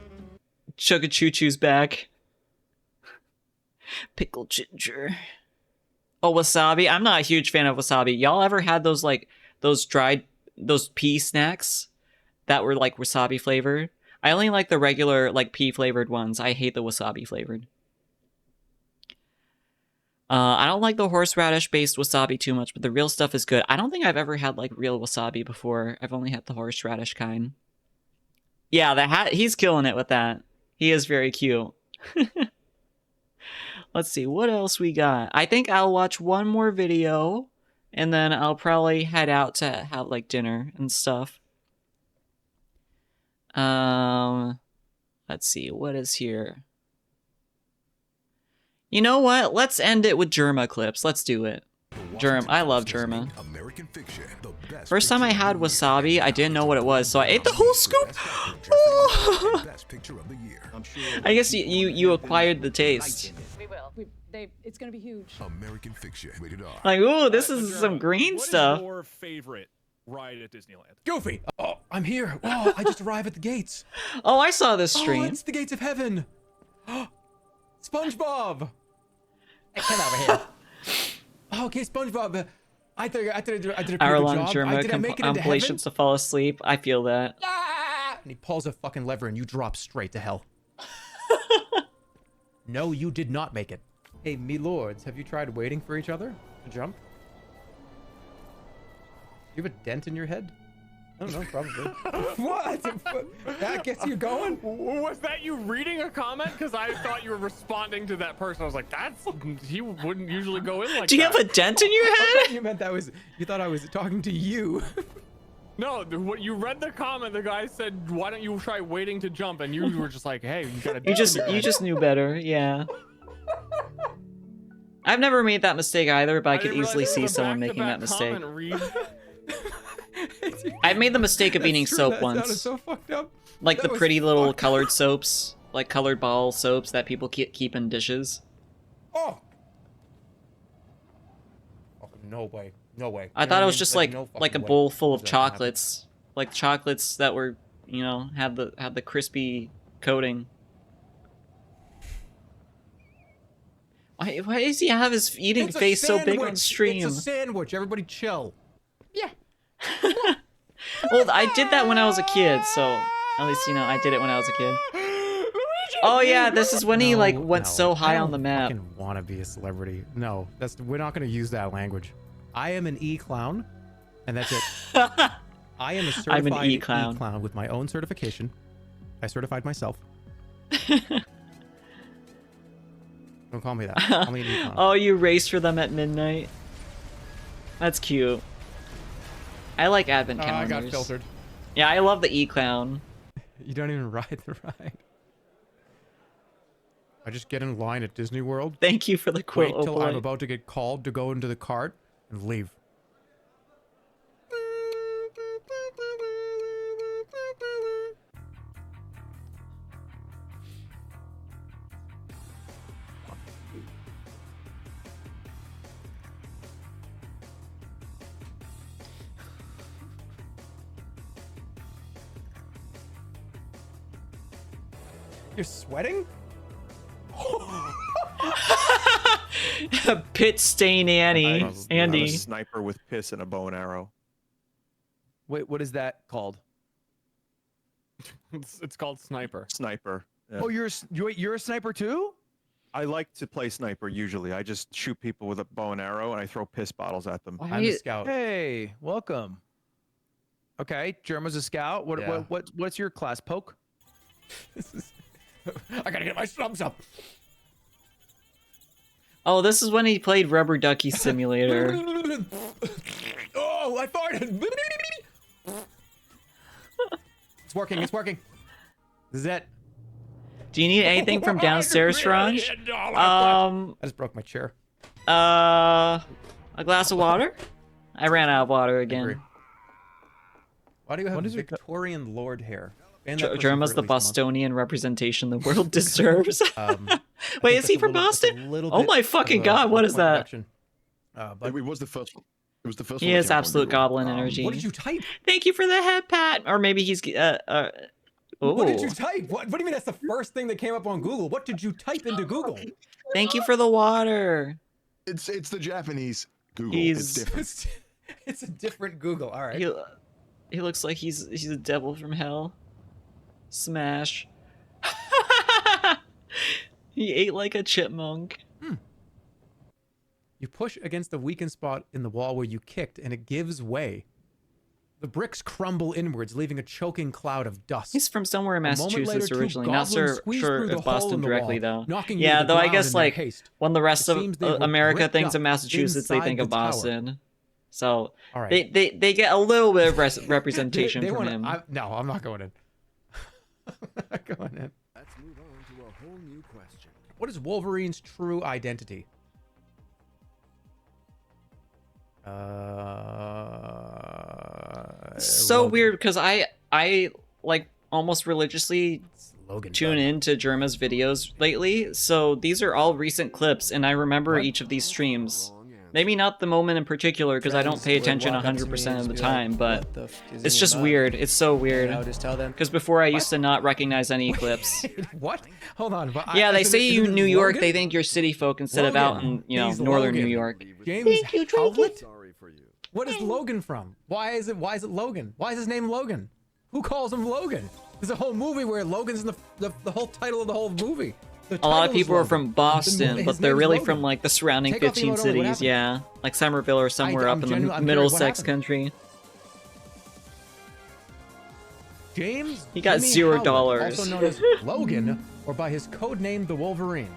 choo-choo's back. Pickled ginger. Oh, wasabi. I'm not a huge fan of wasabi. Y'all ever had those like those pea snacks that were like wasabi flavored? I only like the regular like pea flavored ones. I hate the wasabi flavored. I don't like the horseradish based wasabi too much, but the real stuff is good. I don't think I've ever had like real wasabi before. I've only had the horseradish kind. Yeah, the hat, he's killing it with that. He is very cute. Let's see, what else we got? I think I'll watch one more video, and then I'll probably head out to have like dinner and stuff. Let's see, what is here? You know what? Let's end it with Germa clips. Let's do it. I love Germa. First time I had wasabi, I didn't know what it was, so I ate the whole scoop. Oh! I guess you acquired the taste. We will. It's gonna be huge. American Fiction. Rated R. Like, ooh, this is some green stuff. What is your favorite ride at Disneyland? Goofy! Oh, I'm here. Oh, I just arrived at the gates. Oh, I saw this stream. Oh, it's the gates of heaven. SpongeBob. Hey, come over here. Oh, okay, SpongeBob. I did a pretty good Hour-long job. Germa Did I make it into heaven? compilations to fall asleep. I feel that. And he pulls a fucking lever and you drop straight to hell. No, you did not make it. Hey, me lords, have you tried waiting for each other to jump? You have a dent in your head? I don't know, probably. What? That gets you going? Was that you reading a comment? Because I thought you were responding to that person. I was like, he wouldn't usually go in like that. Do you have a dent in your head? You meant you thought I was talking to you. No, what you read the comment, the guy said, why don't you try waiting to jump? And you were just like, hey, you gotta do it. You just knew better, yeah. I've never made that mistake either, but I could easily see someone making that mistake. I've made the mistake of eating soap once. So fucked up. Like the pretty little colored soaps, like colored ball soaps that people keep in dishes. Oh! No way. No way. I thought it was just like no a way. bowl full of How's that gonna chocolates, like chocolates that were, had the crispy coating. Why does he have his eating It's a face so big on sandwich. stream? It's a sandwich. Everybody chill. Yeah. Well, I did that when I was a kid, so at least I did it when I was a kid. Oh yeah, this is when he like went so high on the map. I don't want to be a celebrity. No, we're not going to use that language. I am an e-clown, and that's it. I am a certified I'm an e-clown. e-clown with my own certification. I certified myself. Don't call me that. Call me an e-clown. Oh, you race for them at midnight. That's cute. I like advent calendars. I got filtered. Yeah, I love the e-clown. You don't even ride the ride. I just get in line at Disney World. Thank you for the quote. Wait till I'm about to get called to go into the cart and leave. You're sweating? Pit stain Annie. I'm Andy. a sniper with piss and a bow and arrow. Wait, what is that called? It's called sniper. Sniper. Yeah. Oh, you're a sniper too? I like to play sniper usually. I just shoot people with a bow and arrow and I throw piss bottles at them. I'm a scout. Hey, welcome. Okay, Germa's a scout. Yeah. What's your class? Poke? I gotta get my subs up. Oh, this is when he played Rubber Ducky Simulator. Oh, I farted. It's working. It's working. This is it. Do you need anything from downstairs, Fronge? I just broke my chair. A glass of water? I ran out of water again. Why do you have Victorian lord hair? Germa's the Bostonian representation the world deserves. Wait, is he from Boston? Oh my fucking god, what is that? It was the first one. It was the first one. He has absolute goblin energy. What did you type? Thank you for the head pat. Or maybe he's What did you type? What do you mean that's the first thing that came up on Google? What did you type into Google? Thank you for the water. It's the Japanese Google. He's- It's different. It's a different Google. All right. He looks like he's a devil from hell. Smash. He ate like a chipmunk. You push against the weakened spot in the wall where you kicked, and it gives way. The bricks crumble inwards, leaving a choking cloud of dust. He's from somewhere in Massachusetts two originally. Not goblins squeeze sure through the if hole Boston in the directly wall, though. knocking you Yeah, to the though I ground guess in their like haste. when the rest It of seems they were America bricked thinks of up Massachusetts, they think inside of the tower. Boston. So All right. they get a little bit of representation They from wanna- him. No, I'm not going in. I'm not going in. Let's move on to a whole new question. What is Wolverine's true identity? So weird because I like almost religiously tune into Germa's videos lately. So these are all recent clips, and I remember each of these streams. Maybe not the moment in particular because I don't pay attention 100% of the time, but it's just weird. It's so weird. Just tell them. Because before I used to not recognize any clips. What? Hold on. But Yeah, they isn't say it- you isn't it New York, Logan? they think you're city folk instead of out in, He's northern Logan. New York. James Howlett? What is Logan from? Why is it Logan? Why is his name Logan? Who calls him Logan? There's a whole movie where Logan's in the whole title of the whole movie. The A lot of title is people are Logan. from Boston, His but they're name's really Logan. from like the surrounding Take off the 15 emote only, what cities, yeah. Like Somerville or somewhere I'm up in the I'm curious, what Middlesex happened? country. James He got Jimmy $0. Howlett, also known as Logan, or by his code name, the Wolverine.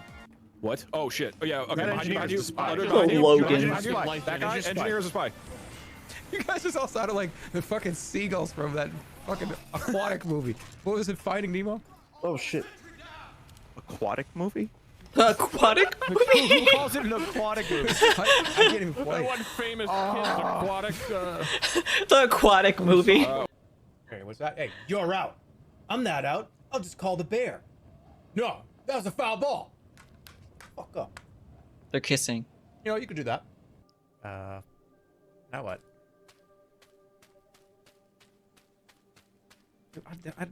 What? Oh shit. Oh yeah. Okay. Behind you. engineer's a spy. Behind you. Logan. Behind you. That guy. Engineer is a spy. You guys just all sounded like the fucking seagulls from that fucking aquatic movie. What was it, Finding Nemo? Oh shit. Aquatic movie? Aquatic movie? Who calls it an aquatic movie? I can't even play. That one famous kid's aquatic. The aquatic movie. Okay, what's that? Hey, you're out. I'm not out. I'll just call the bear. No, that was a foul ball. Fuck up. They're kissing. You know, you could do that. Now what?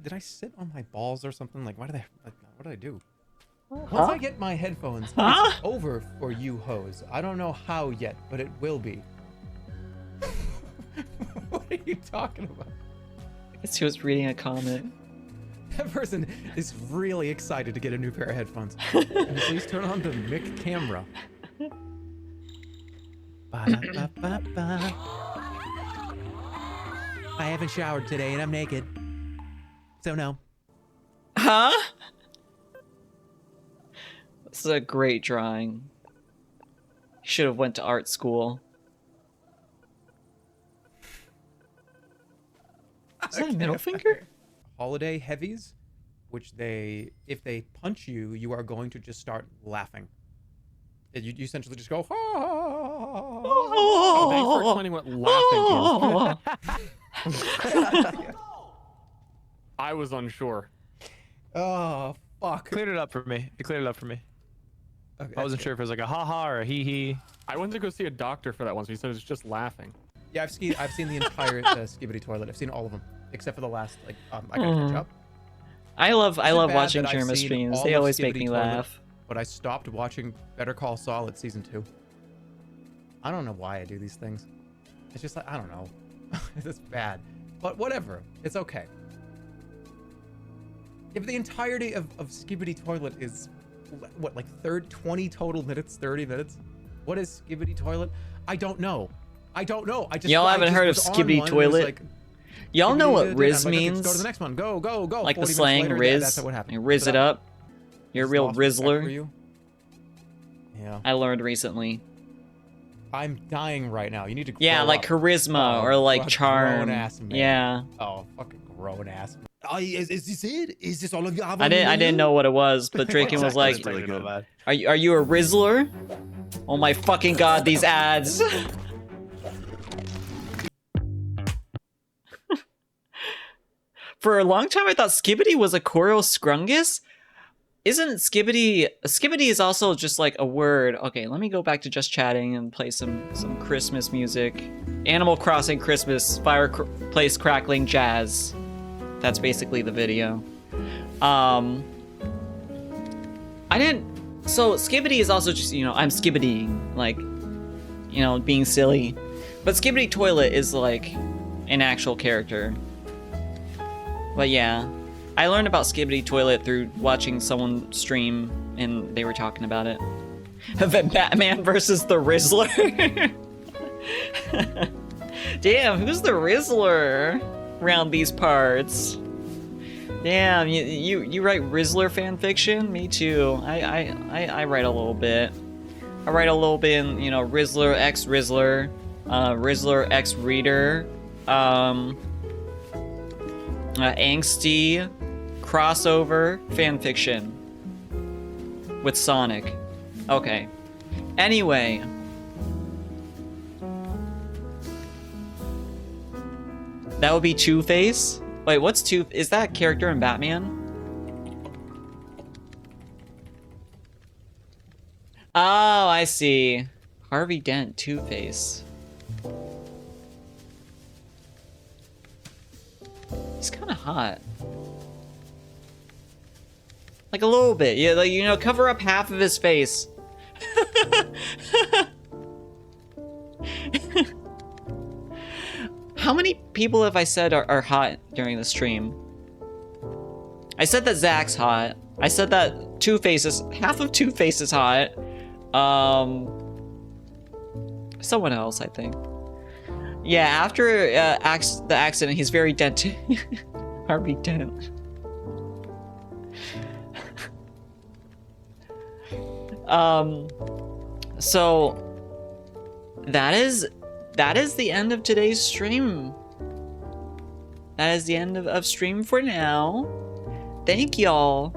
Did I sit on my balls or something? Like, what did I do? Once I get my headphones, it's over for you hoes. I don't know how yet, but it will be. What are you talking about? I guess he was reading a comment. That person is really excited to get a new pair of headphones. Can you please turn on the mic camera? Ba-da-ba-ba-ba. I haven't showered today and I'm naked. So no. Huh? This is a great drawing. He should have went to art school. Is that a middle finger? Holiday heavies, which if they punch you, you are going to just start laughing. You essentially just go, Oh, thanks for explaining what laughing is. I was unsure. Oh, fuck. Cleared it up for me. It cleared it up for me. Okay, I wasn't that's sure if it was like a ha-ha or a hee-hee. I went to go see a doctor for that once. He said it's just laughing. Yeah, I've seen the entire Skibidi toilet. I've seen all of them except for the last. Like, I gotta catch up. I love Is it bad watching that I've Jerma seen streams. all They of always make Skibbity me Toilet, laugh. But I stopped watching Better Call Saul at season 2. I don't know why I do these things. It's just like, I don't know. It's bad. But whatever. It's okay. If the entirety of Skibbity Toilet is, what, like 20 total minutes, 30 minutes? What is Skibbity Toilet? I don't know. I don't know. I just Y'all I haven't just heard of was on Skibbity one and it was Toilet? like, Y'all know what Skibbity Riz I'm like, okay, means? just go to the next one. Go, go, go. Like the 40 minutes slang later, Riz. Yeah, that's what happened. You Riz But it up. You're a just real lost respect for Rizzler. you. Yeah. I learned recently. I'm dying right now. You need to grow Yeah, like up. charisma or like charm. Grown-ass man. Yeah. Oh, fucking grown ass. Oh, is this it? Is this all of you have? I didn't know what it was, but Draken was like, Really good. are you a Rizzler? Oh my fucking god, these ads. For a long time I thought Skibbity was a Coro Scrungus. Isn't Skibbity... Skibbity is also just like a word. Okay, let me go back to just chatting and play some Christmas music. Animal Crossing Christmas, fireplace crackling jazz. That's basically the video. I didn't... So Skibbity is also just, you know, I'm skibbitying. Like, you know, being silly. But Skibbity Toilet is like an actual character. But yeah. I learned about Skibbity Toilet through watching someone stream, and they were talking about it. The Batman versus the Rizzler. Damn, who's the Rizzler around these parts? Damn, you write Rizzler fanfiction? Me too. I write a little bit. I write a little bit in, you know, Rizzler x Rizzler, Rizzler x Reader, angsty crossover fanfiction with Sonic. Okay. Anyway. That would be Two-Face? Wait, what's is that character in Batman? Oh, I see. Harvey Dent, Two-Face. He's kind of hot. Like a little bit. Yeah, like, you know, cover up half of his face. How many people have I said are hot during the stream? I said that Zach's hot. I said that Two-Face is... Half of Two-Face is hot. Someone else, I think. Yeah, after the accident, he's very dented. Harvey Dent. So that is the end of today's stream. That is the end of stream for now. Thank y'all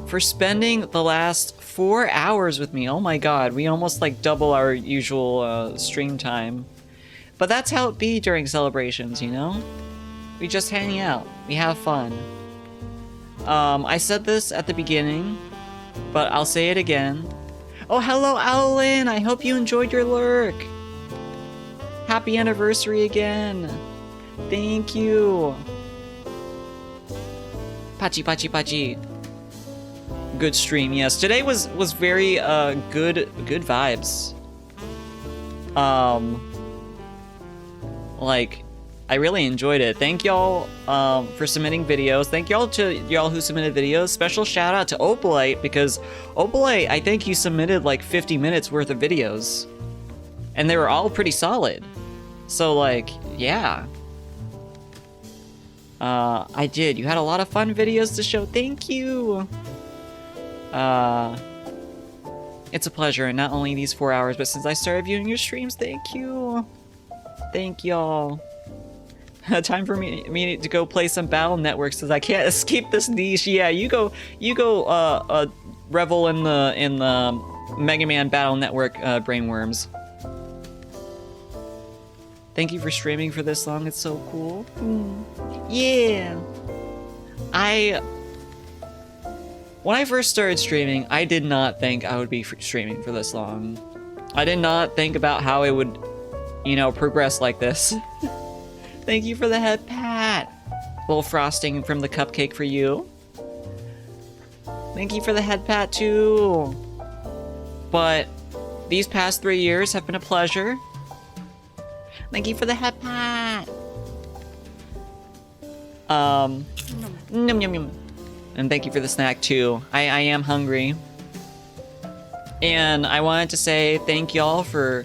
for spending the last 4 hours with me. Oh my god, we almost like double our usual stream time. But that's how it be during celebrations, you know? We just hang out. We have fun. I said this at the beginning, but I'll say it again. Oh, hello, Owlin! I hope you enjoyed your lurk! Happy anniversary again! Thank you! Pachi, pachi, pachi. Good stream, yes. Today was very, good vibes. Like, I really enjoyed it. Thank y'all for submitting videos. Thank y'all to y'all who submitted videos. Special shout out to Opalite, because Opalite, I think you submitted like 50 minutes worth of videos. And they were all pretty solid. So like, yeah. I did. You had a lot of fun videos to show. Thank you. It's a pleasure, and not only these 4 hours, but since I started viewing your streams, thank you. Thank y'all. Time for me to go play some Battle Networks, because I can't escape this niche. Yeah, you go revel in the Mega Man Battle Network brainworms. Thank you for streaming for this long. It's so cool. Yeah. When I first started streaming, I did not think I would be streaming for this long. I did not think about how it would, you know, progress like this. Thank you for the head pat. Little frosting from the cupcake for you. Thank you for the head pat too. But these past 3 years have been a pleasure. Thank you for the head pat. Yum yum yum. And thank you for the snack too. I am hungry. And I wanted to say thank y'all for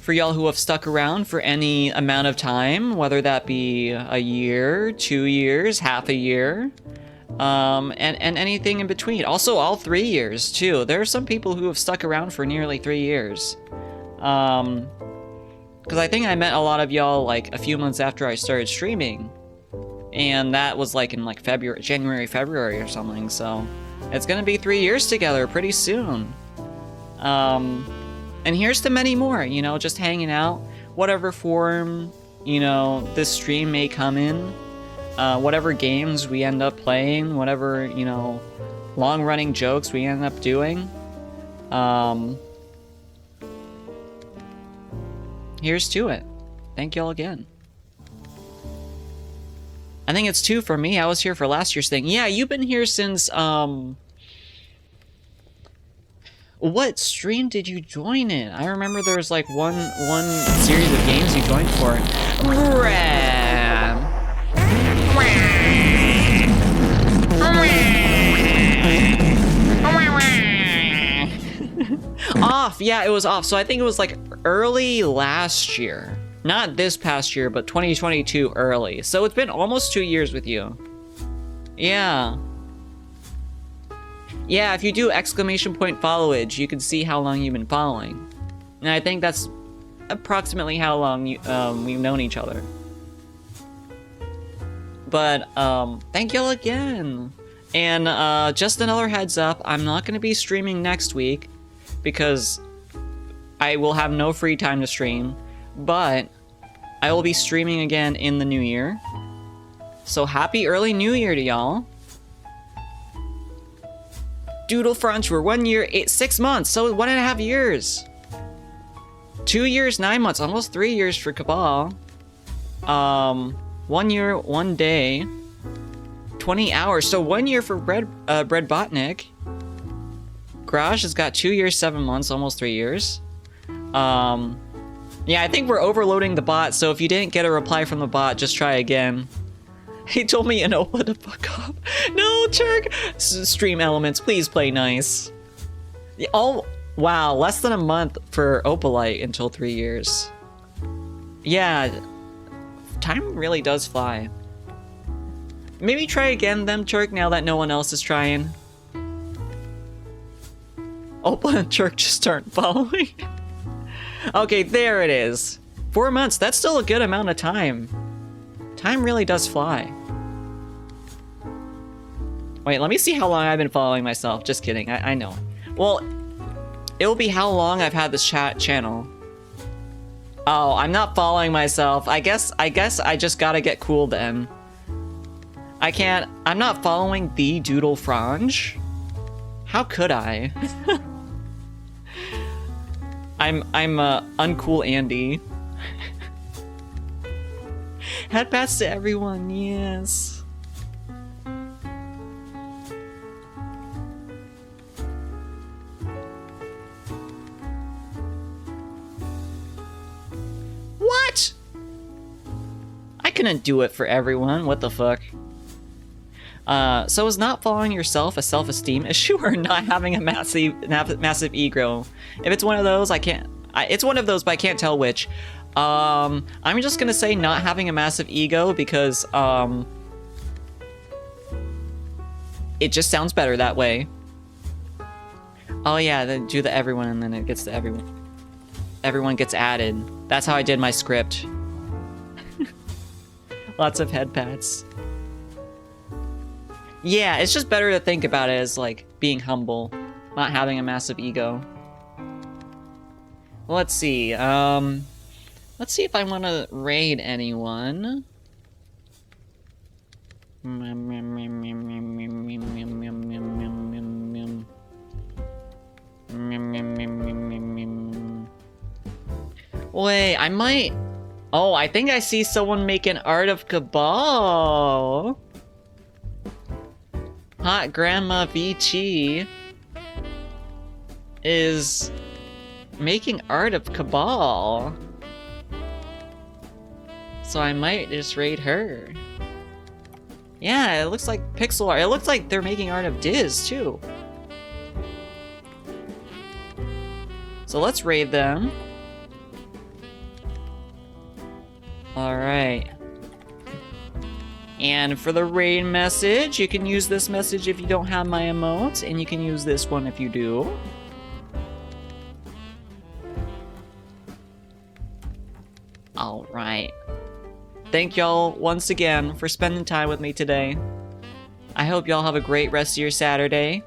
y'all who have stuck around for any amount of time, whether that be a year, 2 years, half a year, and anything in between. Also, all 3 years too. There are some people who have stuck around for nearly 3 years. Because I think I met a lot of y'all like a few months after I started streaming, and that was like in like January, February or something. So it's gonna be 3 years together pretty soon. And here's to many more, you know, just hanging out, whatever form, you know, this stream may come in, whatever games we end up playing, whatever, you know, long-running jokes we end up doing. Here's to it. Thank y'all again. I think it's 2 for me. I was here for last year's thing. Yeah, you've been here since, what stream did you join in? I remember there was like one series of games you joined for. Ram. Off, yeah, it was off. So I think it was like early last year. Not this past year, but 2022 early. So it's been almost 2 years with you. Yeah. Yeah, if you do exclamation point followage, you can see how long you've been following. And I think that's approximately how long we've known each other. But, thank y'all again. And, just another heads up, I'm not going to be streaming next week because I will have no free time to stream, but I will be streaming again in the new year. So happy early new year to y'all. Doodle Fronge for 1 year, 6 months, so 1.5 years. 2 years, 9 months, almost 3 years for Cabal. 1 year, 1 day, 20 hours. So 1 year for Bread Botnik. Garage has got 2 years, 7 months, almost 3 years. Yeah, I think we're overloading the bot, so if you didn't get a reply from the bot, just try again. He told me, you know, what the fuck up. No, Turk! Stream elements, please play nice. Oh, wow, less than a month for Opalite until 3 years. Yeah, time really does fly. Maybe try again then, Turk, now that no one else is trying. Opal and Turk just aren't following. Okay, there it is. 4 months, that's still a good amount of time. Time really does fly. Wait, let me see how long I've been following myself. Just kidding, I know. Well, it'll be how long I've had this channel. Oh, I'm not following myself. I guess I just gotta get cool then. I'm not following the Doodle Fronge. How could I? I'm uncool Andy. Headpats to everyone, yes. What? I couldn't do it for everyone. What the fuck? So is not following yourself a self-esteem issue or not having a massive ego? If it's one of those, it's one of those, but I can't tell which. I'm just gonna say not having a massive ego because, it just sounds better that way. Oh yeah, then do the everyone and then it gets to everyone. Everyone gets added. That's how I did my script. Lots of head pats. Yeah, it's just better to think about it as like being humble, not having a massive ego. Let's see, let's see if I want to raid anyone. Wait, I might... Oh, I think I see someone making art of Cabal. Hot Grandma Vici is making art of Cabal. So I might just raid her. Yeah, it looks like pixel art. It looks like they're making art of Diz too. So let's raid them. Alright. And for the raid message, you can use this message if you don't have my emotes, and you can use this one if you do. Alright. Thank y'all once again for spending time with me today. I hope y'all have a great rest of your Saturday.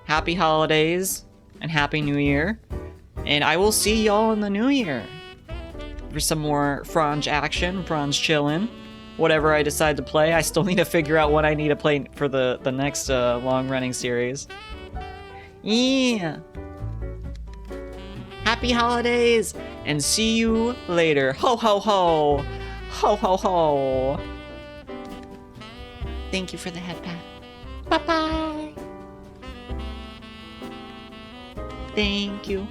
Happy holidays and Happy New Year. And I will see y'all in the new year for some more Fronge action, Fronge chillin'. Whatever I decide to play, I still need to figure out what I need to play for the next long-running series. Yeah. Happy holidays, and see you later. Ho ho ho! Ho ho ho! Thank you for the head pat. Bye bye! Thank you.